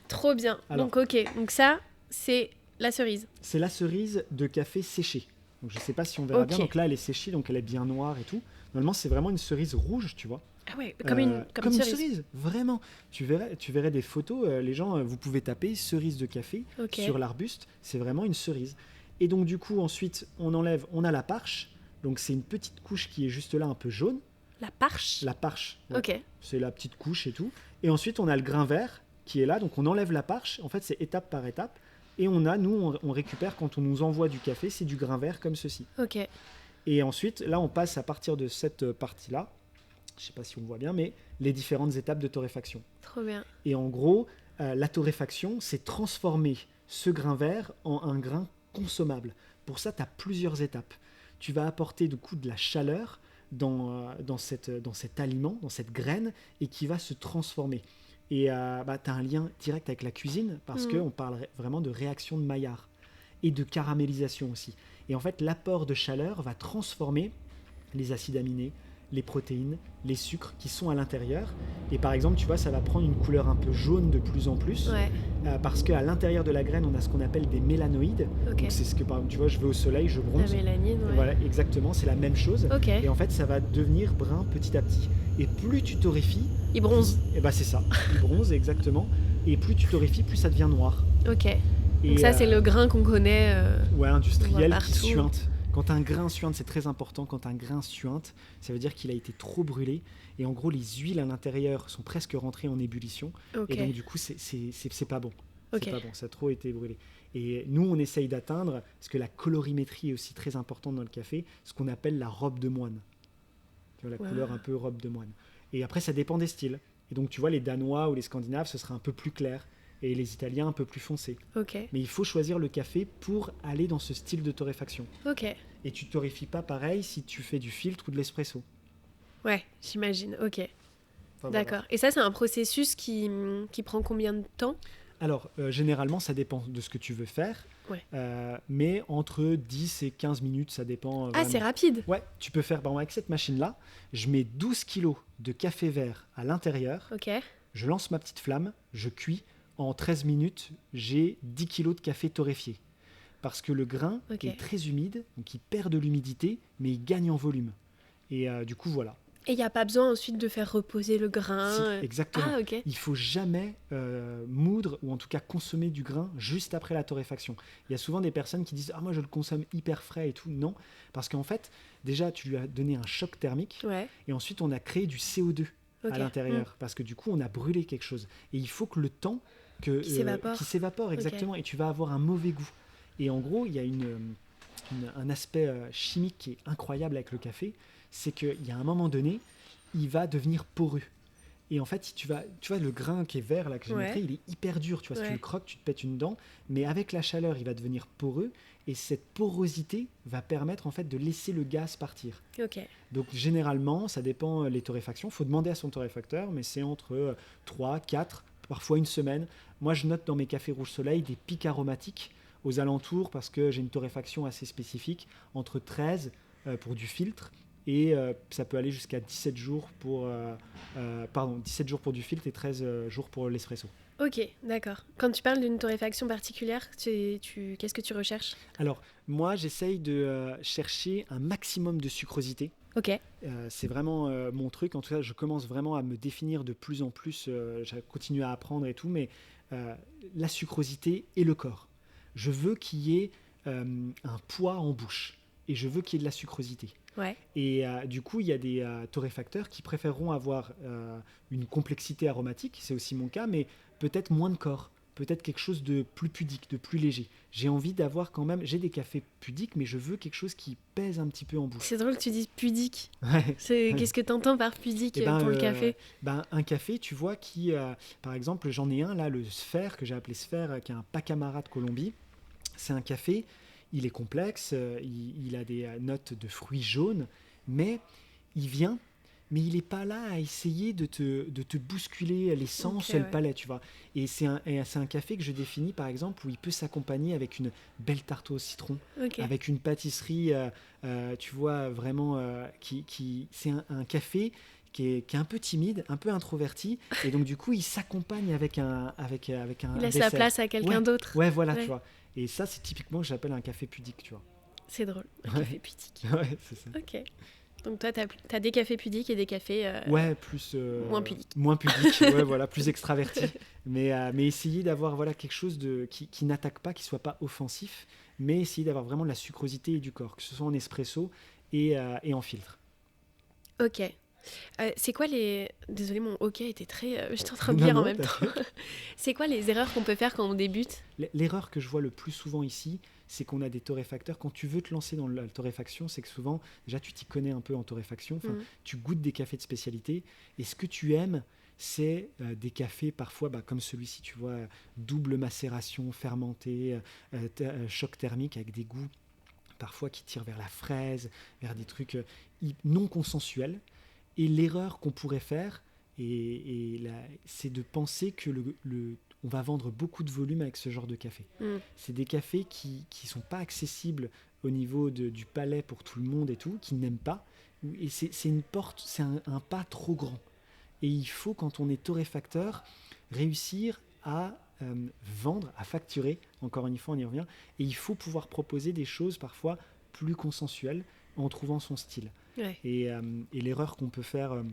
Trop bien. Alors. Donc ok, donc ça, c'est la cerise. C'est la cerise de café séchée. Donc je sais pas si on verra bien. Ok. Donc là, elle est séchée, donc elle est bien noire et tout. Normalement, c'est vraiment une cerise rouge, tu vois. Ah ouais, comme une cerise. Vraiment. Tu verrais des photos, les gens, vous pouvez taper cerise de café Ok. sur l'arbuste, c'est vraiment une cerise. Et donc du coup, ensuite, on a la parche, donc c'est une petite couche qui est juste là, un peu jaune. La parche. La parche, ouais. Ok. C'est la petite couche et tout. Et ensuite, on a le grain vert qui est là, donc on enlève la parche, en fait c'est étape par étape. Et on récupère quand on nous envoie du café, c'est du grain vert comme ceci. Ok. Et ensuite, là, on passe à partir de cette partie-là, je ne sais pas si on voit bien, mais les différentes étapes de torréfaction. Trop bien. Et en gros, la torréfaction, c'est transformer ce grain vert en un grain consommable. Pour ça, tu as plusieurs étapes. Tu vas apporter du coup de la chaleur dans cet aliment, dans cette graine, et qui va se transformer. Et tu as un lien direct avec la cuisine, parce qu'on parle vraiment de réaction de Maillard, et de caramélisation aussi. Et en fait, l'apport de chaleur va transformer les acides aminés, les protéines, les sucres qui sont à l'intérieur. Et par exemple, tu vois, ça va prendre une couleur un peu jaune de plus en plus, Ouais. Parce qu'à l'intérieur de la graine, on a ce qu'on appelle des mélanoïdes. Ok. Donc c'est ce que, par exemple, tu vois, je vais au soleil, je La bronze. mélanine, ouais. Voilà, exactement, c'est la même chose. Ok. Et en fait, ça va devenir brun petit à petit. Et plus tu torréfies, Il bronze. et c'est ça, il bronze exactement. Et plus tu torréfies, plus ça devient noir. Ok. Et, Donc ça, c'est le grain qu'on connaît. Ouais, industriel on voit qui partout. suinte. Quand un grain suinte, c'est très important. Quand un grain suinte, ça veut dire qu'il a été trop brûlé. Et en gros, les huiles à l'intérieur sont presque rentrées en ébullition. Ok. Et donc, du coup, c'est pas bon. Ok. C'est pas bon, ça a trop été brûlé. Et nous, on essaye d'atteindre, parce que la colorimétrie est aussi très importante dans le café, ce qu'on appelle la robe de moine. Tu vois, la couleur un peu robe de moine. Et après, ça dépend des styles. Et donc, tu vois, les Danois ou les Scandinaves, ce sera un peu plus clair. Et les Italiens, un peu plus foncé. Ok. Mais il faut choisir le café pour aller dans ce style de torréfaction. Ok. Et tu torréfies pas pareil si tu fais du filtre ou de l'espresso. Ouais, j'imagine. Ok. Enfin, D'accord. Et ça, c'est un processus qui prend combien de temps? Alors, généralement, ça dépend de ce que tu veux faire. Ouais. Mais entre 10 et 15 minutes, ça dépend. Ah, c'est rapide. Ouais, tu peux faire, par exemple, avec cette machine-là, je mets 12 kilos de café vert à l'intérieur, Ok. je lance ma petite flamme, je cuis. En 13 minutes, j'ai 10 kilos de café torréfié. Parce que le grain Ok. est très humide, donc il perd de l'humidité, mais il gagne en volume. Et du coup, voilà. Et il n'y a pas besoin ensuite de faire reposer le grain. Si, exactement. Ah, ok. Il faut jamais moudre ou en tout cas consommer du grain juste après la torréfaction. Il y a souvent des personnes qui disent « Ah, moi je le consomme hyper frais et tout ». Non, parce qu'en fait, déjà tu lui as donné un choc thermique Ouais. et ensuite on a créé du CO2 Ok. à l'intérieur parce que du coup on a brûlé quelque chose. Et il faut que le temps Qui s'évapore. qui s'évapore, exactement, et tu vas avoir un mauvais goût. Et en gros, il y a un aspect chimique qui est incroyable avec le café, c'est qu'il y a un moment donné, il va devenir poreux. Et en fait, si tu vois, le grain qui est vert, là, que j'ai Ouais. montré, il est hyper dur. Tu vois, si tu Ouais. le croques, tu te pètes une dent. Mais avec la chaleur, il va devenir poreux. Et cette porosité va permettre en fait de laisser le gaz partir. Ok. Donc généralement, ça dépend les torréfactions. Il faut demander à son torréfacteur, mais c'est entre 3, 4, parfois une semaine. Moi, je note dans mes cafés Rouge Soleil des pics aromatiques aux alentours, parce que j'ai une torréfaction assez spécifique, entre 13 pour du filtre, et ça peut aller jusqu'à 17 jours pour 17 jours pour du filtre et 13 jours pour l'espresso. Ok, d'accord. Quand tu parles d'une torréfaction particulière, qu'est-ce que tu recherches? Alors, moi, j'essaye de chercher un maximum de sucrosité. Ok. C'est vraiment mon truc. En tout cas, je commence vraiment à me définir de plus en plus. Je continue à apprendre et tout, mais la sucrosité et le corps. Je veux qu'il y ait un poids en bouche et je veux qu'il y ait de la sucrosité. Ouais. Et du coup, il y a des torréfacteurs qui préféreront avoir une complexité aromatique, c'est aussi mon cas, mais peut-être moins de corps, peut-être quelque chose de plus pudique, de plus léger. J'ai envie d'avoir quand même, j'ai des cafés pudiques, mais je veux quelque chose qui pèse un petit peu en bouche. C'est drôle que tu dises pudique. Ouais. Qu'est-ce que tu entends par pudique Eh ben, pour le café? Un café, tu vois, qui, par exemple, j'en ai un là, le Sphère, que j'ai appelé Sphère, qui est un Pacamara de Colombie. C'est un café, il est complexe, il a des notes de fruits jaunes, mais il vient mais il n'est pas là à essayer de te bousculer les sens, le palais, tu vois. Et c'est un café que je définis, par exemple, où il peut s'accompagner avec une belle tarte au citron, avec une pâtisserie, tu vois, vraiment, c'est un café qui est un peu timide, un peu introverti, et donc du coup, il s'accompagne avec un il laisse la place à quelqu'un d'autre. Ouais, voilà, tu vois. Et ça, c'est typiquement que j'appelle un café pudique, tu vois. C'est drôle, un café pudique. Ouais, c'est ça. Ok. Donc toi, t'as des cafés pudiques et des cafés plus moins pudiques. Moins pudiques, ouais, voilà, plus extravertis. Mais essayer d'avoir quelque chose qui n'attaque pas, qui soit pas offensif, mais essayer d'avoir vraiment de la sucrosité et du corps, que ce soit en espresso et en filtre. Ok. C'est quoi les... Désolée, mon ok était très... J'étais en train de lire en même temps. C'est quoi les erreurs qu'on peut faire quand on débute ? L'erreur que je vois le plus souvent ici, c'est qu'on a des torréfacteurs. Quand tu veux te lancer dans la torréfaction, c'est que souvent, déjà tu t'y connais un peu en torréfaction, tu goûtes des cafés de spécialité, et ce que tu aimes, c'est des cafés parfois comme celui-ci, tu vois, double macération, fermenté, choc thermique avec des goûts parfois qui tirent vers la fraise, vers des trucs non consensuels. Et l'erreur qu'on pourrait faire, c'est de penser que on va vendre beaucoup de volume avec ce genre de café. C'est des cafés qui sont pas accessibles au niveau du palais pour tout le monde et tout, qui n'aiment pas. Et c'est une porte, c'est un pas trop grand. Et il faut, quand on est torréfacteur, réussir à vendre, à facturer, encore une fois on y revient, et il faut pouvoir proposer des choses parfois plus consensuelles en trouvant son style. Et l'erreur qu'on peut faire,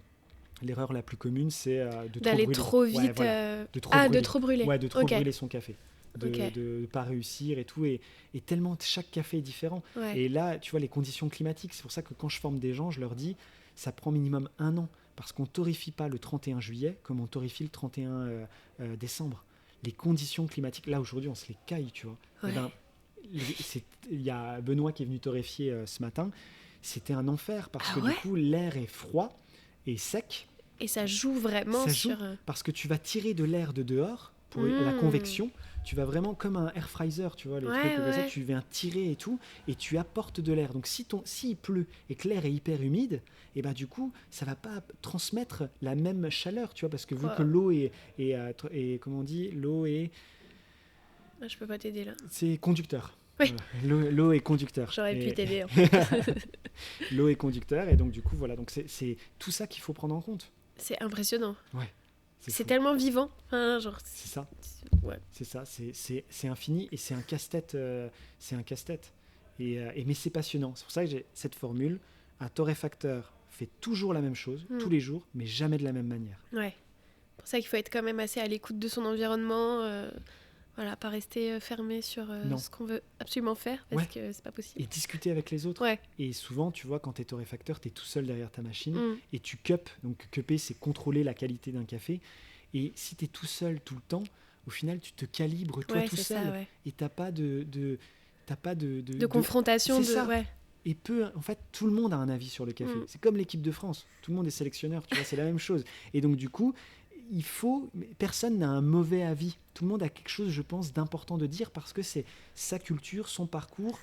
l'erreur la plus commune, c'est d'aller trop vite, de trop brûler. Ouais, de trop brûler son café, de ne pas réussir et tout, et tellement chaque café est différent. Et là, tu vois, les conditions climatiques, c'est pour ça que quand je forme des gens, je leur dis, ça prend minimum 1 an, parce qu'on ne torréfie pas le 31 juillet comme on torréfie le 31 décembre. Les conditions climatiques, là aujourd'hui on se les caille, tu vois. Il y a Benoît qui est venu torréfier ce matin, c'était un enfer parce que du coup l'air est froid et sec. Et ça joue vraiment parce que tu vas tirer de l'air de dehors pour la convection. Tu vas vraiment comme un air fryer, tu vois, les trucs comme ça, tu viens tirer et tout, et tu apportes de l'air. Donc s'il pleut et que l'air est hyper humide, et du coup, ça va pas transmettre la même chaleur, tu vois, parce que vu que l'eau est comment on dit, l'eau est... Je peux pas t'aider là. C'est conducteur. Oui. L'eau est conducteur. J'aurais pu t'aider. L'eau est conducteur, et donc du coup, voilà, donc c'est tout ça qu'il faut prendre en compte. C'est impressionnant. Ouais. C'est tellement vivant. C'est ça. C'est ça. C'est infini et c'est un casse-tête. Mais c'est passionnant. C'est pour ça que j'ai cette formule. Un torréfacteur fait toujours la même chose, tous les jours, mais jamais de la même manière. Ouais. C'est pour ça qu'il faut être quand même assez à l'écoute de son environnement. Pas rester fermé sur ce qu'on veut absolument faire, parce que c'est pas possible. Et discuter avec les autres. Et souvent, tu vois, quand tu es torréfacteur, tu es tout seul derrière ta machine et tu cups. Donc, cupper, c'est contrôler la qualité d'un café. Et si tu es tout seul tout le temps, au final, tu te calibres toi tout seul. Ça, et tu n'as pas de confrontation. C'est ça. Et en fait, tout le monde a un avis sur le café. C'est comme l'équipe de France. Tout le monde est sélectionneur, tu vois, c'est la même chose. Et donc, du coup, personne n'a un mauvais avis. Tout le monde a quelque chose, je pense, d'important de dire parce que c'est sa culture, son parcours,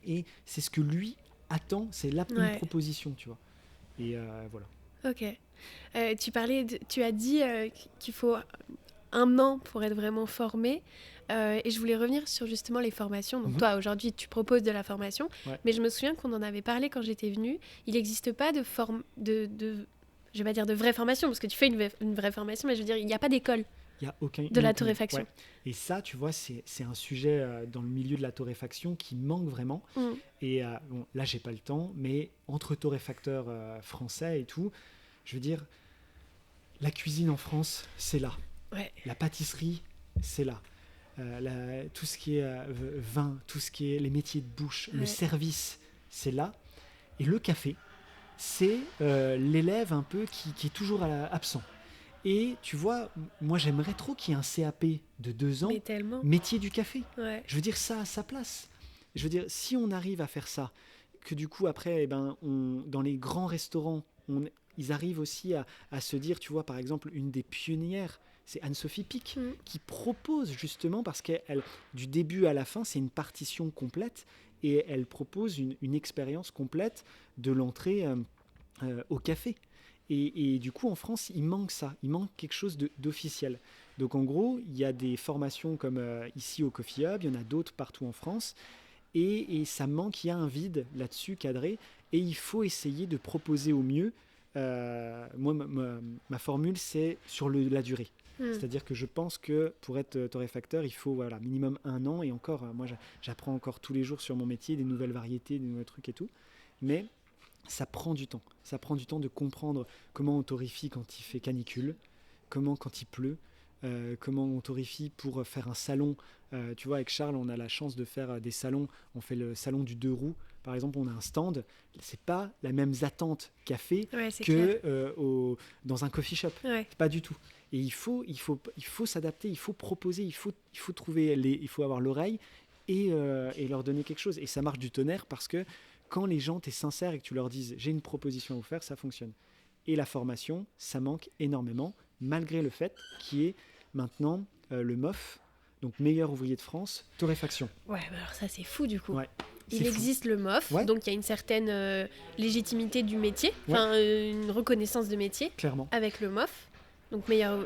et c'est ce que lui attend, c'est une proposition, tu vois. Et voilà. Ok. Tu as dit qu'il faut 1 an pour être vraiment formé, et je voulais revenir sur justement les formations. Donc toi, aujourd'hui, tu proposes de la formation, mais je me souviens qu'on en avait parlé quand j'étais venue. Il n'existe pas je vais pas dire de vraie formation, parce que tu fais une vraie formation, mais je veux dire, il n'y a pas d'école de la torréfaction. Ouais. Et ça, tu vois, c'est un sujet dans le milieu de la torréfaction qui manque vraiment. Et là, j'ai pas le temps, mais entre torréfacteurs français et tout, je veux dire, la cuisine en France, c'est là. La pâtisserie, c'est là. Tout ce qui est vin, tout ce qui est les métiers de bouche, le service, c'est là. Et le café, c'est l'élève un peu qui est toujours absent. Et tu vois, moi j'aimerais trop qu'il y ait un CAP de 2 ans, métier du café. Je veux dire, ça a sa place. Je veux dire, si on arrive à faire ça, que du coup après, dans les grands restaurants, ils arrivent aussi à se dire, tu vois, par exemple, une des pionnières, c'est Anne-Sophie Pic, qui propose justement, parce qu'elle, du début à la fin, c'est une partition complète, et elle propose une expérience complète de l'entrée au café. Et du coup, en France, il manque ça. Il manque quelque chose d'officiel. Donc, en gros, il y a des formations comme ici au Coffee Hub. Il y en a d'autres partout en France. Et ça manque, il y a un vide là-dessus cadré. Et il faut essayer de proposer au mieux. Moi, ma formule, c'est sur la durée. C'est-à-dire que je pense que pour être torréfacteur, il faut minimum 1 an. Et encore, moi, j'apprends encore tous les jours sur mon métier des nouvelles variétés, des nouveaux trucs et tout. Mais ça prend du temps. Ça prend du temps de comprendre comment on torréfie quand il fait canicule, comment quand il pleut, comment on torréfie pour faire un salon. Tu vois, avec Charles, on a la chance de faire des salons. On fait le salon du 2 roues. Par exemple, on a un stand. C'est pas la même attente café dans un coffee shop. Ouais. Pas du tout. Et il faut s'adapter, il faut proposer, il faut trouver, il faut avoir l'oreille et leur donner quelque chose. Et ça marche du tonnerre parce que quand les gens, t'es sincère et que tu leur dises j'ai une proposition à vous faire, ça fonctionne. Et la formation, ça manque énormément, malgré le fait qu'il y ait maintenant le MOF, donc meilleur ouvrier de France, torréfaction. Ouais, bah alors ça c'est fou du coup. Ouais, il existe le MOF, donc il y a une certaine légitimité du métier, une reconnaissance de métier. Clairement. Avec le MOF, donc meilleur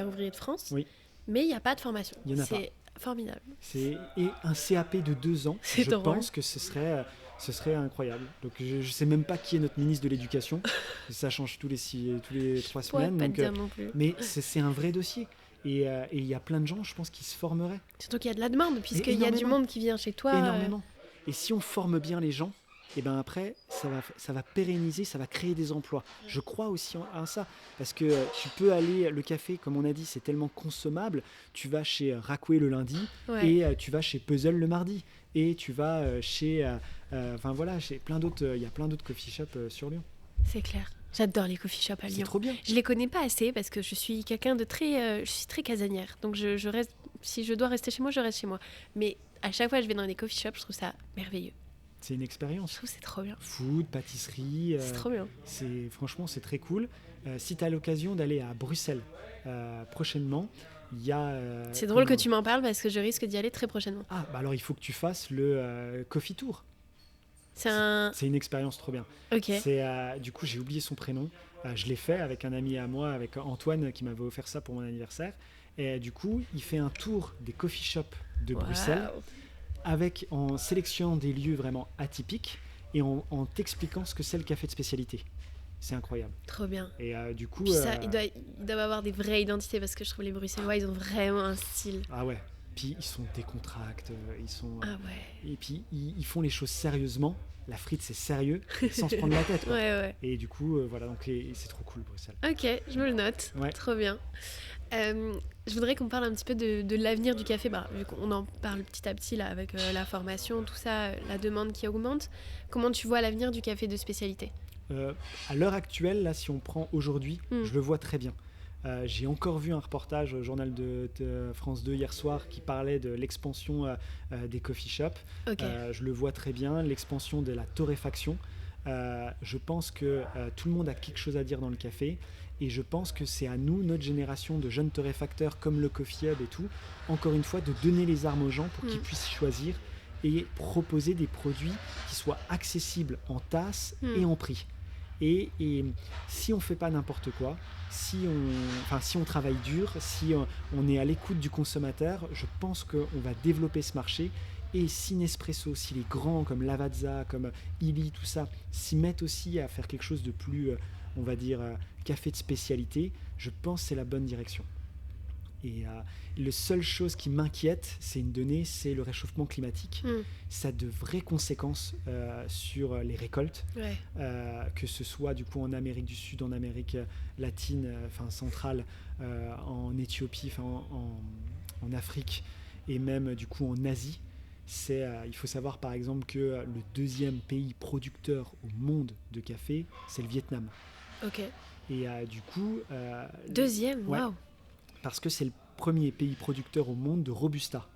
ouvrier de France. Oui. Mais il n'y a pas de formation. Il n'y en a pas. C'est formidable. Et un CAP de 2 ans, je pense que ce serait incroyable. Donc je ne sais même pas qui est notre ministre de l'Éducation. Ça change tous les 3 semaines. Pas te dire non plus. Mais c'est un vrai dossier. Et il y a plein de gens, je pense, qui se formeraient. Surtout qu'il y a de la demande, puisqu'il y a du monde qui vient chez toi. Énormément. Et si on forme bien les gens, et ben après, ça va pérenniser, ça va créer des emplois. Je crois aussi à ça. Parce que tu peux aller, le café, comme on a dit, c'est tellement consommable. Tu vas chez Racoué le lundi et tu vas chez Puzzle le mardi. Et tu vas chez plein d'autres. Il y a plein d'autres coffee shops sur Lyon. C'est clair. J'adore les coffee shops à Lyon. C'est trop bien. Je les connais pas assez parce que je suis quelqu'un de très, je suis très casanière. Donc je reste, si je dois rester chez moi, je reste chez moi. Mais à chaque fois que je vais dans les coffee shops, je trouve ça merveilleux. C'est une expérience. Je trouve que c'est trop bien. Food, pâtisserie. C'est trop bien. Franchement, c'est très cool. Si tu as l'occasion d'aller à Bruxelles prochainement, il y a... c'est drôle que tu m'en parles parce que je risque d'y aller très prochainement. Ah, bah alors il faut que tu fasses le Coffee Tour. C'est une expérience trop bien. Ok. Du coup, j'ai oublié son prénom. Je l'ai fait avec un ami à moi, avec Antoine, qui m'avait offert ça pour mon anniversaire. Et du coup, il fait un tour des coffee shops de Bruxelles, en sélectionnant des lieux vraiment atypiques et en t'expliquant ce que c'est le café de spécialité. C'est incroyable. Trop bien. Et du coup... Puis ça, ils doivent avoir des vraies identités parce que je trouve les Bruxellois, ils ont vraiment un style. Ah ouais. Puis ils sont décontractés, et puis ils font les choses sérieusement. La frite, c'est sérieux, sans se prendre la tête. Et du coup, donc c'est trop cool, Bruxelles. Ok, je me le note. Trop bien. Je voudrais qu'on parle un petit peu de l'avenir du café. Vu qu'on en parle petit à petit là, avec la formation, tout ça, la demande qui augmente. Comment tu vois l'avenir du café de spécialité ? À l'heure actuelle, là, si on prend aujourd'hui, je le vois très bien. J'ai encore vu un reportage au journal de France 2 hier soir qui parlait de l'expansion des coffee shops. Je le vois très bien, l'expansion de la torréfaction. Je pense que tout le monde a quelque chose à dire dans le café et je pense que c'est à nous, notre génération de jeunes torréfacteurs comme le Coffee Hub et tout, encore une fois, de donner les armes aux gens pour qu'ils puissent choisir et proposer des produits qui soient accessibles en tasse et en prix. Et si on ne fait pas n'importe quoi, si on travaille dur, si on est à l'écoute du consommateur, je pense qu'on va développer ce marché. Et si Nespresso, si les grands comme Lavazza, comme Illy, tout ça, s'y mettent aussi à faire quelque chose de plus, on va dire, café de spécialité, je pense que c'est la bonne direction. Et la seule chose qui m'inquiète, c'est une donnée, c'est le réchauffement climatique. Ça a de vraies conséquences sur les récoltes, que ce soit du coup en Amérique du Sud, en Amérique latine, centrale, en Éthiopie, en Afrique et même du coup en Asie. Il faut savoir par exemple que le 2e pays producteur au monde de café, c'est le Vietnam. Ok. Et du coup... 2e, waouh. Parce que c'est le 1er pays producteur au monde de Robusta.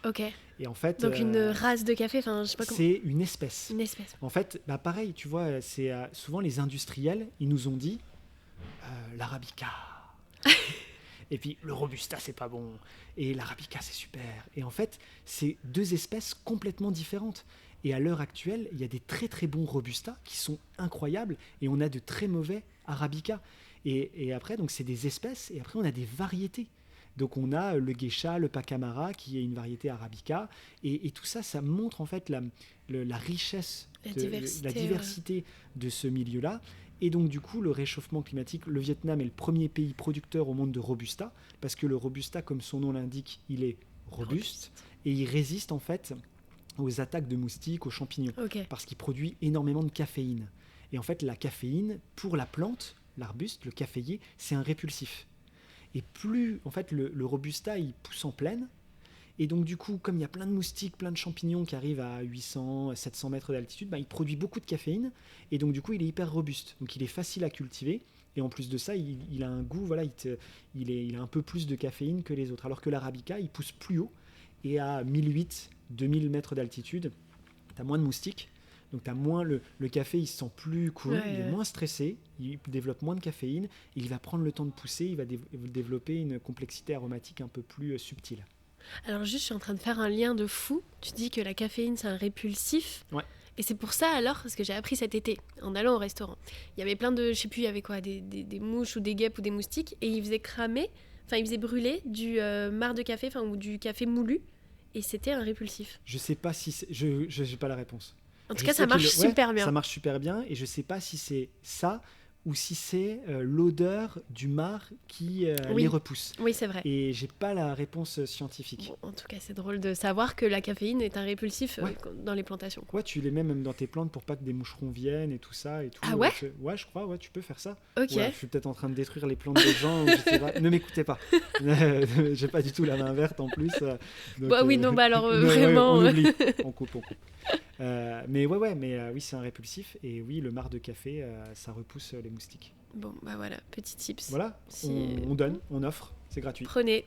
Ok. Et en fait, donc une race de café, je sais pas comment. C'est une espèce. Une espèce. En fait, pareil, tu vois, c'est souvent les industriels, ils nous ont dit l'arabica. Et puis le Robusta, c'est pas bon. Et l'arabica, c'est super. Et en fait, c'est 2 espèces complètement différentes. Et à l'heure actuelle, il y a des très très bons Robusta qui sont incroyables et on a de très mauvais Arabica. Et après, donc c'est des espèces et après on a des variétés. Donc on a le Geisha, le Pacamara qui est une variété Arabica et tout ça, ça montre en fait la richesse, la diversité de ce milieu-là. Et donc du coup, le réchauffement climatique, le Vietnam est le premier pays producteur au monde de Robusta parce que le Robusta, comme son nom l'indique, il est robuste et il résiste en fait aux attaques de moustiques, aux champignons, parce qu'il produit énormément de caféine. Et en fait, la caféine, pour la plante, l'arbuste, le caféier, c'est un répulsif. Et plus, en fait, le Robusta, il pousse en plaine, et donc du coup, comme il y a plein de moustiques, plein de champignons qui arrivent à 800, 700 mètres d'altitude, il produit beaucoup de caféine, et donc du coup, il est hyper robuste. Donc il est facile à cultiver, et en plus de ça, il a un goût, voilà, il a un peu plus de caféine que les autres. Alors que l'Arabica, il pousse plus haut, et à 1008, 2000 mètres d'altitude, tu as moins de moustiques, donc t'as moins le café, il se sent plus cool, il est moins stressé, il développe moins de caféine, et il va prendre le temps de pousser, il va développer une complexité aromatique un peu plus subtile. Alors juste, je suis en train de faire un lien de fou. Tu dis que la caféine, c'est un répulsif. Ouais. Et c'est pour ça alors, parce que j'ai appris cet été, en allant au restaurant, il y avait plein de, je sais plus, il y avait quoi, des mouches ou des guêpes ou des moustiques, et ils faisaient ils faisaient brûler du marc de café, ou du café moulu, et c'était un répulsif. Je sais pas si je n'ai pas la réponse. En tout cas, ça marche super bien. Ça marche super bien, et je sais pas si c'est ça ou si c'est l'odeur du marc qui les repousse. Oui, c'est vrai. Et j'ai pas la réponse scientifique. Bon, en tout cas, c'est drôle de savoir que la caféine est un répulsif dans les plantations. Ouais, tu les mets même dans tes plantes pour pas que des moucherons viennent et tout ça. Et tout. Ah ouais ? Ouais, je crois, tu peux faire ça. Ok. Ouais, je suis peut-être en train de détruire les plantes des gens, je sais pas. Ne m'écoutez pas. J'ai pas du tout la main verte en plus. Donc, alors vraiment... on oublie, on coupe. Mais oui, c'est un répulsif. Et oui, le marc de café, ça repousse les moustiques. Bon, bah voilà, petit tips. Voilà, on donne, on offre, c'est gratuit. Prenez.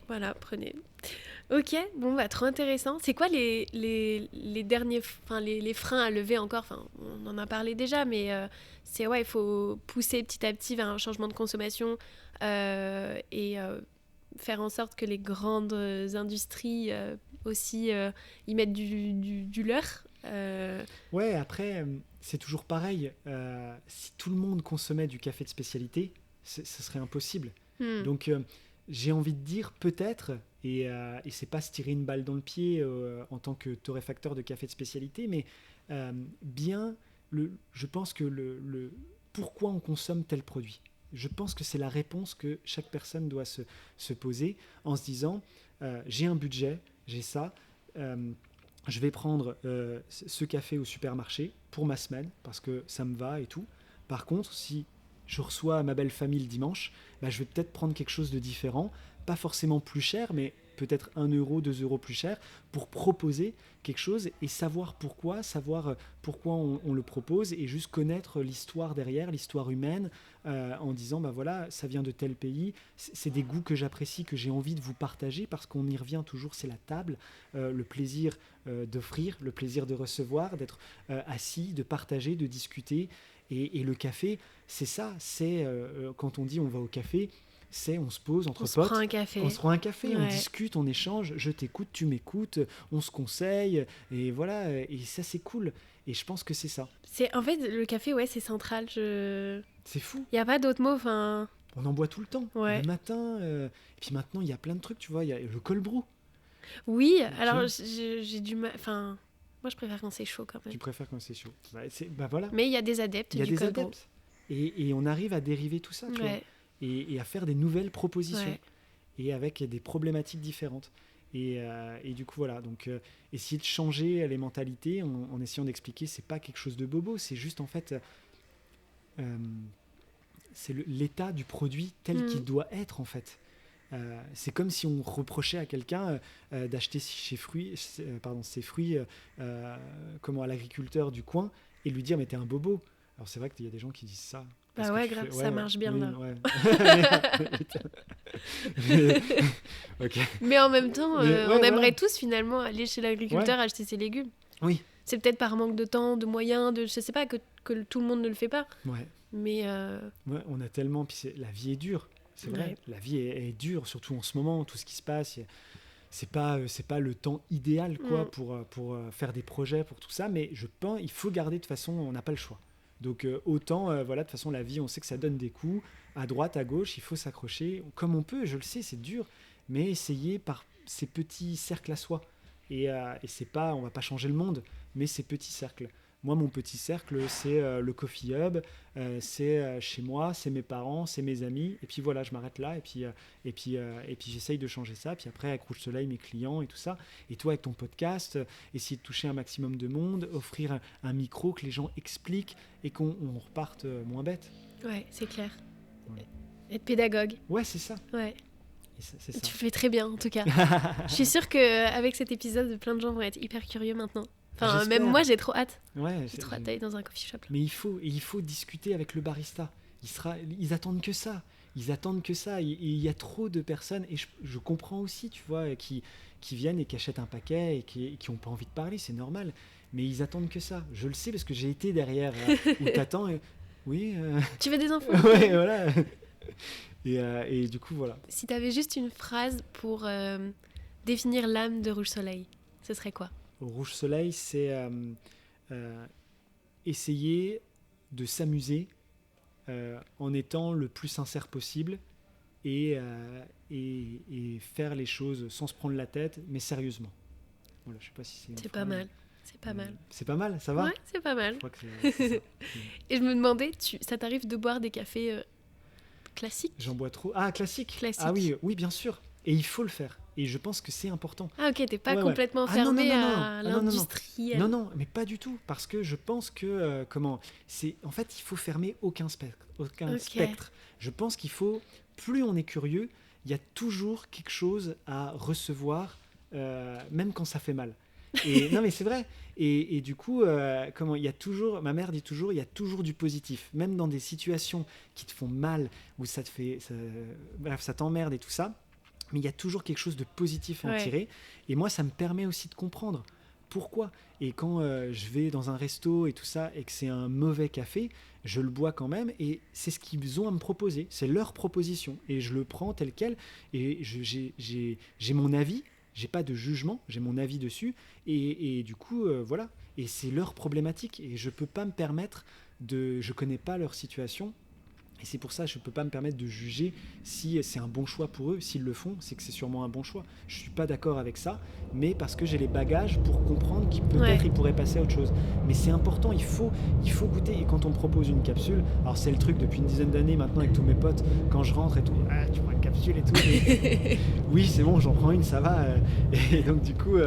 Ok, bon, bah trop intéressant. C'est quoi les derniers, les freins à lever encore ? On en a parlé déjà, mais il faut pousser petit à petit vers un changement de consommation et faire en sorte que les grandes industries aussi y mettent du leur. Ouais, après, c'est toujours pareil. Si tout le monde consommait du café de spécialité, ce serait impossible. Donc, j'ai envie de dire peut-être, et c'est pas se tirer une balle dans le pied en tant que torréfacteur de café de spécialité, mais je pense que pourquoi on consomme tel produit. Je pense que c'est la réponse que chaque personne doit se poser en se disant j'ai un budget, j'ai ça. Je vais prendre ce café au supermarché pour ma semaine parce que ça me va et tout. Par contre, si je reçois ma belle famille le dimanche, je vais peut-être prendre quelque chose de différent, pas forcément plus cher, mais peut-être 1 euro, 2 euros plus cher pour proposer quelque chose et savoir pourquoi on le propose et juste connaître l'histoire derrière, l'histoire humaine en disant voilà, ça vient de tel pays, c'est des goûts que j'apprécie, que j'ai envie de vous partager parce qu'on y revient toujours, c'est la table, le plaisir d'offrir, le plaisir de recevoir, d'être assis, de partager, de discuter et le café, c'est ça, c'est quand on dit on va au café, on se pose entre potes, on se prend un café, on discute, on échange, je t'écoute, tu m'écoutes, on se conseille, et voilà, et ça c'est cool, et je pense que c'est ça. En fait, le café, c'est central. C'est fou. Il n'y a pas d'autre mot, On en boit tout le temps, le matin, et puis maintenant il y a plein de trucs, tu vois, il y a le cold brew. Oui, alors j'ai du mal, moi je préfère quand c'est chaud quand même. Tu préfères quand c'est chaud. Voilà. Mais il y a des adeptes du cold brew. Et on arrive à dériver tout ça, tu vois. Et à faire des nouvelles propositions et avec des problématiques différentes et du coup voilà, donc essayer de changer les mentalités en essayant d'expliquer, c'est pas quelque chose de bobo, c'est juste en fait c'est l'état du produit tel qu'il doit être en fait. C'est comme si on reprochait à quelqu'un d'acheter ses fruits à l'agriculteur du coin et lui dire mais t'es un bobo. Alors c'est vrai qu'il y a des gens qui disent ça. Grave, ça marche bien là. Okay. Mais en même temps, on aimerait tous finalement aller chez l'agriculteur acheter ses légumes. Oui. C'est peut-être par manque de temps, de moyens, je sais pas, que tout le monde ne le fait pas. Ouais. Mais on a tellement, puis la vie est dure. C'est vrai, la vie est dure, surtout en ce moment, tout ce qui se passe. c'est pas le temps idéal quoi pour faire des projets, pour tout ça, mais je pense il faut garder, de toute façon on n'a pas le choix. Donc autant voilà, de toute façon la vie on sait que ça donne des coups à droite à gauche, il faut s'accrocher comme on peut, je le sais c'est dur, mais essayer par ces petits cercles à soi, et c'est pas, on va pas changer le monde, mais ces petits cercles. Moi, mon petit cercle, c'est le Coffee Hub, c'est chez moi, c'est mes parents, c'est mes amis. Et puis voilà, je m'arrête là. Et puis j'essaye de changer ça. Puis après, avec Rouge Soleil, mes clients et tout ça. Et toi, avec ton podcast, essayer de toucher un maximum de monde, offrir un micro, que les gens expliquent et qu'on reparte moins bête. Ouais, c'est clair. Ouais. Être pédagogue. Ouais, c'est ça. Ouais. C'est ça. Tu fais très bien, en tout cas. Je suis sûre qu'avec cet épisode, plein de gens vont être hyper curieux maintenant. Enfin, J'espère. même moi, j'ai trop hâte. Ouais, J'ai trop hâte d'aller dans un coffee shop. Là. Mais il faut discuter avec le barista. Ils attendent que ça. Ils attendent que ça. Et il y a trop de personnes, et je comprends aussi, tu vois, qui viennent et qui achètent un paquet et qui n'ont pas envie de parler, c'est normal. Mais ils attendent que ça. Je le sais parce que j'ai été derrière où t'attends. Oui. Tu veux des infos? Ouais, voilà. Et du coup, voilà. Si t'avais juste une phrase pour définir l'âme de Rouge Soleil, ce serait quoi? Au Rouge Soleil, c'est essayer de s'amuser en étant le plus sincère possible et faire les choses sans se prendre la tête, mais sérieusement. Voilà, je sais pas si c'est. C'est pas mal. C'est pas mal. C'est pas mal, ça va? Ouais, c'est pas mal. Je crois que c'est ça. Et je me demandais, ça t'arrive de boire des cafés classiques? J'en bois trop. Ah, classique. Classique. Ah oui, bien sûr. Et il faut le faire. Et je pense que c'est important. Ah ok, t'es pas Ouais. complètement Ah, non, fermé non, non, à non. l'industrie. Non, mais pas du tout. Parce que je pense que, en fait, il faut fermer aucun spectre. Spectre. Je pense qu'il faut, plus on est curieux, il y a toujours quelque chose à recevoir, même quand ça fait mal. Et, non, mais c'est vrai. Et du coup, il y a toujours, ma mère dit toujours, il y a toujours du positif. Même dans des situations qui te font mal, où ça t'emmerde et tout ça, mais il y a toujours quelque chose de positif à en tirer. Et moi, ça me permet aussi de comprendre pourquoi. Et quand je vais dans un resto et tout ça, et que c'est un mauvais café, je le bois quand même, et c'est ce qu'ils ont à me proposer. C'est leur proposition. Et je le prends tel quel, et j'ai mon avis. J'ai pas de jugement, j'ai mon avis dessus, et du coup, voilà. Et c'est leur problématique, et je peux pas me permettre je connais pas leur situation, et c'est pour ça que je peux pas me permettre de juger si c'est un bon choix pour eux. S'ils le font, c'est que c'est sûrement un bon choix. Je suis pas d'accord avec ça, mais parce que j'ai les bagages pour comprendre qu'ils peut-être ils pourraient passer à autre chose. Mais c'est important, il faut goûter. Et quand on me propose une capsule, alors c'est le truc depuis une dizaine d'années maintenant avec tous mes potes, quand je rentre et tout, tu prends une capsule et tout. Oui, c'est bon, j'en prends une, ça va. Et donc du coup,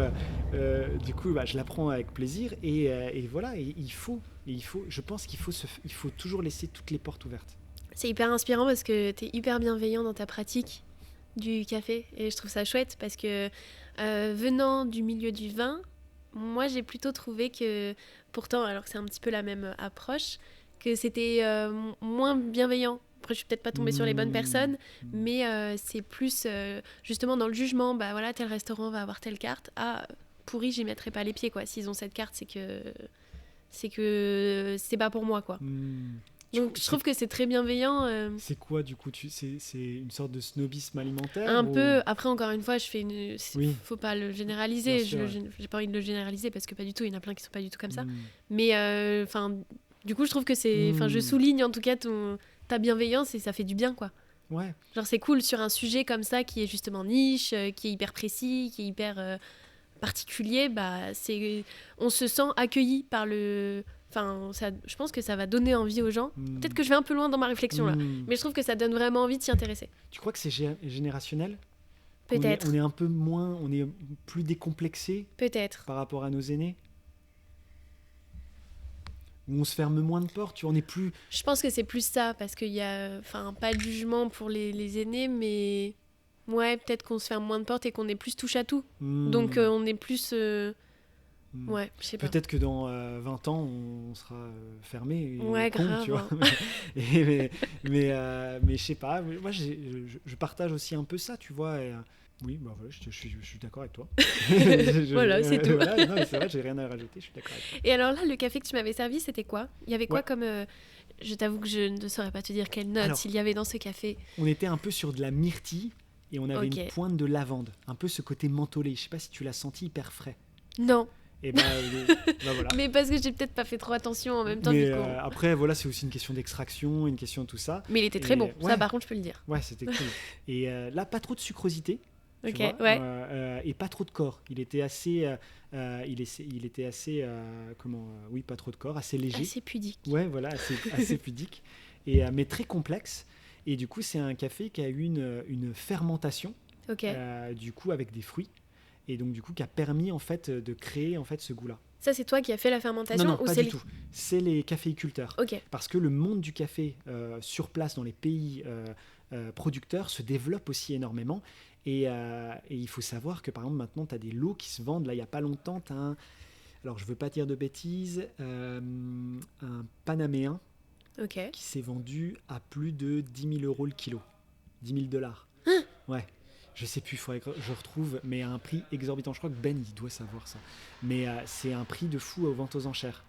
je la prends avec plaisir, et voilà. Et je pense qu'il faut toujours laisser toutes les portes ouvertes. C'est hyper inspirant parce que tu es hyper bienveillant dans ta pratique du café, et je trouve ça chouette parce que venant du milieu du vin, moi j'ai plutôt trouvé que, pourtant alors que c'est un petit peu la même approche, que c'était moins bienveillant. Après je suis peut-être pas tombée sur les bonnes personnes, mais c'est plus justement dans le jugement. Bah voilà, tel restaurant va avoir telle carte, pourri, j'y mettrai pas les pieds quoi. S'ils ont cette carte, c'est que c'est pas pour moi quoi. Donc je trouve que c'est très bienveillant. C'est quoi du coup c'est une sorte de snobisme alimentaire? Un peu. Après encore une fois, faut pas le généraliser. J'ai pas envie de le généraliser parce que pas du tout. Il y en a plein qui sont pas du tout comme ça. Mais du coup je trouve que c'est. Je souligne en tout cas ta bienveillance, et ça fait du bien quoi. Ouais. Genre c'est cool sur un sujet comme ça qui est justement niche, qui est hyper précis, qui est hyper particulier. On se sent accueilli par le. Je pense que ça va donner envie aux gens. Peut-être que je vais un peu loin dans ma réflexion là, mais je trouve que ça donne vraiment envie de s'y intéresser. Tu crois que c'est générationnel? Peut-être. On est un peu moins, on est plus décomplexé. Peut-être. Par rapport à nos aînés. Où on se ferme moins de portes, on est plus. Je pense que c'est plus ça, parce qu'il y a, pas de jugement pour les aînés, mais ouais, peut-être qu'on se ferme moins de portes et qu'on est plus touche à tout. Donc on est plus. Ouais, je sais pas. Peut-être que dans 20 ans, on sera fermé. Ouais, grave. Tu vois. mais je sais pas. Moi, je partage aussi un peu ça, tu vois. Oui, voilà, je suis d'accord avec toi. Voilà, c'est tout. Voilà, non, mais c'est vrai, j'ai rien à rajouter, je suis d'accord avec toi. Et alors là, le café que tu m'avais servi, c'était quoi? Il y avait quoi comme... je t'avoue que je ne saurais pas te dire quelle note il y avait dans ce café. On était un peu sur de la myrtille. et on avait Ok. une pointe de lavande, un peu ce côté mentholé. Je sais pas si tu l'as senti hyper frais. Non, Et bah, voilà. mais parce que j'ai peut-être pas fait trop attention en même temps Mais du coup. après, voilà, c'est aussi une question d'extraction, une question de tout ça. Mais il était très Et, bon, ouais. ça par contre je peux le dire. Ouais, c'était cool. Et là, pas trop de sucrosité. Tu Ok, vois, ouais. et pas trop de corps. Il était assez, oui, pas trop de corps, assez léger. Assez pudique. Ouais, voilà, assez pudique, et mais très complexe. Et du coup, c'est un café qui a eu une fermentation, Ok. du coup, avec des fruits, et donc du coup, qui a permis en fait de créer en fait ce goût-là. Ça c'est toi qui as fait la fermentation Non, ou pas c'est du tout. C'est les caféiculteurs. Ok. Parce que le monde du café sur place dans les pays producteurs se développe aussi énormément. Et il faut savoir que par exemple maintenant tu as des lots qui se vendent. Là il n'y a pas longtemps, tu as alors je veux pas dire de bêtises, un Panaméen Ok. qui s'est vendu à plus de 10 000 euros le kilo. 10 000 dollars. Ouais. Je sais plus, il faudrait que je retrouve, mais à un prix exorbitant. Je crois que Ben, il doit savoir ça. Mais c'est un prix de fou aux ventes aux enchères.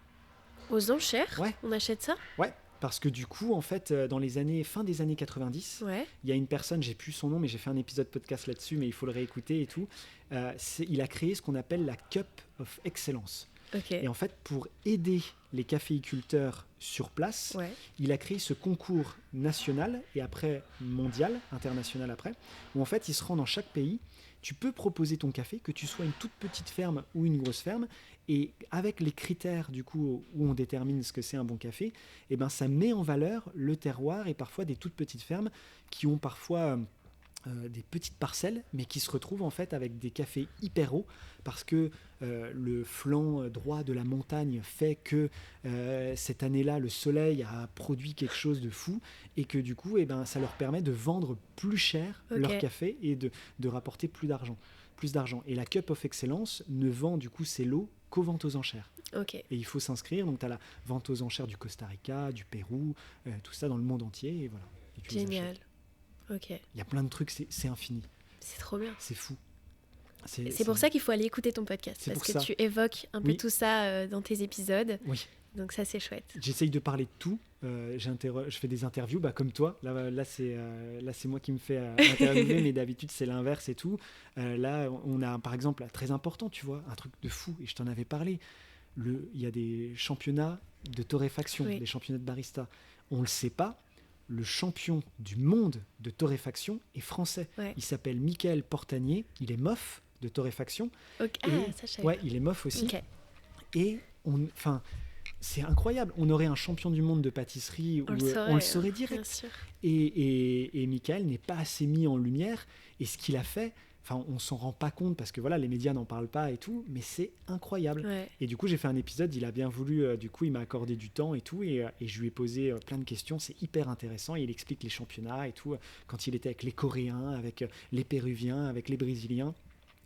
Aux enchères. Ouais. On achète ça. Ouais, parce que du coup, en fait, dans les fin des années 90, Ouais. il y a une personne, j'ai plus son nom, mais j'ai fait un épisode podcast là-dessus, mais il faut le réécouter et tout. Il a créé ce qu'on appelle la Cup of Excellence. Ok. Et en fait, pour aider les caféiculteurs sur place, Ouais. il a créé ce concours national et après mondial, international après, où en fait, il se rend dans chaque pays. Tu peux proposer ton café, que tu sois une toute petite ferme ou une grosse ferme, et avec les critères du coup où on détermine ce que c'est un bon café, et ben ça met en valeur le terroir et parfois des toutes petites fermes qui ont parfois des petites parcelles, mais qui se retrouvent en fait avec des cafés hyper hauts parce que le flanc droit de la montagne fait que cette année-là, le soleil a produit quelque chose de fou et que du coup, ça leur permet de vendre plus cher leur café et de rapporter plus d'argent. Et la Cup of Excellence ne vend du coup ses lots qu'aux ventes aux enchères. Ok. Et il faut s'inscrire, donc tu as la vente aux enchères du Costa Rica, du Pérou, tout ça dans le monde entier, et voilà. Et tu les Génial. achètes. Ok. Il y a plein de trucs, c'est infini. C'est trop bien. C'est fou. C'est pour ça qu'il faut aller écouter ton podcast. C'est Parce pour que ça. tu évoques un peu Oui. tout ça dans tes épisodes. Oui. Donc ça, c'est chouette. J'essaye de parler de tout. Je fais des interviews comme toi. Là, c'est moi qui me fais interviewer, mais d'habitude, c'est l'inverse et tout. Là, on a, par exemple, très important, tu vois, un truc de fou, et je t'en avais parlé. Il y a des championnats de torréfaction, Oui. des championnats de barista. On ne le sait pas. Le champion du monde de torréfaction est français. Ouais. Il s'appelle Michael Portanier. Il est MOF de torréfaction. Ok. Et, Ah, ça, je savais ouais, pas. il est MOF aussi. Ok. Et c'est incroyable. On aurait un champion du monde de pâtisserie, On le saurait bien direct. sûr. Et Michael n'est pas assez mis en lumière. Et ce qu'il a fait, on s'en rend pas compte parce que voilà, les médias n'en parlent pas et tout, mais c'est incroyable. Ouais. Et du coup, j'ai fait un épisode, il a bien voulu, du coup, il m'a accordé du temps et tout, et je lui ai posé plein de questions. C'est hyper intéressant. Il explique les championnats et tout, quand il était avec les Coréens, avec les Péruviens, avec les Brésiliens.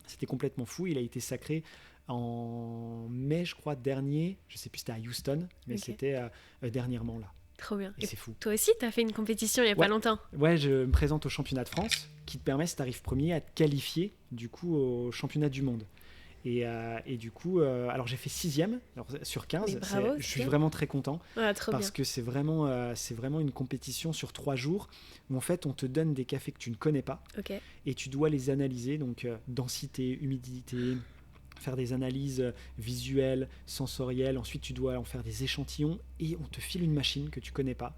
C'était complètement fou. Il a été sacré en mai, je crois, dernier. Je sais plus, c'était à Houston, mais Ok. c'était dernièrement là. Trop bien. Et c'est fou. Toi aussi, t'as fait une compétition il y a pas Ouais. longtemps. Ouais, je me présente au championnat de France, qui te permet, si tu arrives premier, à te qualifier du coup au championnat du monde. Et du coup, alors j'ai fait 6e sur 15. Mais bravo, Je suis c'est bien. vraiment très content Ouais, trop parce que c'est vraiment une compétition sur 3 jours où en fait on te donne des cafés que tu ne connais pas bien. Ok. et tu dois les analyser, donc densité, humidité, faire des analyses visuelles, sensorielles. Ensuite, tu dois en faire des échantillons et on te file une machine que tu connais pas.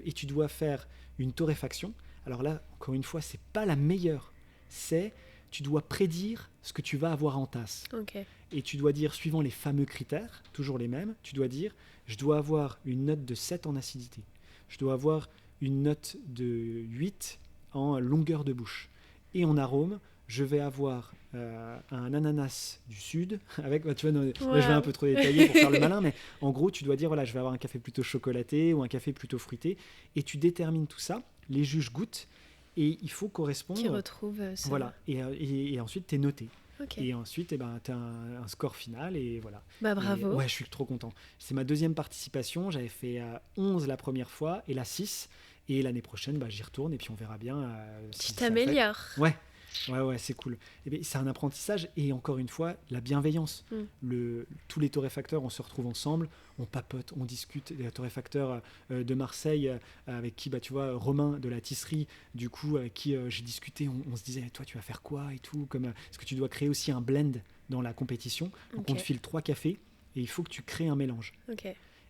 Et tu dois faire une torréfaction. Alors là, encore une fois, c'est pas la meilleure. Tu dois prédire ce que tu vas avoir en tasse. Ok. Et tu dois dire, suivant les fameux critères, toujours les mêmes, tu dois dire, je dois avoir une note de 7 en acidité. Je dois avoir une note de 8 en longueur de bouche. Et en arôme, je vais avoir un ananas du sud avec, tu vois, là, je vais un peu trop détailler pour faire le malin, mais en gros, tu dois dire, voilà, je vais avoir un café plutôt chocolaté ou un café plutôt fruité, et tu détermines tout ça, les juges goûtent, et il faut correspondre. Qui retrouve ça. Voilà, et ensuite, tu es noté. Ok. Et ensuite, tu as un score final, et voilà. Bah bravo. Et, ouais, je suis trop content. C'est ma 2e participation, j'avais fait 11 la première fois, et la 6, et l'année prochaine, j'y retourne, et puis on verra bien. Tu si ça le fait. t'améliores. Ouais. Ouais, c'est cool. Eh bien, c'est un apprentissage et encore une fois, la bienveillance. Tous les torréfacteurs, on se retrouve ensemble, on papote, on discute. Les torréfacteurs de Marseille, avec qui, tu vois, Romain de la tisserie, du coup, avec qui j'ai discuté, on se disait, toi, tu vas faire quoi et tout, est-ce que tu dois créer aussi un blend dans la compétition. Donc, on te file 3 cafés et il faut que tu crées un mélange.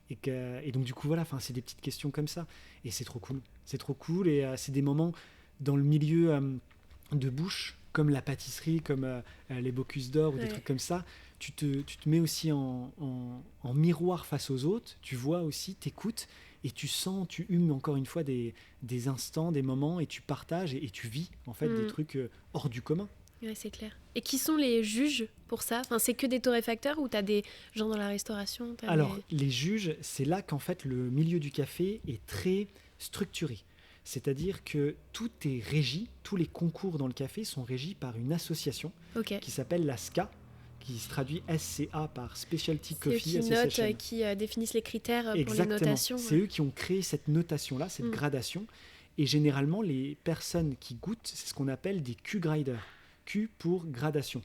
Et donc, du coup, voilà, c'est des petites questions comme ça. Et c'est trop cool. C'est trop cool et c'est des moments dans le milieu de bouche, comme la pâtisserie, comme les Bocuse d'Or ou des trucs comme ça. Tu te mets aussi en miroir face aux autres. Tu vois aussi, t'écoutes et tu sens, tu humes encore une fois des instants, des moments et tu partages et tu vis en fait des trucs hors du commun. Ouais, c'est clair. Et qui sont les juges pour ça ? C'est que des torréfacteurs ou t'as des gens dans la restauration ? Alors, les juges, c'est là qu'en fait le milieu du café est très structuré. C'est-à-dire que tout est régi, tous les concours dans le café sont régis par une association qui s'appelle la SCA, qui se traduit SCA par Specialty Coffee Association. C'est qui définissent les critères Exactement. pour les notations. C'est eux qui ont créé cette notation-là, cette gradation. Et généralement, les personnes qui goûtent, c'est ce qu'on appelle des Q-graders. Q pour gradation.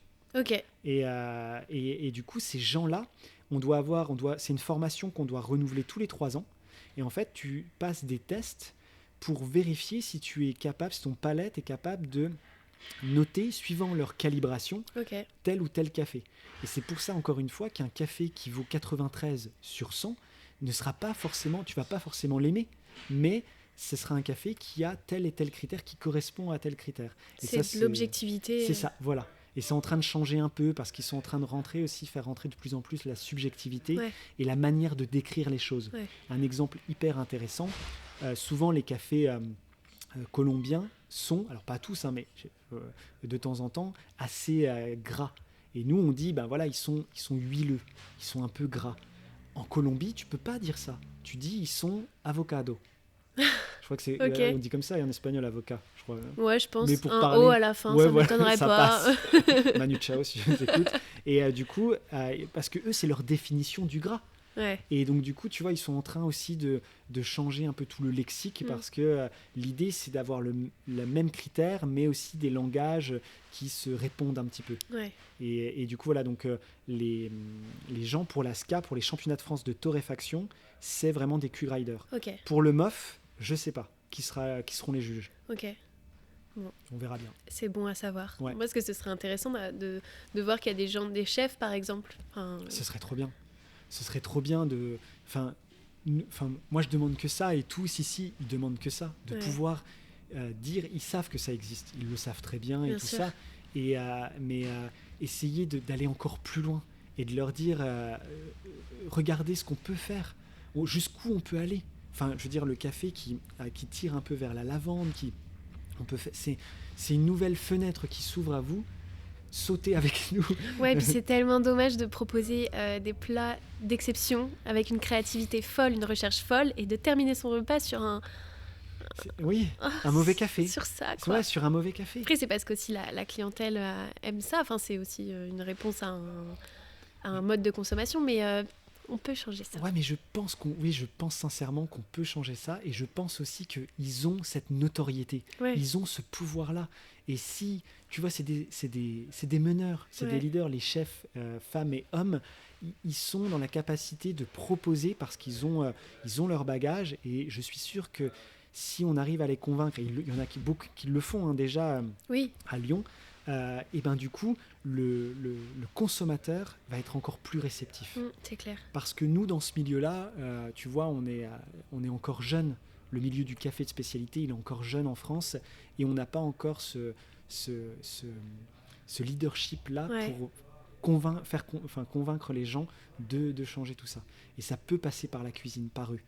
Et du coup, ces gens-là, c'est une formation qu'on doit renouveler tous les 3 ans. Et en fait, tu passes des tests pour vérifier si tu es capable, si ton palette est capable de noter, suivant leur calibration, tel ou tel café. Et c'est pour ça, encore une fois, qu'un café qui vaut 93 sur 100 ne sera pas forcément, tu vas pas forcément l'aimer, mais ce sera un café qui a tel et tel critère, qui correspond à tel critère. Et c'est de l'objectivité. C'est ça, voilà. Et c'est en train de changer un peu parce qu'ils sont en train de faire rentrer de plus en plus la subjectivité et la manière de décrire les choses. Un exemple hyper intéressant, souvent les cafés colombiens sont, alors pas tous, mais de temps en temps, assez gras. Et nous, on dit, ils sont huileux, ils sont un peu gras. En Colombie, tu peux pas dire ça. Tu dis, ils sont avocado. Je crois que c'est, on dit comme ça, et en espagnol, avocat, je crois. Ouais, je pense. Mais pour un parler, O à la fin, ça m'étonnerait pas. Manu Chao, si je t'écoute. Et du coup, parce que eux, c'est leur définition du gras. Et donc, du coup, tu vois, ils sont en train aussi de changer un peu tout le lexique parce que l'idée, c'est d'avoir le même critère, mais aussi des langages qui se répondent un petit peu. Et du coup, voilà, donc les gens pour la SCA, pour les championnats de France de torréfaction, c'est vraiment des Q-graders. Pour le MOF, je sais pas qui seront les juges. Bon. On verra bien. C'est bon à savoir. Moi, parce que ce serait intéressant de voir qu'il y a des chefs, par exemple. Ce serait trop bien. Ce serait trop bien de... moi, je demande que ça, et tous ici, ils demandent que ça, de pouvoir dire, ils savent que ça existe, ils le savent très bien, et tout ça, mais essayer d'aller encore plus loin, et de leur dire, regardez ce qu'on peut faire, jusqu'où on peut aller. Je veux dire, le café qui tire un peu vers la lavande, c'est une nouvelle fenêtre qui s'ouvre à vous. Sautez avec nous. Ouais, puis c'est tellement dommage de proposer des plats d'exception avec une créativité folle, une recherche folle, et de terminer son repas sur un mauvais café. Sur ça, quoi. Ouais, sur un mauvais café. Après, c'est parce qu'aussi la clientèle aime ça. C'est aussi une réponse à un mode de consommation, mais on peut changer ça. Ouais, mais je pense sincèrement qu'on peut changer ça, et je pense aussi qu'ils ont cette notoriété. Ils ont ce pouvoir-là. Et si, tu vois, c'est des meneurs, c'est des leaders, les chefs, femmes et hommes, ils sont dans la capacité de proposer parce qu'ils ont leur bagage, et je suis sûr que si on arrive à les convaincre, et il y en a beaucoup qui le font déjà à Lyon, et du coup, le consommateur va être encore plus réceptif. C'est clair. Parce que nous, dans ce milieu-là, tu vois, on est encore jeune. Le milieu du café de spécialité, il est encore jeune en France, et on n'a pas encore ce leadership-là pour convaincre les gens de changer tout ça. Et ça peut passer par la cuisine, par eux.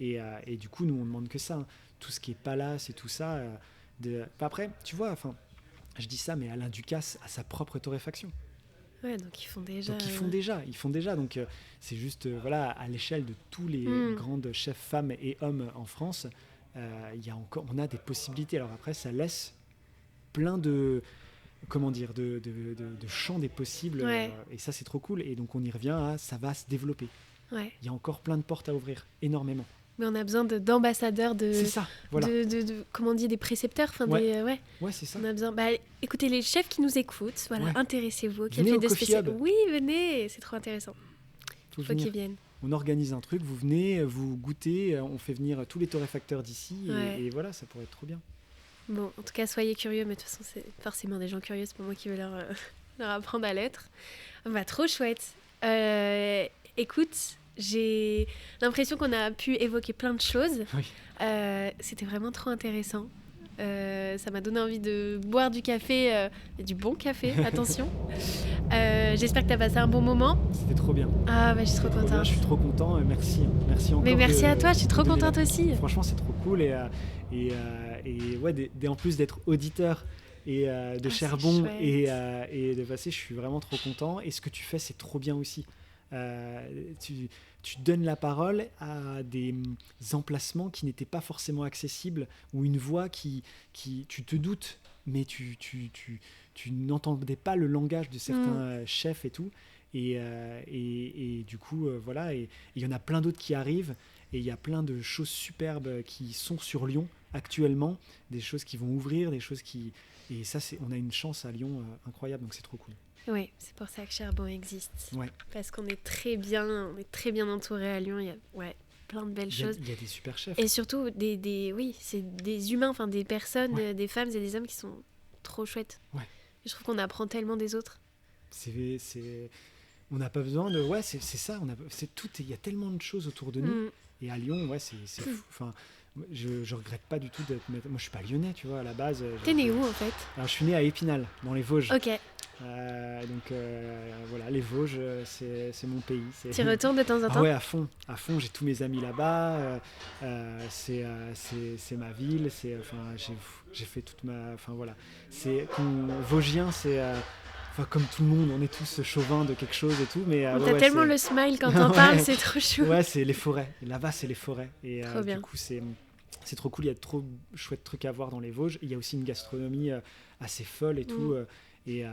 Et du coup, nous, on ne demande que ça. Tout ce qui est palace et tout ça. Après, tu vois, je dis ça, mais Alain Ducasse a sa propre torréfaction. Ouais, donc ils font déjà. Donc c'est juste, à l'échelle de tous les grandes chefs femmes et hommes en France, on a des possibilités. Alors après, ça laisse plein de champs des possibles, et ça, c'est trop cool. Et donc on y revient ça va se développer. Il y a encore plein de portes à ouvrir, énormément. Mais on a besoin d'ambassadeurs, C'est ça, voilà. comment on dit, des précepteurs. Ouais, c'est ça. On a besoin. Écoutez, les chefs qui nous écoutent, voilà, intéressez-vous. Venez au Coffee Hub. Oui, venez, c'est trop intéressant. Il faut qu'ils viennent. On organise un truc, vous venez, vous goûtez, on fait venir tous les torréfacteurs d'ici, et voilà, ça pourrait être trop bien. Bon, en tout cas, soyez curieux, mais de toute façon, c'est forcément des gens curieux, c'est pas moi qui vais leur apprendre à l'être. Trop chouette. Écoute, j'ai l'impression qu'on a pu évoquer plein de choses. Oui. C'était vraiment trop intéressant. Ça m'a donné envie de boire du café, du bon café, attention. J'espère que tu as passé un bon moment. C'était trop bien. Je suis trop contente. Je suis trop content, merci encore. Mais merci à toi, je suis trop contente aussi. Franchement, c'est trop cool et en plus d'être auditeur et de Charbon et de passer, je suis vraiment trop content. Et ce que tu fais, c'est trop bien aussi. Tu donnes la parole à des emplacements qui n'étaient pas forcément accessibles, ou une voix qui tu te doutes, mais tu n'entendais pas le langage de certains chefs et tout. Et du coup, voilà. Et il y en a plein d'autres qui arrivent. Et il y a plein de choses superbes qui sont sur Lyon actuellement, des choses qui vont ouvrir, des choses qui... Et ça, on a une chance à Lyon incroyable, donc c'est trop cool. Oui, c'est pour ça que Charbon existe. Ouais. Parce qu'on est très bien entouré à Lyon. Il y a plein de belles choses. Il y a des super chefs. Et surtout, c'est des humains, enfin des personnes, des femmes et des hommes qui sont trop chouettes. Ouais. Je trouve qu'on apprend tellement des autres. On n'a pas besoin de... Ouais, c'est ça. Il y a tellement de choses autour de nous. Et à Lyon, c'est fou. Enfin, je regrette pas du tout d'être... Moi, je suis pas lyonnais, tu vois, à la base. T'es né où, en fait ? Alors, je suis né à Épinal, dans les Vosges. Ok. Voilà, les Vosges, c'est mon pays. Tu retournes de temps en temps ? Ouais, à fond. J'ai tous mes amis là-bas. C'est ma ville. J'ai fait toute ma... Enfin, voilà. Vosgien, c'est... comme tout le monde, on est tous chauvins de quelque chose et tout. Mais t'as tellement le smile quand t'en parles, c'est trop chou. Ouais, c'est les forêts. Et là-bas, c'est les forêts. Et du coup, c'est trop cool. Il y a trop chouettes trucs à voir dans les Vosges. Il y a aussi une gastronomie assez folle et tout. Et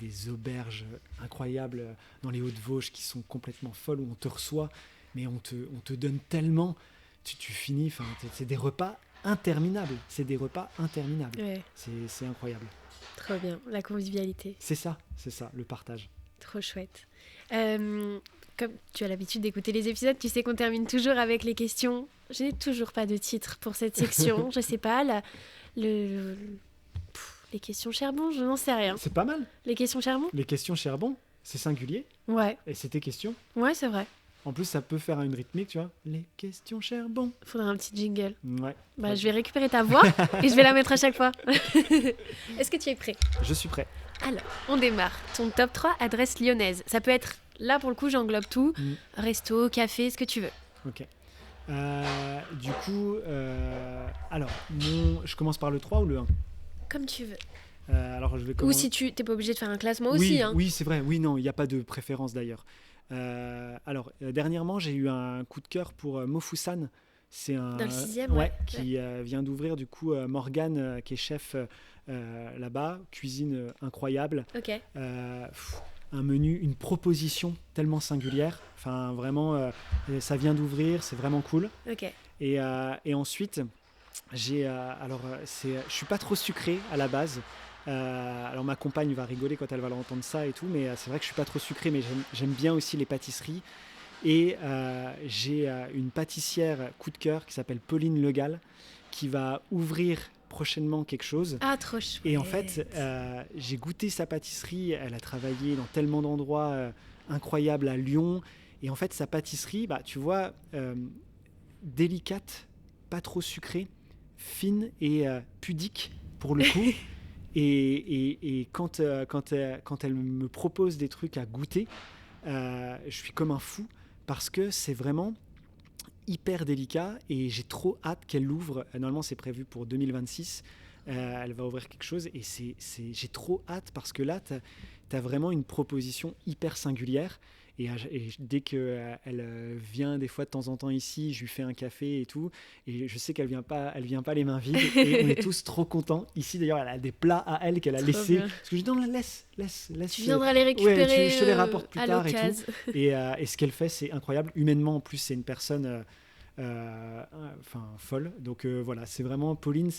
des auberges incroyables dans les Hauts-de-Vosges qui sont complètement folles, où on te reçoit, mais on te donne tellement. Tu finis, c'est des repas interminables. Ouais. C'est incroyable. Trop bien, la convivialité. C'est ça, le partage. Trop chouette. Comme tu as l'habitude d'écouter les épisodes, tu sais qu'on termine toujours avec les questions. Je n'ai toujours pas de titre pour cette section. Je sais pas, les questions Charbon, je n'en sais rien. C'est pas mal. Les questions Charbon ? Les questions Charbon, c'est singulier. Ouais. Et c'est tes questions. Ouais, c'est vrai. En plus, ça peut faire une rythmique, tu vois. Les questions Charbon. Faudrait un petit jingle. Ouais. Je vais récupérer ta voix et je vais la mettre à chaque fois. Est-ce que tu es prêt ? Je suis prêt. Alors, on démarre. Ton top 3 adresse lyonnaise. Ça peut être, là pour le coup, j'englobe tout. Resto, café, ce que tu veux. Ok. Du coup, alors, je commence par le 3 ou le 1 ? Comme tu veux. Alors, je vais Ou si tu n'es pas obligé de faire un classement aussi. Oui, c'est vrai. Oui, non, il n'y a pas de préférence d'ailleurs. Dernièrement, j'ai eu un coup de cœur pour Mofusan. C'est dans le 6e, qui vient d'ouvrir du coup Morgane, qui est chef là-bas, cuisine incroyable. Ok. Un menu, une proposition tellement singulière. Enfin, vraiment, ça vient d'ouvrir, c'est vraiment cool. Ok. Et ensuite, je suis pas trop sucré à la base. Alors ma compagne va rigoler quand elle va l'entendre ça et tout, mais c'est vrai que je suis pas trop sucré, mais j'aime bien aussi les pâtisseries. Et j'ai une pâtissière coup de cœur qui s'appelle Pauline Legal, qui va ouvrir prochainement quelque chose. Ah, trop chouette. Et en fait, j'ai goûté sa pâtisserie. Elle a travaillé dans tellement d'endroits incroyables à Lyon. Et en fait, sa pâtisserie, tu vois, délicate, pas trop sucrée, fine et pudique pour le coup. Et quand elle me propose des trucs à goûter, je suis comme un fou parce que c'est vraiment hyper délicat et j'ai trop hâte qu'elle l'ouvre. Normalement, c'est prévu pour 2026. Elle va ouvrir quelque chose et j'ai trop hâte parce que là, tu as vraiment une proposition hyper singulière. Et dès qu'elle vient des fois de temps en temps ici, je lui fais un café et tout. Et je sais qu'elle vient pas les mains vides. Et on est tous trop contents. Ici, d'ailleurs, elle a des plats à elle qu'elle a laissés. Parce que je dis non, laisse. Tu viendras les récupérer. Ouais, je te les rapporte plus tard et l'occasion. tout. Et ce qu'elle fait, c'est incroyable. Humainement, en plus, c'est une personne folle. Donc voilà, c'est vraiment Pauline,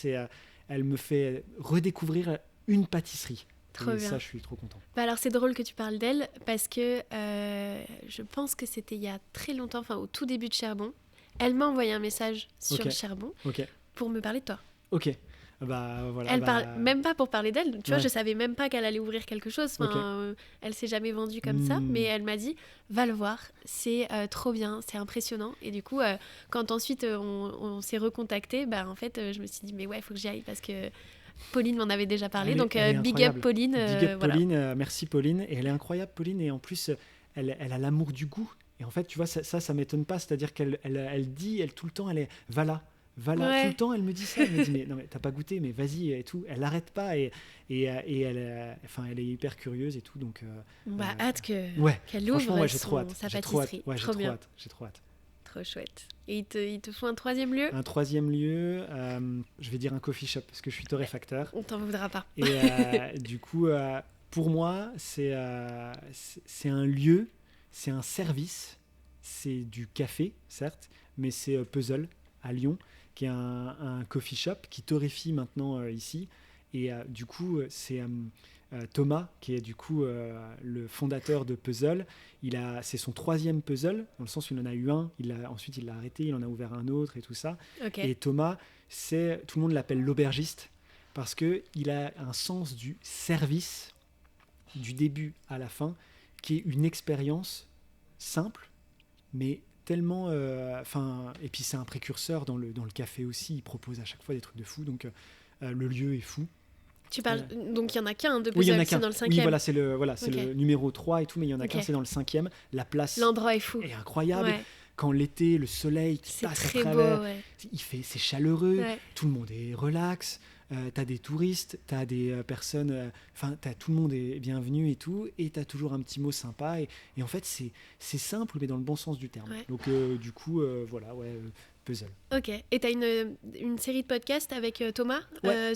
elle me fait redécouvrir une pâtisserie. Trop et bien. ça, je suis trop content. Bah alors c'est drôle que tu parles d'elle parce que je pense que c'était il y a très longtemps, enfin au tout début de Charbon. Elle m'a envoyé un message sur Ok. Charbon Ok, pour me parler de toi. ok. Bah voilà. Elle parle même pas pour parler d'elle. Tu vois, Ouais. je savais même pas qu'elle allait ouvrir quelque chose. Enfin, Ok. elle s'est jamais vendue comme ça. Mais elle m'a dit, va le voir, c'est trop bien, c'est impressionnant. Et du coup, quand ensuite on s'est recontacté, bah en fait, je me suis dit, mais ouais, il faut que j'y aille parce que Pauline m'en avait déjà parlé. Donc Elle est big incroyable. up Pauline. Big up voilà. Pauline, merci Pauline. Et elle est incroyable, Pauline. Et en plus, elle a l'amour du goût. Et en fait, tu vois, ça m'étonne pas. C'est-à-dire qu'elle dit, tout le temps, elle est, va là. Ouais. Tout le temps, elle me dit ça. Elle me dit, mais non, mais t'as pas goûté, mais vas-y et tout. Elle n'arrête pas et elle est hyper curieuse et tout. Donc, Bah hâte qu'elle franchement, ouvre ouais, j'ai trop hâte. sa J'ai trop hâte. pâtisserie. Ouais, Trop bien. J'ai trop hâte. Trop chouette. Et ils te font un troisième lieu? Un troisième lieu, je vais dire un coffee shop parce que je suis torréfacteur. On t'en voudra pas. Et du coup, pour moi, c'est un lieu, c'est un service, c'est du café, certes, mais c'est Puzzle à Lyon, qui est un coffee shop qui torréfie maintenant ici. Et du coup, c'est Thomas, qui est du coup le fondateur de Puzzle. C'est son troisième puzzle, dans le sens où il en a eu un, ensuite il l'a arrêté, il en a ouvert un autre et tout ça. Okay. Et Thomas, tout le monde l'appelle l'aubergiste, parce qu'il a un sens du service, du début à la fin, qui est une expérience simple, mais tellement... et puis c'est un précurseur dans le café aussi, il propose à chaque fois des trucs de fou, donc le lieu est fou. Tu parles... Donc il y en a qu'un de Oui, il y en puzzle, a c'est qu'un. dans le cinquième. Oui, voilà, c'est le numéro 3 et tout, mais il y en a qu'un, c'est dans le cinquième. La place L'endroit est fou. est incroyable. Ouais. Quand l'été, le soleil qui passe à travers, beau, ouais. C'est chaleureux, Ouais. tout le monde est relax, t'as des touristes, t'as des personnes, tout le monde est bienvenu et tout, et t'as toujours un petit mot sympa, et en fait c'est simple mais dans le bon sens du terme. Ouais. Donc du coup, voilà, Puzzle. Ok, et t'as une série de podcasts avec Thomas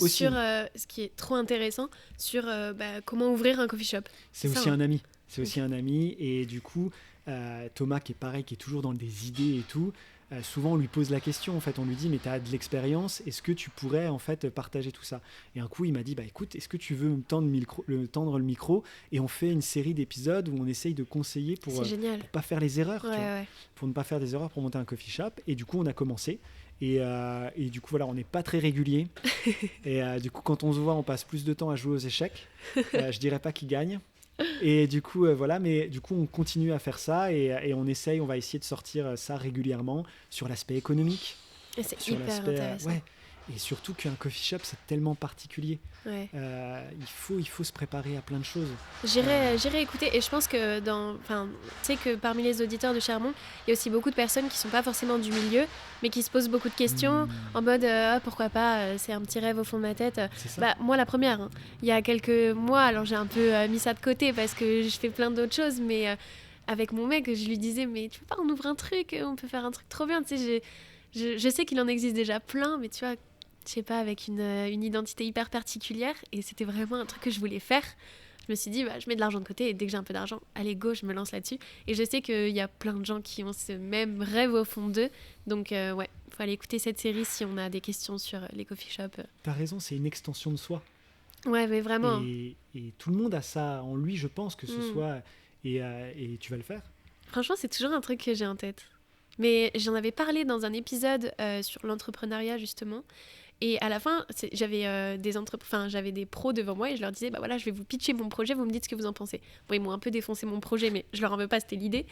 aussi. sur ce qui est trop intéressant, sur comment ouvrir un coffee shop. C'est aussi un ami. C'est aussi un ami, et du coup, Thomas qui est pareil, qui est toujours dans des idées et tout, souvent on lui pose la question, en fait, on lui dit mais tu as de l'expérience, est-ce que tu pourrais en fait partager tout ça? Et un coup il m'a dit bah écoute, est-ce que tu veux me tendre le micro et on fait une série d'épisodes où on essaye de conseiller pour pas faire les erreurs, pour ne pas faire des erreurs pour monter un coffee shop. Et du coup on a commencé. Et du coup voilà, on n'est pas très régulier et du coup quand on se voit on passe plus de temps à jouer aux échecs. Je dirais pas qui gagne. Et du coup voilà, mais du coup on continue à faire ça et on va essayer de sortir ça régulièrement sur l'aspect économique. Et c'est sur hyper intéressant. Et surtout qu'un coffee shop c'est tellement particulier. Ouais. Il faut se préparer à plein de choses. J'irai écouter, et je pense que tu sais que parmi les auditeurs de Charbon, il y a aussi beaucoup de personnes qui sont pas forcément du milieu, mais qui se posent beaucoup de questions en mode pourquoi pas, c'est un petit rêve au fond de ma tête. Bah moi la première, hein. Il y a quelques mois, alors j'ai un peu mis ça de côté parce que je fais plein d'autres choses, mais avec mon mec, je lui disais mais tu veux pas on ouvre un truc, on peut faire un truc trop bien, tu sais, je sais qu'il en existe déjà plein, mais tu vois, je sais pas, avec une identité hyper particulière, et c'était vraiment un truc que je voulais faire. Je me suis dit, je mets de l'argent de côté, et dès que j'ai un peu d'argent, allez go, je me lance là-dessus. Et je sais qu'il y a plein de gens qui ont ce même rêve au fond d'eux, donc faut aller écouter cette série si on a des questions sur les coffee shops. T'as raison, c'est une extension de soi. Ouais, mais vraiment. Et tout le monde a ça en lui, je pense, que ce soit... Et tu vas le faire. Franchement, c'est toujours un truc que j'ai en tête. Mais j'en avais parlé dans un épisode sur l'entrepreneuriat, justement. Et à la fin, j'avais des pros devant moi et je leur disais, voilà, je vais vous pitcher mon projet, vous me dites ce que vous en pensez. Bon, ils m'ont un peu défoncé mon projet, mais je leur en veux pas, c'était l'idée.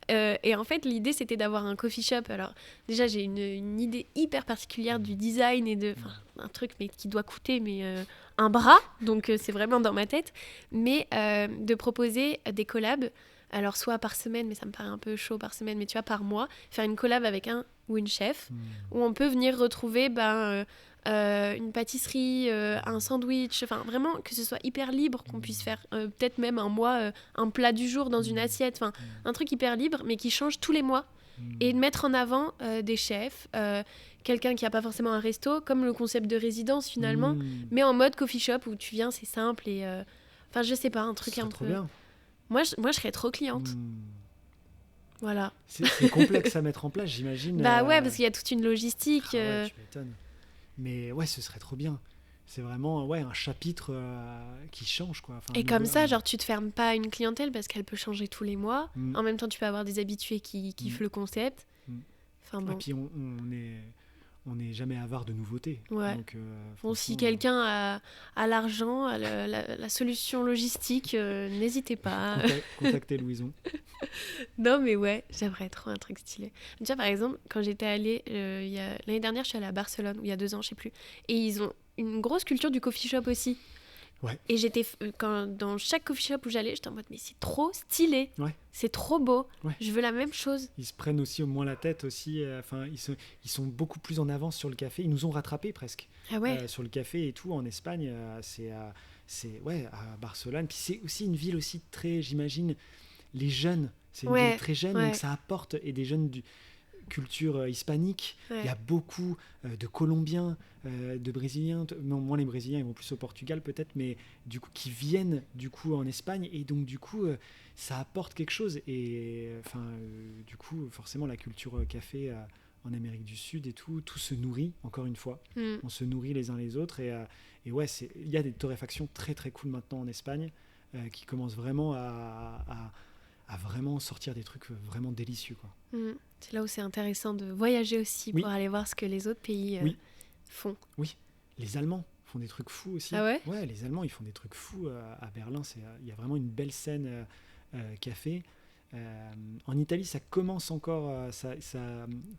Et en fait, l'idée, c'était d'avoir un coffee shop. Alors, déjà, j'ai une idée hyper particulière du design et un truc mais qui doit coûter un bras, donc c'est vraiment dans ma tête. Mais de proposer des collabs, alors soit par semaine, mais ça me paraît un peu chaud par semaine, mais tu vois, par mois, faire une collab avec un ou une chef, où on peut venir retrouver une pâtisserie, un sandwich, enfin vraiment que ce soit hyper libre, qu'on puisse faire peut-être même un mois un plat du jour dans une assiette, enfin un truc hyper libre mais qui change tous les mois, et de mettre en avant des chefs, quelqu'un qui a pas forcément un resto, comme le concept de résidence finalement, mais en mode coffee shop où tu viens, c'est simple et je sais pas, un truc un peu... Bien. Moi je serais trop cliente. Voilà. C'est complexe à mettre en place, j'imagine. Bah ouais, parce qu'il y a toute une logistique. Ah ouais, tu m'étonnes. Mais ouais, ce serait trop bien. C'est vraiment un chapitre qui change, quoi. Enfin, Et comme ça, genre, tu te fermes pas à une clientèle parce qu'elle peut changer tous les mois. En même temps, tu peux avoir des habitués qui kiffent le concept. Enfin bon. Et puis, on n'est jamais avare de nouveautés. Ouais. Donc, bon, si quelqu'un a l'argent, a la solution logistique, n'hésitez pas. Contactez Louison. Non, mais ouais, j'aimerais trop un truc stylé. Tu vois, par exemple, quand j'étais allée, l'année dernière, je suis allée à Barcelone, ou il y a 2 ans, je sais plus. Et ils ont une grosse culture du coffee shop aussi. Ouais. Et dans chaque coffee shop où j'allais, j'étais en mode, mais c'est trop stylé. Ouais. C'est trop beau. Ouais. Je veux la même chose. Ils se prennent aussi au moins la tête aussi. Ils sont beaucoup plus en avance sur le café. Ils nous ont rattrapés presque. Ah ouais. Sur le café et tout en Espagne. C'est à Barcelone. Puis c'est aussi une ville aussi très, j'imagine, les jeunes. C'est une ville très jeune, donc ça apporte, et des jeunes culture hispanique. Il y a beaucoup de Colombiens, de Brésiliens, non, moins les Brésiliens, ils vont plus au Portugal peut-être, mais du coup qui viennent du coup en Espagne, et donc du coup ça apporte quelque chose. Et du coup forcément la culture café en Amérique du Sud et tout se nourrit, encore une fois. On se nourrit les uns les autres, et ouais, il y a des torréfactions très très cool maintenant en Espagne qui commencent vraiment à vraiment sortir des trucs vraiment délicieux, quoi. C'est là où c'est intéressant de voyager aussi pour aller voir ce que les autres pays font. Oui, les Allemands font des trucs fous aussi. Ah ouais ? Ouais, les Allemands, ils font des trucs fous à Berlin. Il y a vraiment une belle scène café. En Italie, ça commence encore, ils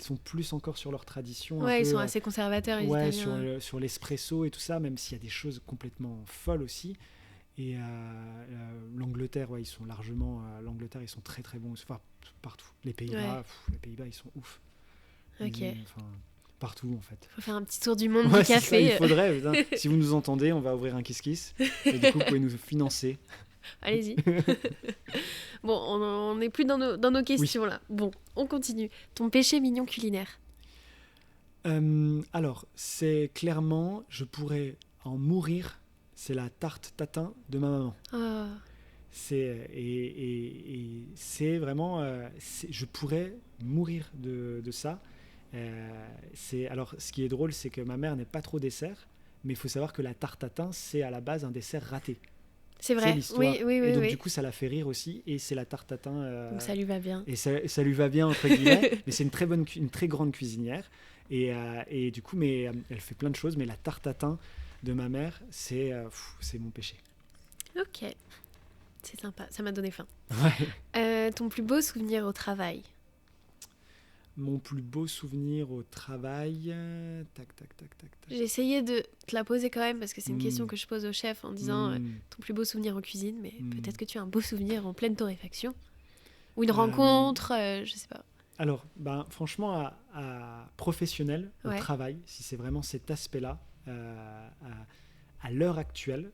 sont plus encore sur leur tradition. Ouais, ils sont assez conservateurs, les Italiens. Sur l'espresso et tout ça, même s'il y a des choses complètement folles aussi. Et l'Angleterre, ils sont largement. L'Angleterre, ils sont très très bons. Enfin, partout. Les Pays-Bas, ils sont ouf. Ok. Partout en fait. Faut faire un petit tour du monde du café. Ça, il faudrait. Si vous nous entendez, on va ouvrir un kiss-kiss. Et du coup, vous pouvez nous financer. Allez-y. Bon, on n'est plus dans nos questions là. Bon, on continue. Ton péché mignon culinaire. Alors, c'est clairement, je pourrais en mourir. C'est la tarte tatin de ma maman. Oh. C'est vraiment, je pourrais mourir de ça. Alors, ce qui est drôle, c'est que ma mère n'est pas trop dessert, mais il faut savoir que la tarte tatin, c'est à la base un dessert raté. C'est vrai. Oui. Et donc du coup, ça la fait rire aussi, et c'est la tarte tatin. Donc ça lui va bien. Et ça lui va bien entre guillemets. Mais c'est une très grande cuisinière, et du coup, mais elle fait plein de choses, mais la tarte tatin de ma mère, c'est mon péché. Ok, c'est sympa, ça m'a donné faim. Ouais. Ton plus beau souvenir au travail? Mon plus beau souvenir au travail... Tac. J'ai essayé de te la poser quand même, parce que c'est une question que je pose au chef en disant ton plus beau souvenir en cuisine, mais peut-être que tu as un beau souvenir en pleine torréfaction. Ou une rencontre, je sais pas. Alors, franchement, à professionnel, au travail, si c'est vraiment cet aspect-là, à l'heure actuelle,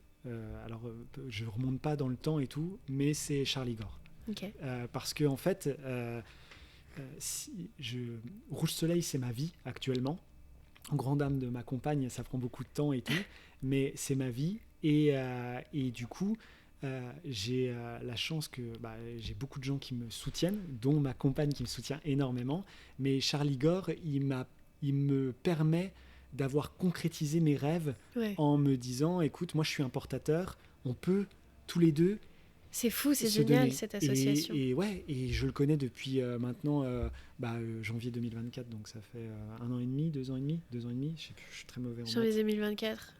alors je ne remonte pas dans le temps et tout, mais c'est Charlie Gore. Okay. Parce que en fait, Rouge Soleil, c'est ma vie actuellement. En grande dame de ma compagne, ça prend beaucoup de temps et tout, mais c'est ma vie. Et du coup, j'ai la chance que j'ai beaucoup de gens qui me soutiennent, dont ma compagne qui me soutient énormément. Mais Charlie Gore, il me permet d'avoir concrétisé mes rêves en me disant, écoute, moi je suis importateur, on peut tous les deux. C'est fou, c'est génial cette association. Et je le connais depuis maintenant janvier 2024, donc ça fait 1 an et demi, 2 ans et demi, je sais plus, je suis très mauvais en maths. Janvier 2024,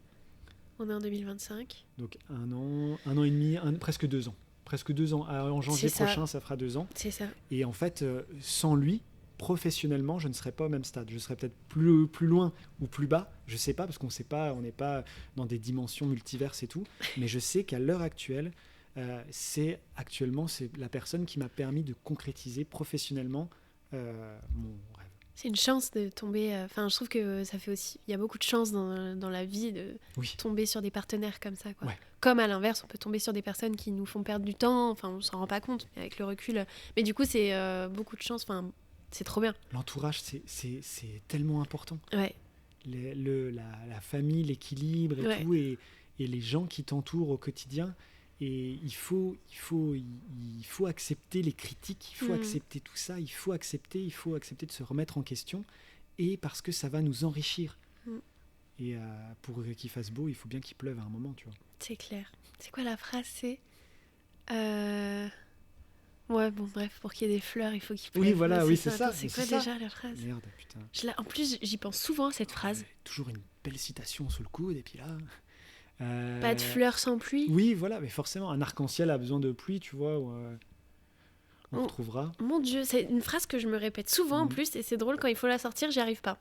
on est en 2025. Donc 1 an et demi, presque 2 ans. Presque 2 ans. En janvier prochain, ça fera 2 ans. C'est ça. Et en fait, sans lui, professionnellement, je ne serais pas au même stade. Je serais peut-être plus loin ou plus bas. Je ne sais pas, parce qu'on sait pas, on n'est pas dans des dimensions multiverses et tout. Mais je sais qu'à l'heure actuelle, c'est la personne qui m'a permis de concrétiser professionnellement mon rêve. C'est une chance de tomber. Je trouve que ça fait aussi. Il y a beaucoup de chance dans la vie de tomber sur des partenaires comme ça, quoi. Ouais. Comme à l'inverse, on peut tomber sur des personnes qui nous font perdre du temps. Enfin, on s'en rend pas compte avec le recul. Mais du coup, c'est beaucoup de chance. Enfin, c'est trop bien. L'entourage, c'est tellement important. Ouais. La famille, l'équilibre et tout, et les gens qui t'entourent au quotidien. il faut accepter les critiques, il faut accepter tout ça, il faut accepter de se remettre en question, et parce que ça va nous enrichir. Et pour qu'il fasse beau, il faut bien qu'il pleuve à un moment, tu vois. C'est clair. C'est quoi la phrase? C'est ouais, bon, bref, pour qu'il y ait des fleurs, il faut qu'il pleuve. Oui, voilà, oui, c'est ça. Attends, c'est quoi déjà la phrase? Merde, putain. En plus, j'y pense souvent à cette phrase. Toujours une belle citation sous le coude, et puis là... Pas de fleurs sans pluie. Oui, voilà, mais forcément, un arc-en-ciel a besoin de pluie, tu vois. On retrouvera. Mon Dieu, c'est une phrase que je me répète souvent en plus, et c'est drôle, quand il faut la sortir, j'y arrive pas.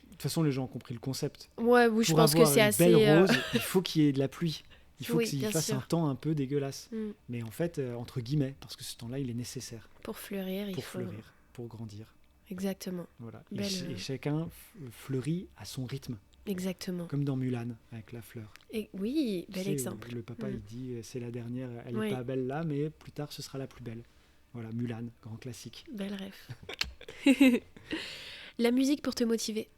De toute façon, les gens ont compris le concept. Ouais, oui, je pense que c'est assez... Pour avoir une belle rose, il faut qu'il y ait de la pluie. Il faut qu'il fasse un temps un peu dégueulasse. Mais en fait, entre guillemets, parce que ce temps-là, il est nécessaire. Pour fleurir, il faut... fleurir, pour grandir. Exactement. Voilà. Et chacun fleurit à son rythme. Exactement. Comme dans Mulan, avec la fleur. Et oui, bel exemple. Le papa, il dit, c'est la dernière, elle n'est pas belle là, mais plus tard, ce sera la plus belle. Voilà, Mulan, grand classique. Bel rêve. La musique pour te motiver?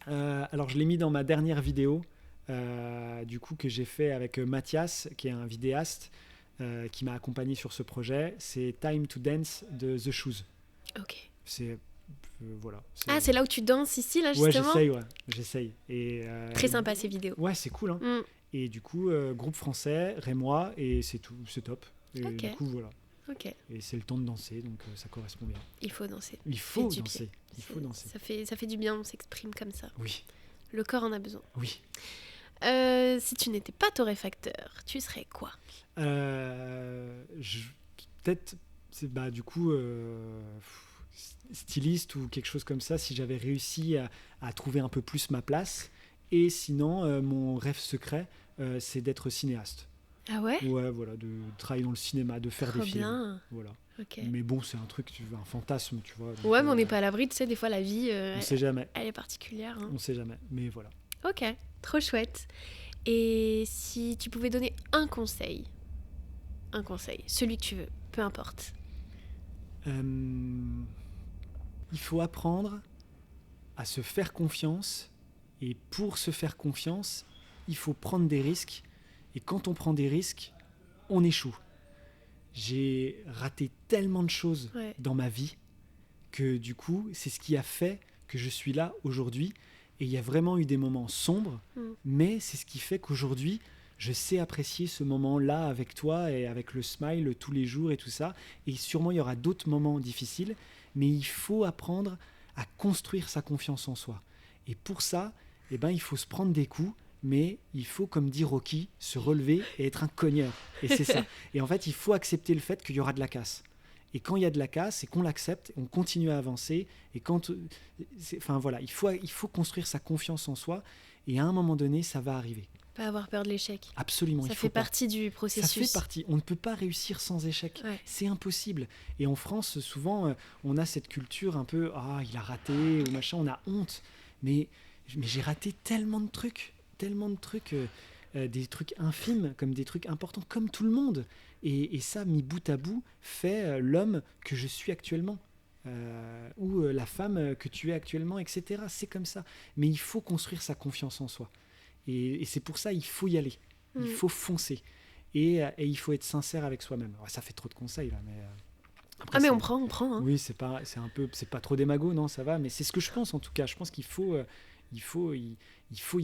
Alors, je l'ai mis dans ma dernière vidéo, du coup, que j'ai fait avec Mathias, qui est un vidéaste, qui m'a accompagné sur ce projet. C'est Time to Dance de The Shoes. Ok. C'est... voilà. C'est là où tu danses ici, là, justement? Ouais, j'essaye. Et, très sympa, ces vidéos. Ouais, c'est cool, hein. Et du coup, groupe français, rémois, et c'est tout, c'est top. Et du coup, voilà. Okay. Et c'est le temps de danser, donc ça correspond bien. Il faut danser. Il faut danser. Ça fait du bien, on s'exprime comme ça. Oui. Le corps en a besoin. Oui. Si tu n'étais pas torréfacteur, tu serais quoi? Peut-être, du coup, styliste ou quelque chose comme ça, si j'avais réussi à trouver un peu plus ma place. Et sinon, mon rêve secret, c'est d'être cinéaste. Ah ouais? Ouais, voilà, de travailler dans le cinéma, de faire des films. Bien. Voilà. Okay. Mais bon, c'est un truc, un fantasme, tu vois. Donc, ouais, mais on n'est pas à l'abri, tu sais, des fois la vie, on sait jamais. Elle est particulière. Hein. On sait jamais, mais voilà. Ok, trop chouette. Et si tu pouvais donner un conseil, celui que tu veux, peu importe. Il faut apprendre à se faire confiance, et pour se faire confiance, il faut prendre des risques. Et quand on prend des risques, on échoue. J'ai raté tellement de choses dans ma vie que du coup, c'est ce qui a fait que je suis là aujourd'hui. Et il y a vraiment eu des moments sombres, mais c'est ce qui fait qu'aujourd'hui, je sais apprécier ce moment-là avec toi et avec le smile tous les jours et tout ça. Et sûrement, il y aura d'autres moments difficiles, mais il faut apprendre à construire sa confiance en soi. Et pour ça, il faut se prendre des coups, mais il faut, comme dit Rocky, se relever et être un cogneur. Et c'est ça. Et en fait, il faut accepter le fait qu'il y aura de la casse. Et quand il y a de la casse, et qu'on l'accepte, on continue à avancer. Et voilà, il faut construire sa confiance en soi. Et à un moment donné, ça va arriver. Pas avoir peur de l'échec. Absolument. Ça fait partie du processus. Ça fait partie. On ne peut pas réussir sans échec. Ouais. C'est impossible. Et en France, souvent, on a cette culture un peu « Ah, il a raté » ou machin, on a honte. Mais j'ai raté tellement de trucs. Des trucs infimes comme des trucs importants, comme tout le monde. Et ça, mis bout à bout, fait l'homme que je suis actuellement. Ou la femme que tu es actuellement, etc. C'est comme ça. Mais il faut construire sa confiance en soi. Et c'est pour ça il faut y aller. Il faut foncer. Et il faut être sincère avec soi-même. Alors, ça fait trop de conseils, là, mais... Après, mais on prend. Hein. Oui, c'est pas trop démago, non, ça va. Mais c'est ce que je pense, en tout cas. Je pense qu'il faut y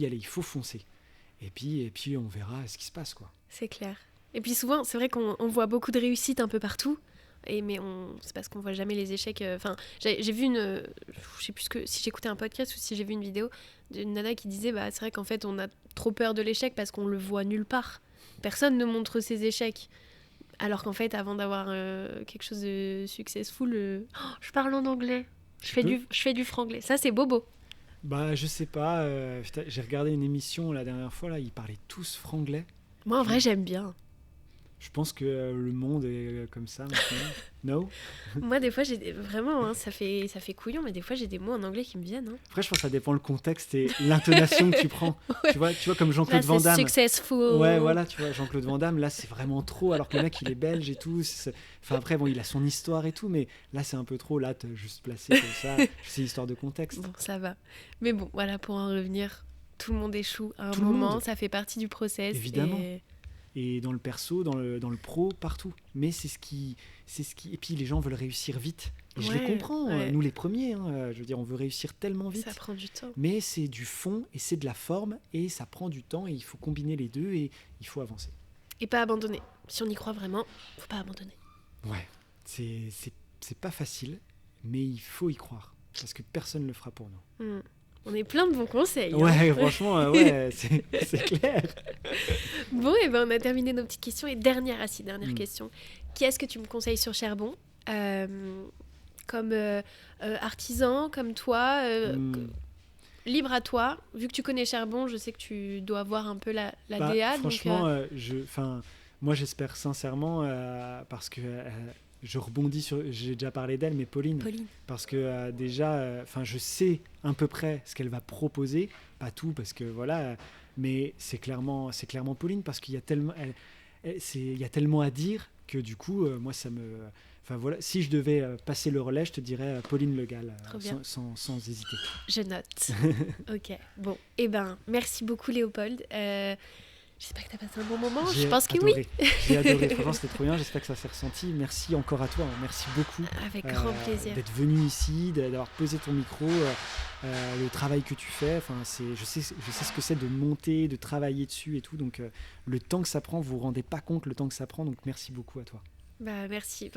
aller, il faut foncer. Et puis on verra ce qui se passe, quoi. C'est clair. Et puis souvent, c'est vrai qu'on voit beaucoup de réussites un peu partout, mais c'est parce qu'on voit jamais les échecs. J'ai vu je sais plus si j'écoutais un podcast ou si j'ai vu une vidéo d'une nana qui disait c'est vrai qu'en fait on a trop peur de l'échec parce qu'on le voit nulle part. Personne ne montre ses échecs. Alors qu'en fait, avant d'avoir quelque chose de successful, je parle en anglais. Je fais du franglais. Ça, c'est bobo. Je sais pas. J'ai regardé une émission la dernière fois, là, ils parlaient tous franglais. Moi, en vrai, j'aime bien. Je pense que le monde est comme ça maintenant. No? Moi, des fois, vraiment, ça fait couillon, mais des fois, j'ai des mots en anglais qui me viennent. Hein. Après, je pense que ça dépend le contexte et l'intonation que tu prends. Ouais. Tu vois, comme Jean-Claude Van Damme. Successful. Ouais, voilà, tu vois, Jean-Claude Van Damme, là, c'est vraiment trop, alors que le mec, il est belge et tout. Enfin, après, bon, il a son histoire et tout, mais là, c'est un peu trop. Là, t'as juste placé comme ça. C'est histoire de contexte. Bon, ça va. Mais bon, voilà, pour en revenir, tout le monde échoue à un moment. Ça fait partie du process. Évidemment. et dans le perso, dans le pro, partout. Mais c'est ce qui... Et puis les gens veulent réussir vite. Et je les comprends, nous les premiers. Je veux dire, on veut réussir tellement vite. Ça prend du temps. Mais c'est du fond et c'est de la forme et ça prend du temps et il faut combiner les deux et il faut avancer. Et pas abandonner. Si on y croit vraiment, faut pas abandonner. Ouais, c'est pas facile, mais il faut y croire. Parce que personne ne le fera pour nous. On est plein de bons conseils. Ouais, franchement, c'est clair. Bon, et ben on a terminé nos petites questions. Et dernière question. Qui est-ce que tu me conseilles sur Charbon comme artisan, comme toi libre à toi. Vu que tu connais Charbon, je sais que tu dois voir un peu la DA. Franchement, moi j'espère sincèrement, parce que je rebondis sur... J'ai déjà parlé d'elle, mais Pauline. Parce que déjà, je sais à peu près ce qu'elle va proposer. Pas tout, parce que voilà... mais c'est clairement Pauline, parce qu'il y a tellement... il y a tellement à dire que du coup, moi ça me... Enfin voilà, si je devais passer le relais, je te dirais Pauline Le Gall, sans hésiter. Je note. Ok. Bon, eh ben, merci beaucoup Léopold. J'espère que tu as passé un bon moment. Je pense que oui. J'ai adoré. Franchement, c'était trop bien. J'espère que ça s'est ressenti. Merci encore à toi. Merci beaucoup. Avec grand plaisir. D'être venu ici, d'avoir posé ton micro, le travail que tu fais. Enfin, je sais ce que c'est de monter, de travailler dessus et tout. Donc, le temps que ça prend, vous vous rendez pas compte le temps que ça prend. Donc, merci beaucoup à toi. Merci.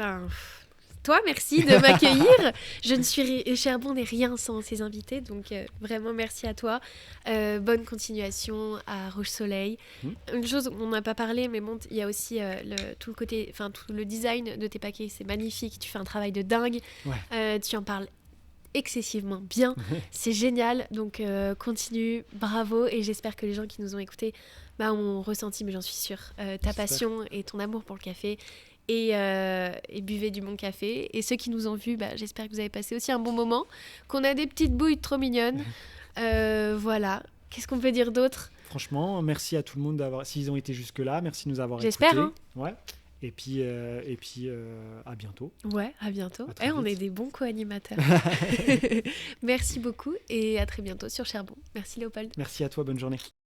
Toi, merci de m'accueillir. Charbon n'est rien sans ses invités, donc vraiment merci à toi. Bonne continuation à Roche-Soleil. Une chose on n'a pas parlé, mais bon, il y a aussi tout le design de tes paquets, c'est magnifique. Tu fais un travail de dingue. Ouais. Tu en parles excessivement bien. C'est génial, donc continue, bravo, et j'espère que les gens qui nous ont écoutés ont ressenti, mais j'en suis sûre, ta passion et ton amour pour le café. Et buvez du bon café. Et ceux qui nous ont vus, j'espère que vous avez passé aussi un bon moment, qu'on a des petites bouilles trop mignonnes. Voilà. Qu'est-ce qu'on peut dire d'autre ? Franchement, merci à tout le monde s'ils ont été jusque-là. Merci de nous avoir écoutés. J'espère, hein. Ouais. Et puis à bientôt. Ouais, à bientôt. On est des bons co-animateurs. Merci beaucoup et à très bientôt sur Charbon. Merci Léopold. Merci à toi, bonne journée.